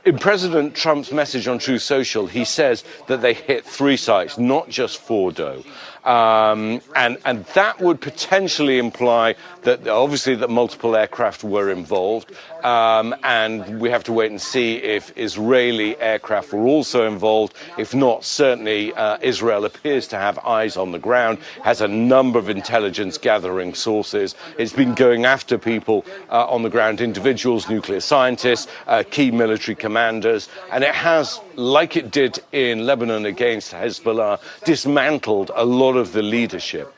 In President Trump's message on Truth Social, he says that they hit 3 sites, not just Fordo. And that would potentially imply that obviously that multiple aircraft were involved. And we have to wait and see if Israeli aircraft were also involved. If not, certainly Israel appears to have eyes on the ground, has a number of intelligence gathering sources. It's been going after people on the ground, individuals, nuclear scientists, key military commanders, and it has, like it did in Lebanon against Hezbollah, dismantled a lot of the leadership.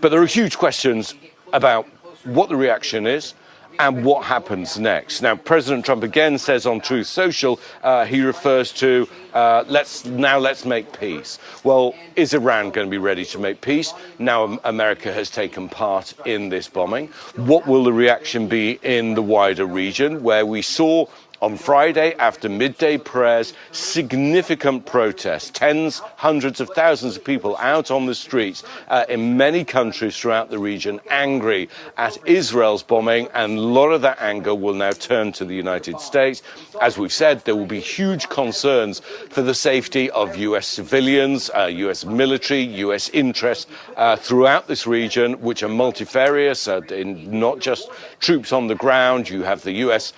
But there are huge questions about what the reaction is and what happens next. Now, President Trump again says on Truth Social, he refers to let's make peace. Well, is Iran going to be ready to make peace? Now America has taken part in this bombing. What will the reaction be in the wider region, where we saw on Friday, after midday prayers, significant protests, tens, hundreds of thousands of people out on the streets in many countries throughout the region, angry at Israel's bombing, and a lot of that anger will now turn to the United States. As we've said, there will be huge concerns for the safety of US civilians, US military, US interests throughout this region, which are multifarious, in not just troops on the ground. You have the US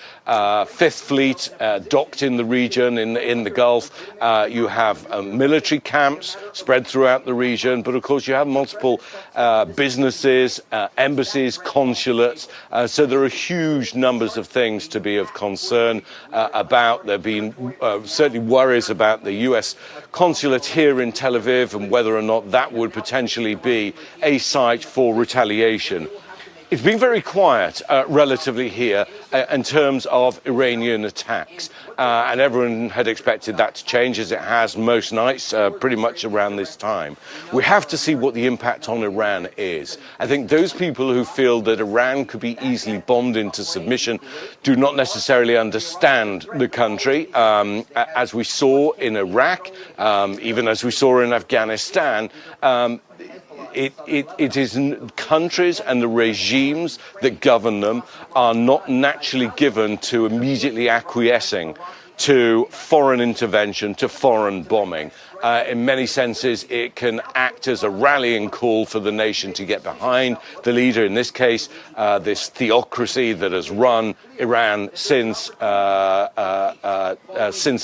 Fifth Fleet docked in the region, in the Gulf. You have military camps spread throughout the region, but of course you have multiple businesses, embassies, consulates. So there are huge numbers of things to be of concern about. There have been certainly worries about the US consulate here in Tel Aviv and whether or not that would potentially be a site for retaliation. It's been very quiet, relatively here, in terms of Iranian attacks. And everyone had expected that to change, as it has most nights, pretty much around this time. We have to see what the impact on Iran is. I think those people who feel that Iran could be easily bombed into submission do not necessarily understand the country. As we saw in Iraq, even as we saw in Afghanistan, it is countries and the regimes that govern them are not naturally given to immediately acquiescing to foreign intervention, to foreign bombing. In many senses, it can act as a rallying call for the nation to get behind the leader, in this case, this theocracy that has run Iran since the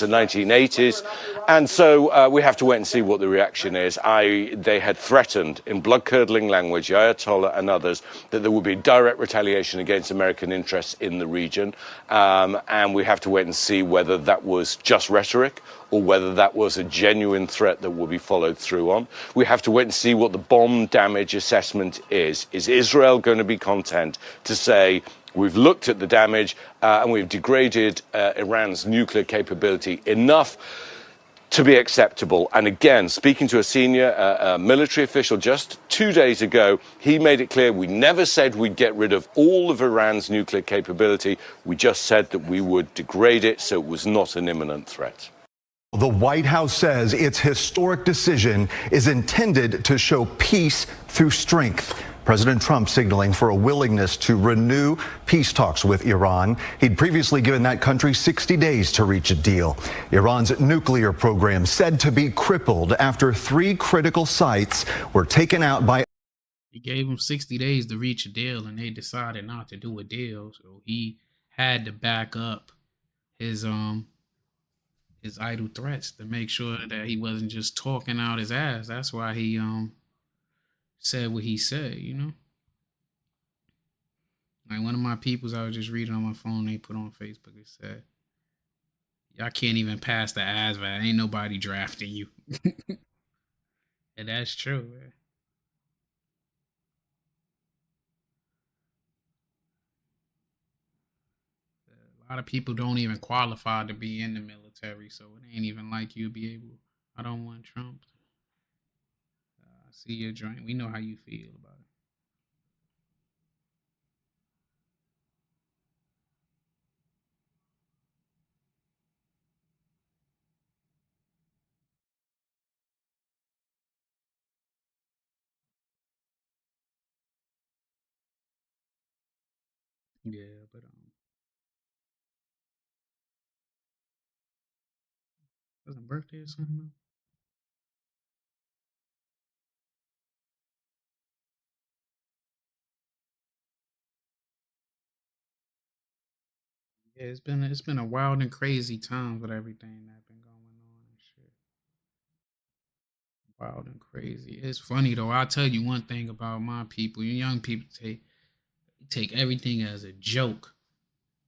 1980s, and so we have to wait and see what the reaction is. They had threatened in blood-curdling language, the Ayatollah and others, that there would be direct retaliation against American interests in the region, and we have to wait and see whether that was just rhetoric or whether that was a genuine threat that will be followed through on. We have to wait and see what the bomb damage assessment is. Is Israel going to be content to say, we've looked at the damage and we've degraded Iran's nuclear capability enough to be acceptable? And again, speaking to a senior military official just 2 days ago, he made it clear we never said we'd get rid of all of Iran's nuclear capability. We just said that we would degrade it so it was not an imminent threat. The White House says its historic decision is intended to show peace through strength. President Trump signaling for a willingness to renew peace talks with Iran. He'd previously given that country 60 days to reach a deal. Iran's nuclear program said to be crippled after 3 critical sites were taken out by... He gave them 60 days to reach a deal, and they decided not to do a deal. So he had to back up his idle threats to make sure that he wasn't just talking out his ass. That's why he said what he said, you know. Like one of my peoples I was just reading on my phone, they put on Facebook, it said, y'all can't even pass the ASVAB. Ain't nobody drafting you. And that's true, man. A lot of people don't even qualify to be in the military, so it ain't even like you'll be able. I don't want Trump. See your joint. We know how you feel about it. Yeah, but was it birthday or something? Yeah, it's been a wild and crazy time with everything that's been going on and shit. Wild and crazy. It's funny though. I'll tell you one thing about my people. You young people take everything as a joke.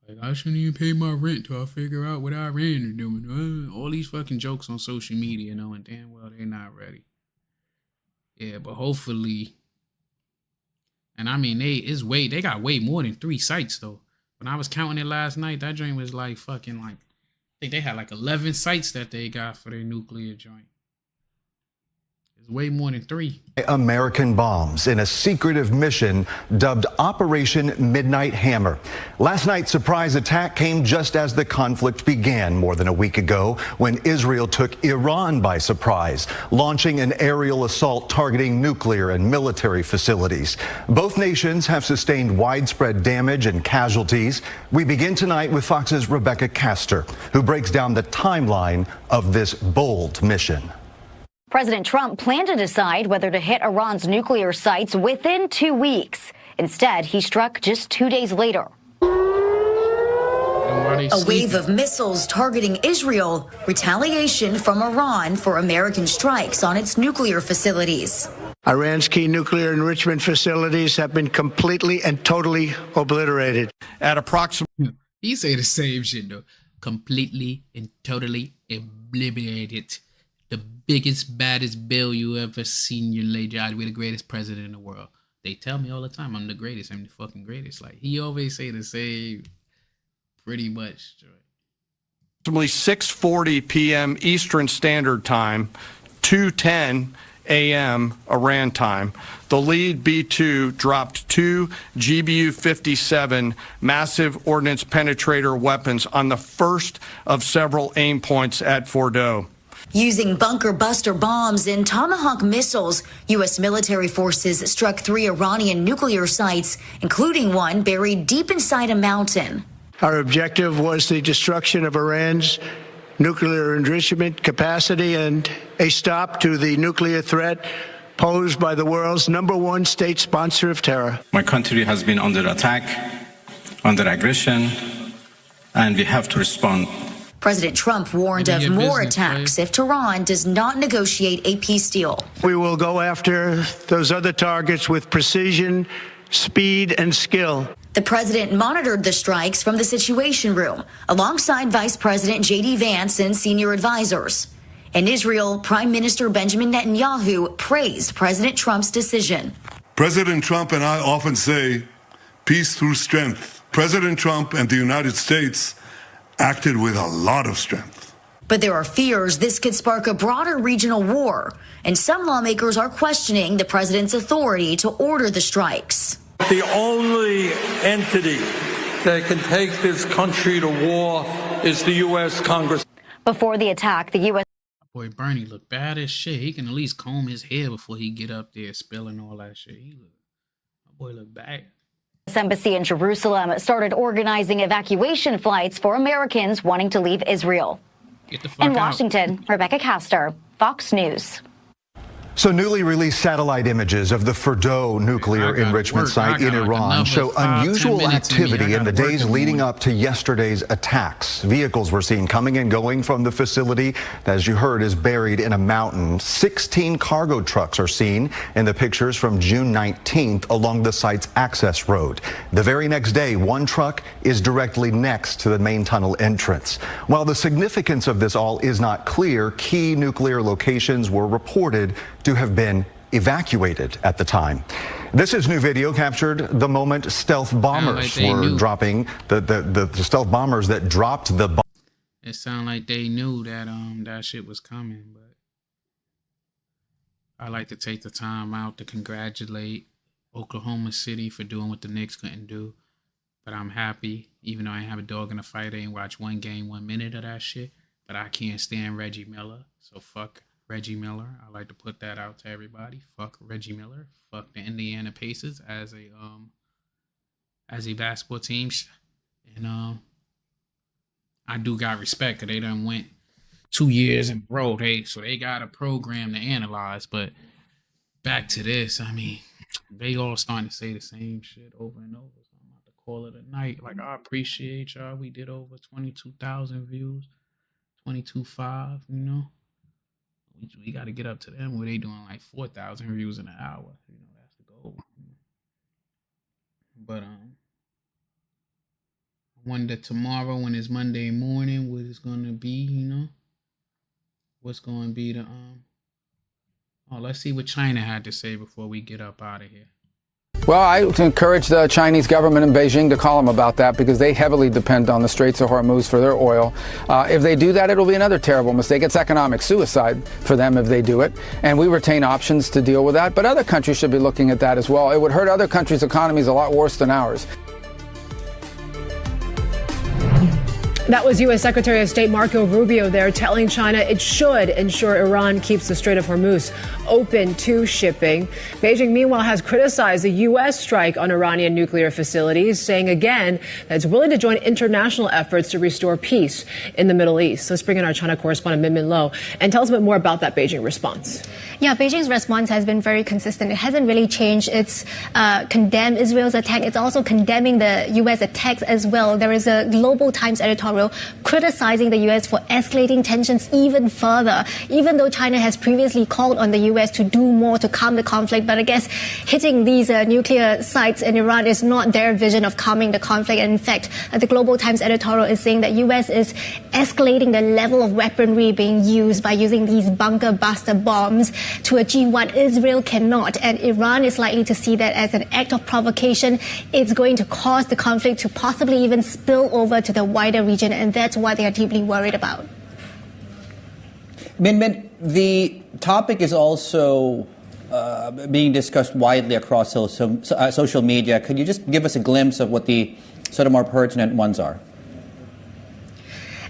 Like, I shouldn't even pay my rent till I figure out what Iran are doing. All these fucking jokes on social media, knowing damn well they're not ready. Yeah, but hopefully, and I mean they got way more than 3 sites though. When I was counting it last night, that joint was like fucking like, I think they had like 11 sites that they got for their nuclear joint. It's way more than 3. American bombs in a secretive mission dubbed Operation Midnight Hammer. Last night's surprise attack came just as the conflict began more than a week ago when Israel took Iran by surprise, launching an aerial assault targeting nuclear and military facilities. Both nations have sustained widespread damage and casualties. We begin tonight with Fox's Rebecca Castor, who breaks down the timeline of this bold mission. President Trump planned to decide whether to hit Iran's nuclear sites within 2 weeks. Instead, he struck just 2 days later. A wave of missiles targeting Israel, retaliation from Iran for American strikes on its nuclear facilities. Iran's key nuclear enrichment facilities have been completely and totally obliterated. At approximately... He say the same shit though. Completely and totally obliterated. The biggest, baddest bill you ever seen your lady. We're the greatest president in the world. They tell me all the time I'm the greatest. I'm the fucking greatest. Like, he always say the same pretty much. Approximately 6:40 p.m. Eastern Standard Time, 2:10 a.m. Iran time. The lead B-2 dropped 2 GBU-57 massive ordnance penetrator weapons on the first of several aim points at Fordow. Using bunker buster bombs and Tomahawk missiles, U.S. military forces struck 3 Iranian nuclear sites, including one buried deep inside a mountain. Our objective was the destruction of Iran's nuclear enrichment capacity and a stop to the nuclear threat posed by the world's #1 state sponsor of terror. My country has been under attack on their aggression, and we have to respond. President Trump warned of more attacks if Tehran does not negotiate a peace deal. We will go after those other targets with precision, speed, and skill. The president monitored the strikes from the Situation Room alongside Vice President J.D. Vance and senior advisors. In Israel, Prime Minister Benjamin Netanyahu praised President Trump's decision. President Trump and I often say, peace through strength. President Trump and the United States acted with a lot of strength. But there are fears this could spark a broader regional war, and some lawmakers are questioning the president's authority to order the strikes. The only entity that can take this country to war is the U.S. Congress. Before the attack, the U.S. Boy, Bernie look bad as shit. He can at least comb his hair before he get up there spilling all that shit. My boy look bad. Embassy in Jerusalem started organizing evacuation flights for Americans wanting to leave Israel. Get the fuck In out. Washington, Rebecca Castor, Fox News. So newly released satellite images of the Fordow nuclear enrichment site in Iran show unusual activity in the days leading up to yesterday's attacks. Vehicles were seen coming and going from the facility that, as you heard, is buried in a mountain. 16 cargo trucks are seen in the pictures from June 19th along the site's access road. The very next day, one truck is directly next to the main tunnel entrance. While the significance of this all is not clear, key nuclear locations were reported to have been evacuated at the time. This is new video captured the moment stealth bombers were dropping the stealth bombers that dropped the bomb. It sounded like they knew that that shit was coming, but I like to take the time out to congratulate Oklahoma City for doing what the Knicks couldn't do. But I'm happy, even though I ain't have a dog in the fight, I ain't watch one game, 1 minute of that shit. But I can't stand Reggie Miller, so fuck Reggie Miller. I like to put that out to everybody. Fuck Reggie Miller. Fuck the Indiana Pacers as a basketball team. And I do got respect because they done went 2 years in a row. So they got a program to analyze. But back to this, I mean, they all starting to say the same shit over and over. So I'm about to call it a night. Like, I appreciate y'all. We did over 22,000 views. 22.5, you know. We got to get up to them where they doing like 4,000 views in an hour. You know, that's the goal. But I wonder tomorrow when it's Monday morning what it's gonna be. You know, what's gonna be the let's see what China had to say before we get up out of here. Well, I encourage the Chinese government in Beijing to call them about that because they heavily depend on the Straits of Hormuz for their oil. If they do that, it'll be another terrible mistake. It's economic suicide for them if they do it. And we retain options to deal with that. But other countries should be looking at that as well. It would hurt other countries' economies a lot worse than ours. That was U.S. Secretary of State Marco Rubio there telling China it should ensure Iran keeps the Strait of Hormuz open to shipping. Beijing, meanwhile, has criticized the U.S. strike on Iranian nuclear facilities, saying again that it's willing to join international efforts to restore peace in the Middle East. Let's bring in our China correspondent, Min Min Lo, and tell us a bit more about that Beijing response. Yeah, Beijing's response has been very consistent. It hasn't really changed. It's condemned Israel's attack. It's also condemning the U.S. attacks as well. There is a Global Times editorial criticizing the U.S. for escalating tensions even further, even though China has previously called on the U.S. to do more to calm the conflict. But I guess hitting these nuclear sites in Iran is not their vision of calming the conflict. And in fact, the Global Times editorial is saying that U.S. is escalating the level of weaponry being used by using these bunker buster bombs to achieve what Israel cannot. And Iran is likely to see that as an act of provocation. It's going to cause the conflict to possibly even spill over to the wider region. And that's what they are deeply worried about. Min, the topic is also being discussed widely across social media. Could you just give us a glimpse of what the sort of more pertinent ones are?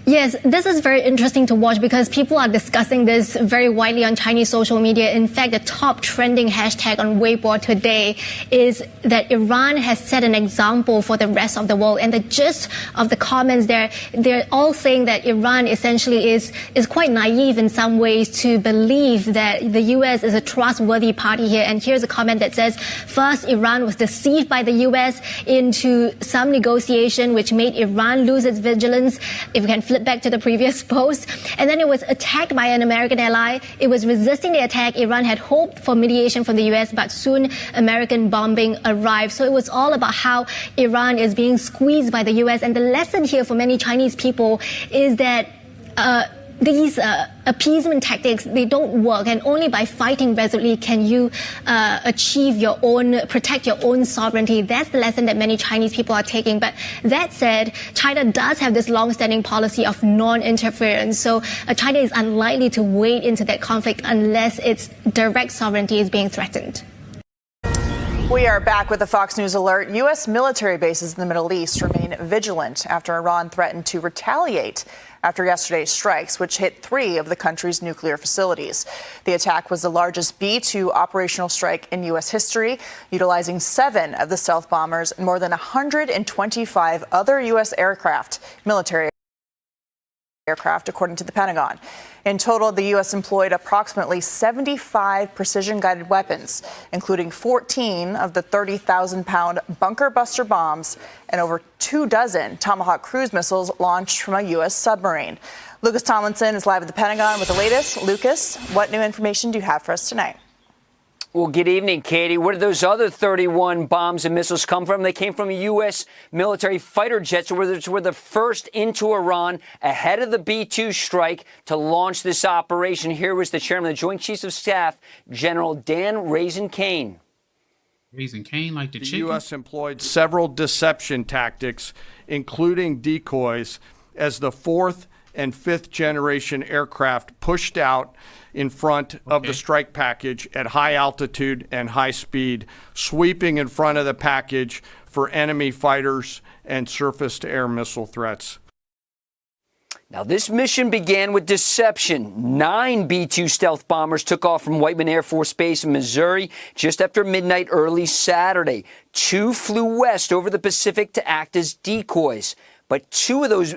Yes, this is very interesting to watch because people are discussing this very widely on Chinese social media. In fact, the top trending hashtag on Weibo today is that Iran has set an example for the rest of the world. And the gist of the comments there, they're all saying that Iran essentially is quite naive in some ways to believe that the U.S. is a trustworthy party here. And here's a comment that says, first, Iran was deceived by the U.S. into some negotiation which made Iran lose its vigilance. If you can flip back to the previous post. And then it was attacked by an American ally. It was resisting the attack. Iran had hoped for mediation from the U.S., but soon American bombing arrived. So it was all about how Iran is being squeezed by the U.S. And the lesson here for many Chinese people is that these appeasement tactics, they don't work, and only by fighting resolutely can you protect your own sovereignty. That's the lesson that many Chinese people are taking. But that said, China does have this long-standing policy of non-interference. So China is unlikely to wade into that conflict unless its direct sovereignty is being threatened. We are back with the Fox News alert. U.S. military bases in the Middle East remain vigilant after Iran threatened to retaliate after yesterday's strikes, which hit 3 of the country's nuclear facilities. The attack was the largest B-2 operational strike in U.S. history, utilizing 7 of the stealth bombers and more than 125 other U.S. military aircraft, according to the Pentagon. In total, the U.S. employed approximately 75 precision-guided weapons, including 14 of the 30,000-pound bunker buster bombs and over 24 Tomahawk cruise missiles launched from a U.S. submarine. Lucas Tomlinson is live at the Pentagon with the latest. Lucas, what new information do you have for us tonight? Well, good evening, Katie. Where did those other 31 bombs and missiles come from? They came from U.S. military fighter jets, which were the first into Iran ahead of the B-2 strike to launch this operation. Here was the chairman of the Joint Chiefs of Staff, General Dan Raising Keane. Raising Keane like the chicken? U.S. employed several deception tactics, including decoys, as the 4th and 5th generation aircraft pushed out in front of the strike package at high altitude and high speed, sweeping in front of the package for enemy fighters and surface-to-air missile threats. Now, this mission began with deception. 9 B-2 stealth bombers took off from Whiteman Air Force Base in Missouri just after midnight early Saturday. 2 flew west over the Pacific to act as decoys. But 7 of those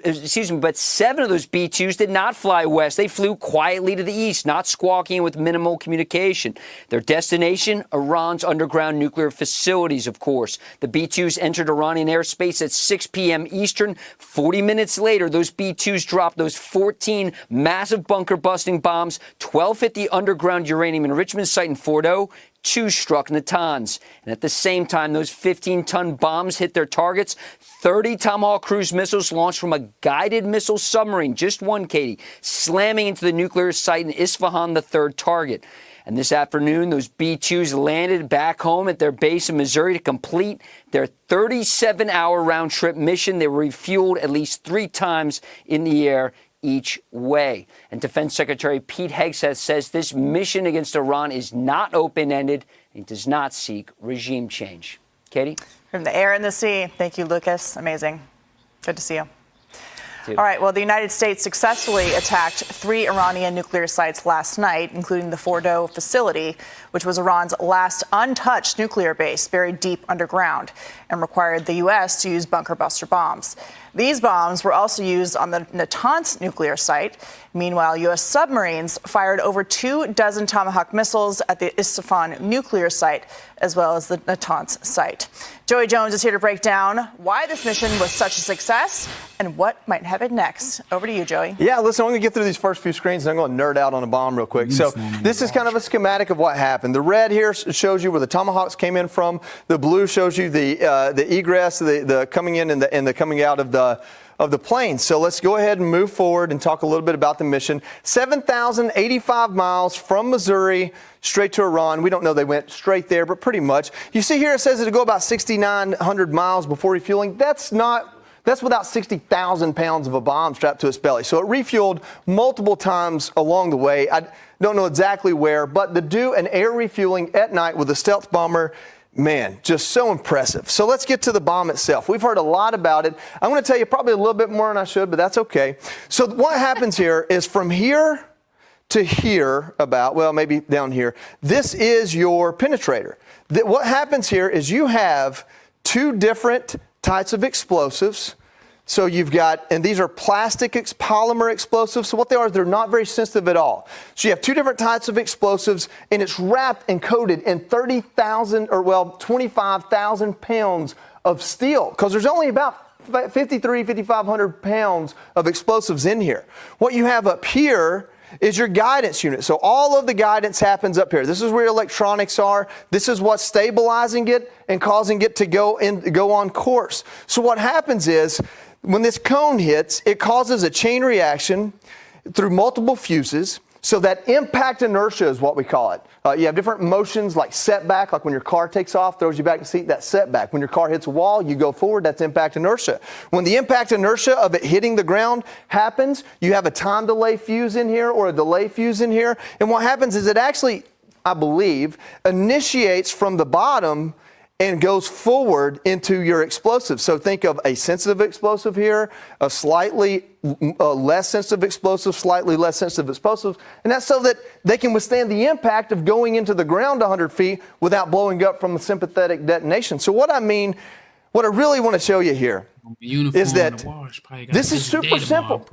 B-2s did not fly west. They flew quietly to the east, not squawking with minimal communication. Their destination, Iran's underground nuclear facilities, of course. The B-2s entered Iranian airspace at 6 p.m. Eastern. 40 minutes later, those B-2s dropped those 14 massive bunker-busting bombs. 12 hit the underground uranium enrichment site in Fordo. 2 struck Natanz. And at the same time, those 15-ton bombs hit their targets. 30 Tomahawk cruise missiles launched from a guided missile submarine, just one, Katie, slamming into the nuclear site in Isfahan, the 3rd target. And this afternoon, those B-2s landed back home at their base in Missouri to complete their 37-hour round-trip mission. They were refueled at least 3 times in the air each way. And Defense Secretary Pete Hegseth says this mission against Iran is not open-ended and does not seek regime change. Katie? From the air and the sea. Thank you, Lucas. Amazing. Good to see you. All right. Well, the United States successfully attacked 3 Iranian nuclear sites last night, including the Fordo facility, which was Iran's last untouched nuclear base buried deep underground and required the U.S. to use bunker buster bombs. These bombs were also used on the Natanz nuclear site. Meanwhile, U.S. submarines fired over 24 Tomahawk missiles at the Isfahan nuclear site, as well as the Natanz site. Joey Jones is here to break down why this mission was such a success and what might happen next. Over to you, Joey. Yeah, listen, I'm going to get through these first few screens, and I'm going to nerd out on a bomb real quick. So this is kind of a schematic of what happened. The red here shows you where the Tomahawks came in from. The blue shows you the egress, the coming in and the coming out of the plane. So let's go ahead and move forward and talk a little bit about the mission. 7,085 miles from Missouri straight to Iran. We don't know they went straight there, but pretty much. You see here it says it'll go about 6,900 miles before refueling. That's without 60,000 pounds of a bomb strapped to its belly. So it refueled multiple times along the way. I don't know exactly where, but to do an air refueling at night with a stealth bomber Man, just so impressive. So let's get to the bomb itself. We've heard a lot about it. I'm going to tell you probably a little bit more than I should, but that's okay. So what happens here is from here to here about, well, maybe down here, this is your penetrator. What happens here is you have two different types of explosives. So you've got, and these are plastic polymer explosives. So what they are is they're not very sensitive at all. So you have two different types of explosives, and it's wrapped and coated in 25,000 pounds of steel, because there's only about 5,500 pounds of explosives in here. What you have up here is your guidance unit. So all of the guidance happens up here. This is where your electronics are. This is what's stabilizing it and causing it to go on course. So what happens is, when this cone hits, it causes a chain reaction through multiple fuses. So that impact inertia is what we call it. You have different motions like setback, like when your car takes off, throws you back in the seat, that's setback. When your car hits a wall, you go forward, that's impact inertia. When the impact inertia of it hitting the ground happens, you have a time delay fuse in here or a delay fuse in here. And what happens is it actually, I believe, initiates from the bottom and goes forward into your explosive. So think of a sensitive explosive here, a slightly less sensitive explosive, slightly less sensitive explosive, and that's so that they can withstand the impact of going into the ground 100 feet without blowing up from a sympathetic detonation. So what I really want to show you here is that this is super simple.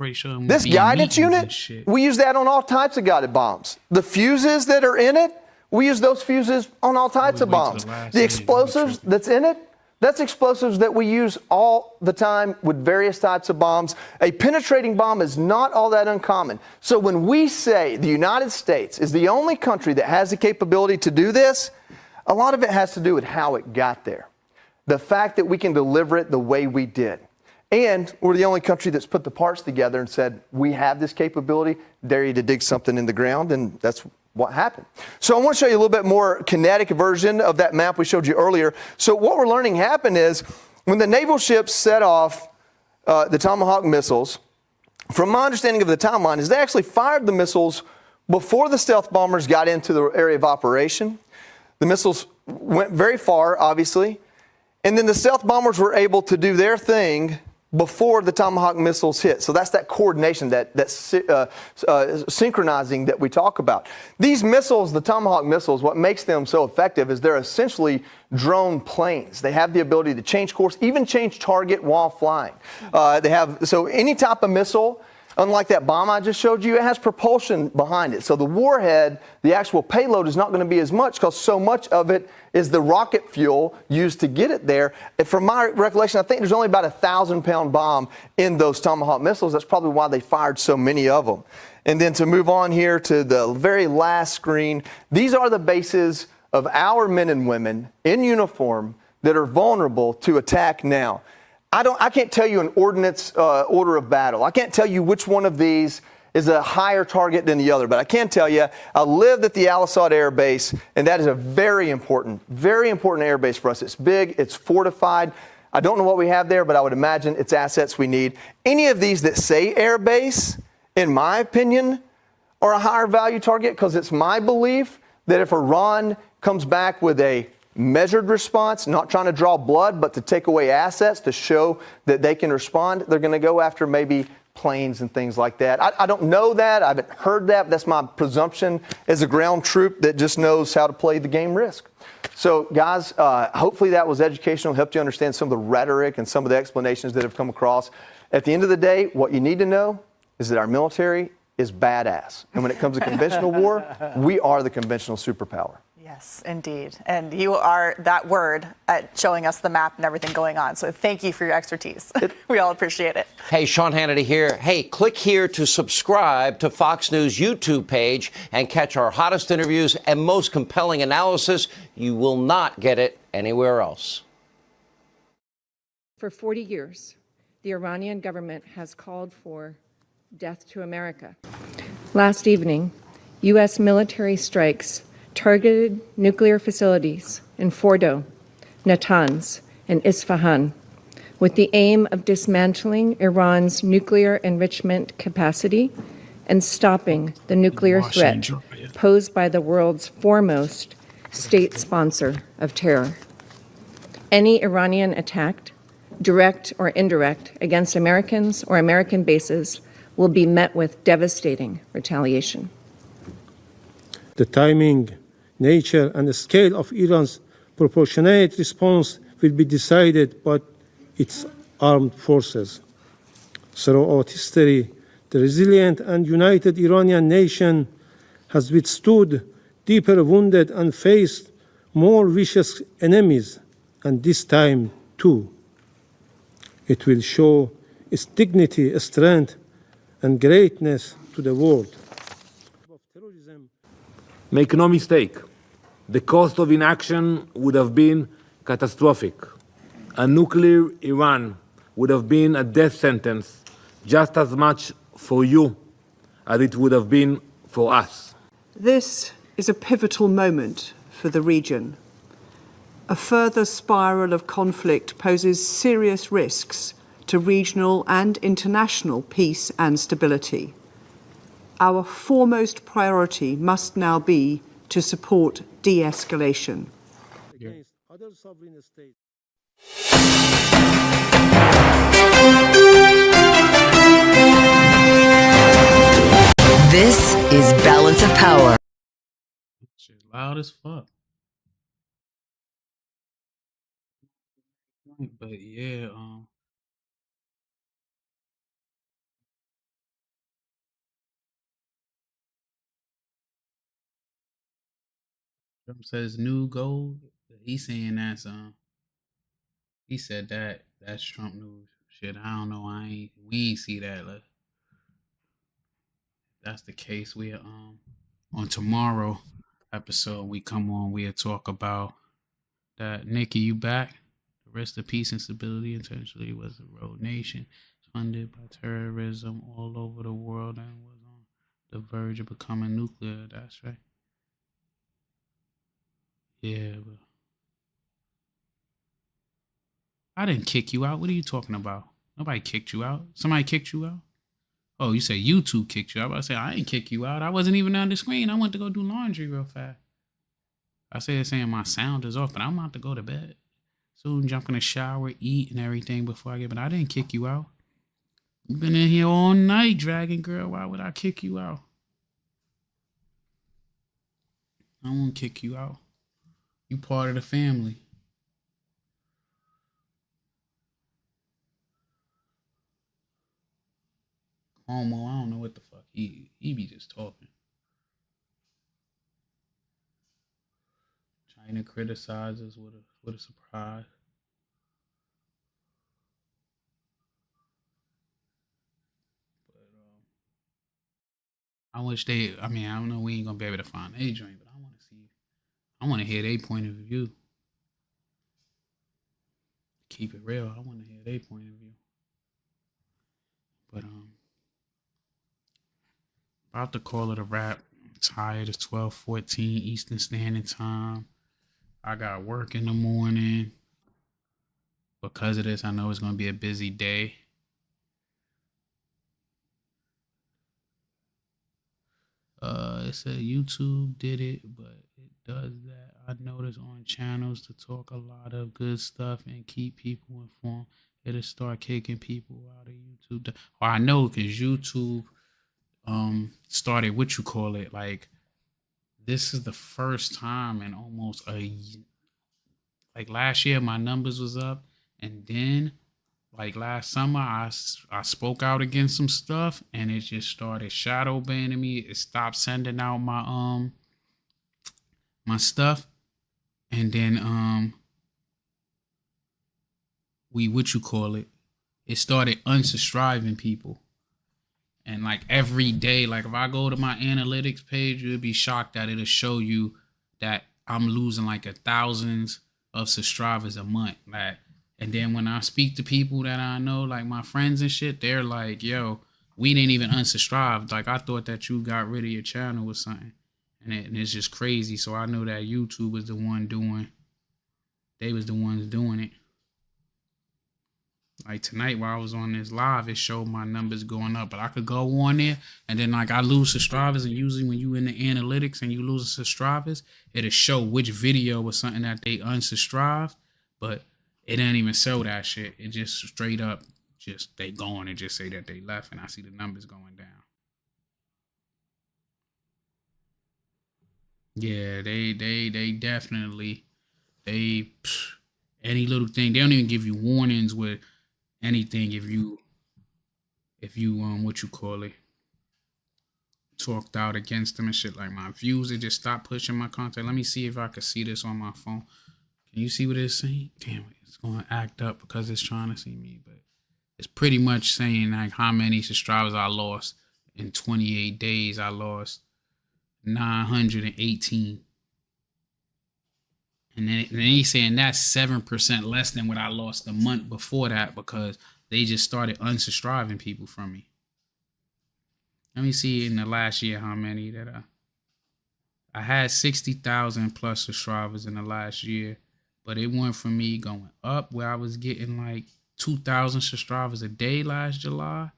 This guidance unit, we use that on all types of guided bombs. The fuses that are in it, we use those fuses on all types of bombs. The explosives that's in it, that's explosives that we use all the time with various types of bombs. A penetrating bomb is not all that uncommon. So when we say the United States is the only country that has the capability to do this, a lot of it has to do with how it got there. The fact that we can deliver it the way we did. And we're the only country that's put the parts together and said, we have this capability, dare you to dig something in the ground, and that's what happened. So I want to show you a little bit more kinetic version of that map we showed you earlier. So what we're learning happened is when the naval ships set off the Tomahawk missiles, from my understanding of the timeline, is they actually fired the missiles before the stealth bombers got into the area of operation. The missiles went very far, obviously, and then the stealth bombers were able to do their thing before the Tomahawk missiles hit. So that's that coordination, that synchronizing that we talk about. These missiles, the Tomahawk missiles, what makes them so effective is they're essentially drone planes. They have the ability to change course, even change target while flying. So any type of missile, unlike that bomb I just showed you, it has propulsion behind it. So the warhead, the actual payload, is not going to be as much because so much of it is the rocket fuel used to get it there. And from my recollection, I think there's only about a 1,000-pound bomb in those Tomahawk missiles. That's probably why they fired so many of them. And then to move on here to the very last screen, these are the bases of our men and women in uniform that are vulnerable to attack now. I can't tell you an ordnance order of battle. I can't tell you which one of these is a higher target than the other, but I can tell you I lived at the Al Asad Air Base, and that is a very important air base for us. It's big, it's fortified. I don't know what we have there, but I would imagine it's assets we need. Any of these that say air base, in my opinion, are a higher value target, because it's my belief that if Iran comes back with a measured response, not trying to draw blood, but to take away assets to show that they can respond, they're going to go after maybe planes and things like that. I don't know that. I haven't heard that. But that's my presumption as a ground troop that just knows how to play the game Risk. So, guys, hopefully that was educational, helped you understand some of the rhetoric and some of the explanations that have come across. At the end of the day, what you need to know is that our military is badass. And when it comes to conventional war, we are the conventional superpower. Yes, indeed. And you are that word at showing us the map and everything going on. So thank you for your expertise. We all appreciate it. Hey, Sean Hannity here. Hey, click here to subscribe to Fox News YouTube page and catch our hottest interviews and most compelling analysis. You will not get it anywhere else. For 40 years, the Iranian government has called for death to America. Last evening, U.S. military strikes targeted nuclear facilities in Fordo, Natanz, and Isfahan, with the aim of dismantling Iran's nuclear enrichment capacity and stopping the nuclear threat posed by the world's foremost state sponsor of terror. Any Iranian attack, direct or indirect, against Americans or American bases will be met with devastating retaliation. The timing, nature, and the scale of Iran's proportionate response will be decided by its armed forces. Throughout history, the resilient and united Iranian nation has withstood deeper wounded and faced more vicious enemies, and this time too. It will show its dignity, strength, and greatness to the world. Make no mistake, the cost of inaction would have been catastrophic. A nuclear Iran would have been a death sentence just as much for you as it would have been for us. This is a pivotal moment for the region. A further spiral of conflict poses serious risks to regional and international peace and stability. Our foremost priority must now be to support de-escalation. Against other sovereign states. This is Balance of Power. Shit loud as fuck. But yeah, Trump says new gold. He's saying that's he said that's Trump news. Shit, I don't know. We ain't see that. Like, that's the case. We on tomorrow episode we come on. We'll talk about that. Nikki, you back? The rest of peace and stability intentionally was a rogue nation funded by terrorism all over the world and was on the verge of becoming nuclear. That's right. Yeah, but I didn't kick you out. What are you talking about? Nobody kicked you out. Somebody kicked you out? Oh, you say YouTube kicked you out. I say I ain't kick you out. I wasn't even on the screen. I went to go do laundry real fast. I say it's saying my sound is off, but I'm about to go to bed. Soon jump in the shower, eat and everything before I get, but I didn't kick you out. You've been in here all night, Dragon Girl. Why would I kick you out? I won't kick you out. You part of the family. Homo, I don't know what the fuck. He be just talking. China criticizes with a surprise. But I wish they. I mean, I don't know. We ain't gonna be able to find a joint, but I want to see. I want to hear their point of view. Keep it real. I want to hear their point of view. But about to call it a wrap. I'm tired. It's 12:14 Eastern Standard Time. I got work in the morning. Because of this, I know it's gonna be a busy day. It said YouTube did it, but it does that. I noticed on channels to talk a lot of good stuff and keep people informed. It'll start kicking people out of YouTube. Well, I know because YouTube started what you call it. Like, this is the first time in almost a year. Like last year, my numbers was up, and then like last summer, I spoke out against some stuff, and it just started shadow banning me. It stopped sending out my my stuff, and then it started unsubscribing people. And like every day, like if I go to my analytics page, you'll be shocked that it'll show you that I'm losing like 1,000 of subscribers a month. Like, and then when I speak to people that I know, like my friends and shit, they're like, yo, we didn't even unsubscribe. Like, I thought that you got rid of your channel or something. And it's just crazy. So I know that YouTube was the one they was the ones doing it. Like tonight while I was on this live, it showed my numbers going up. But I could go on there and then like I lose subscribers. And usually when you in the analytics and you lose subscribers, it'll show which video was something that they unsubscribed. But it didn't even show that shit. It just straight up, just they gone and just say that they left, and I see the numbers going down. Yeah, they definitely, any little thing, they don't even give you warnings with anything if you what you call it, talked out against them and shit. Like my views, they just stopped pushing my content. Let me see if I can see this on my phone. Can you see what it's saying? Damn it, it's going to act up because it's trying to see me, but it's pretty much saying like how many subscribers I lost in 28 days. I lost 918. And then he's saying that's 7% less than what I lost the month before that because they just started unsubscribing people from me. Let me see in the last year how many that I had 60,000 plus subscribers in the last year, but it went from me going up where I was getting like 2,000 subscribers a day last July,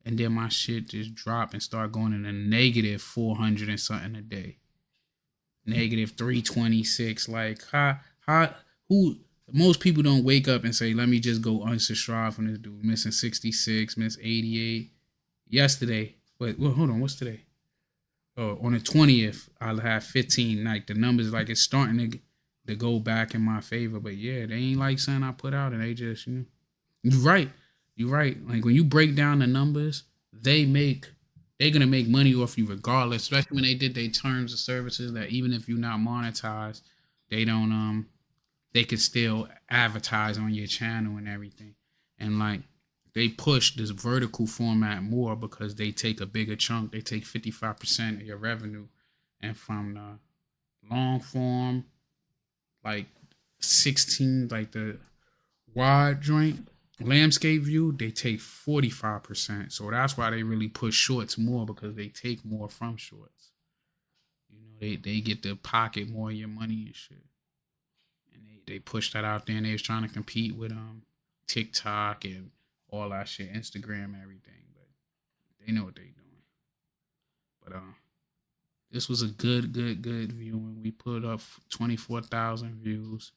and then my shit just dropped and started going in a negative 400 and something a day. Negative 326. Like who most people don't wake up and say, let me just go unsubscribe from this dude. Missing 66, miss 88. Yesterday, well, hold on, what's today? Oh, on the 20th, I'll have 15. Like the numbers, like it's starting to go back in my favor. But yeah, they ain't like something I put out, and they just, you know, you're right. Like when you break down the numbers, they're gonna make money off you regardless. Especially when they did their terms of services that even if you're not monetized, they don't they could still advertise on your channel and everything. And like they push this vertical format more because they take a bigger chunk. They take 55% of your revenue, and from the long form, like 16, like the wide joint landscape view, they take 45%. So that's why they really push shorts more, because they take more from shorts. You know, they get to pocket more of your money and shit. And they push that out there, and they was trying to compete with TikTok and all that shit, Instagram, everything. But they know what they doing. But this was a good viewing. We put up 24,000 views.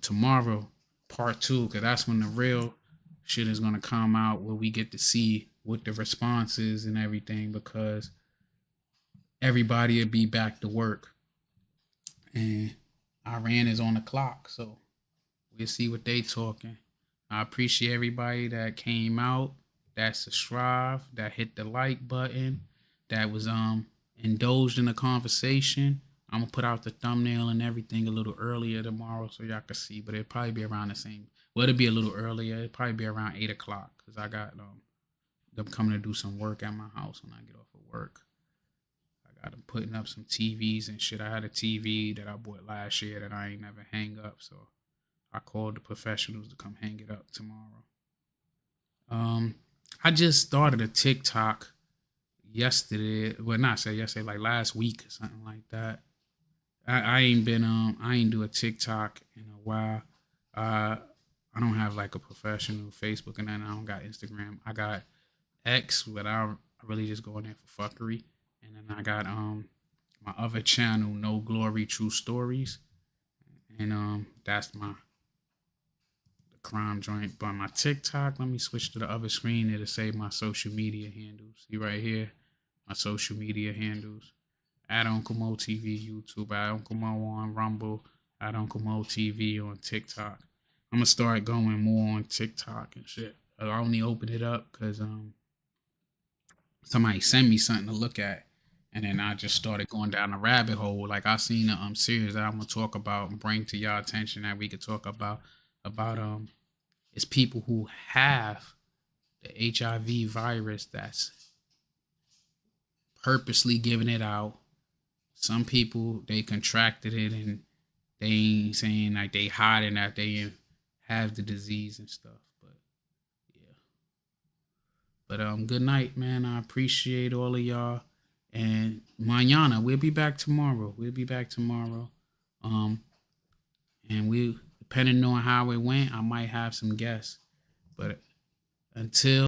Tomorrow, part 2, because that's when the real shit is gonna come out, where we get to see what the response is and everything, because everybody will be back to work and Iran is on the clock, so we'll see what they talking. I appreciate everybody that came out, that subscribed, that hit the like button, that was indulged in the conversation. I'm gonna put out the thumbnail and everything a little earlier tomorrow so y'all can see, but it'll probably be around the same. Well, it'll be a little earlier. It'll probably be around 8 o'clock because I got them coming to do some work at my house when I get off of work. I got them putting up some TVs and shit. I had a TV that I bought last year that I ain't never hang up, so I called the professionals to come hang it up tomorrow. I just started a TikTok yesterday. Well, not say yesterday, like last week or something like that. I ain't do a TikTok in a while. I don't have like a professional Facebook, and then I don't got Instagram. I got X, but I really just go in there for fuckery. And then I got my other channel, No Glory True Stories. And that's the crime joint. But my TikTok, let me switch to the other screen. It'll say my social media handles. See right here, my social media handles. At Uncle Mo TV YouTube, at Uncle Mo on Rumble, at Uncle Mo TV on TikTok. I'm gonna start going more on TikTok and shit. I only open it up because somebody sent me something to look at, and then I just started going down a rabbit hole. Like I seen a series that I'm gonna talk about and bring to y'all attention that we could talk about it's people who have the HIV virus that's purposely giving it out. Some people, they contracted it and they ain't saying like they hiding that they have the disease and stuff. But yeah. But good night, man. I appreciate all of y'all. And mañana, we'll be back tomorrow. And we, depending on how it went, I might have some guests. But until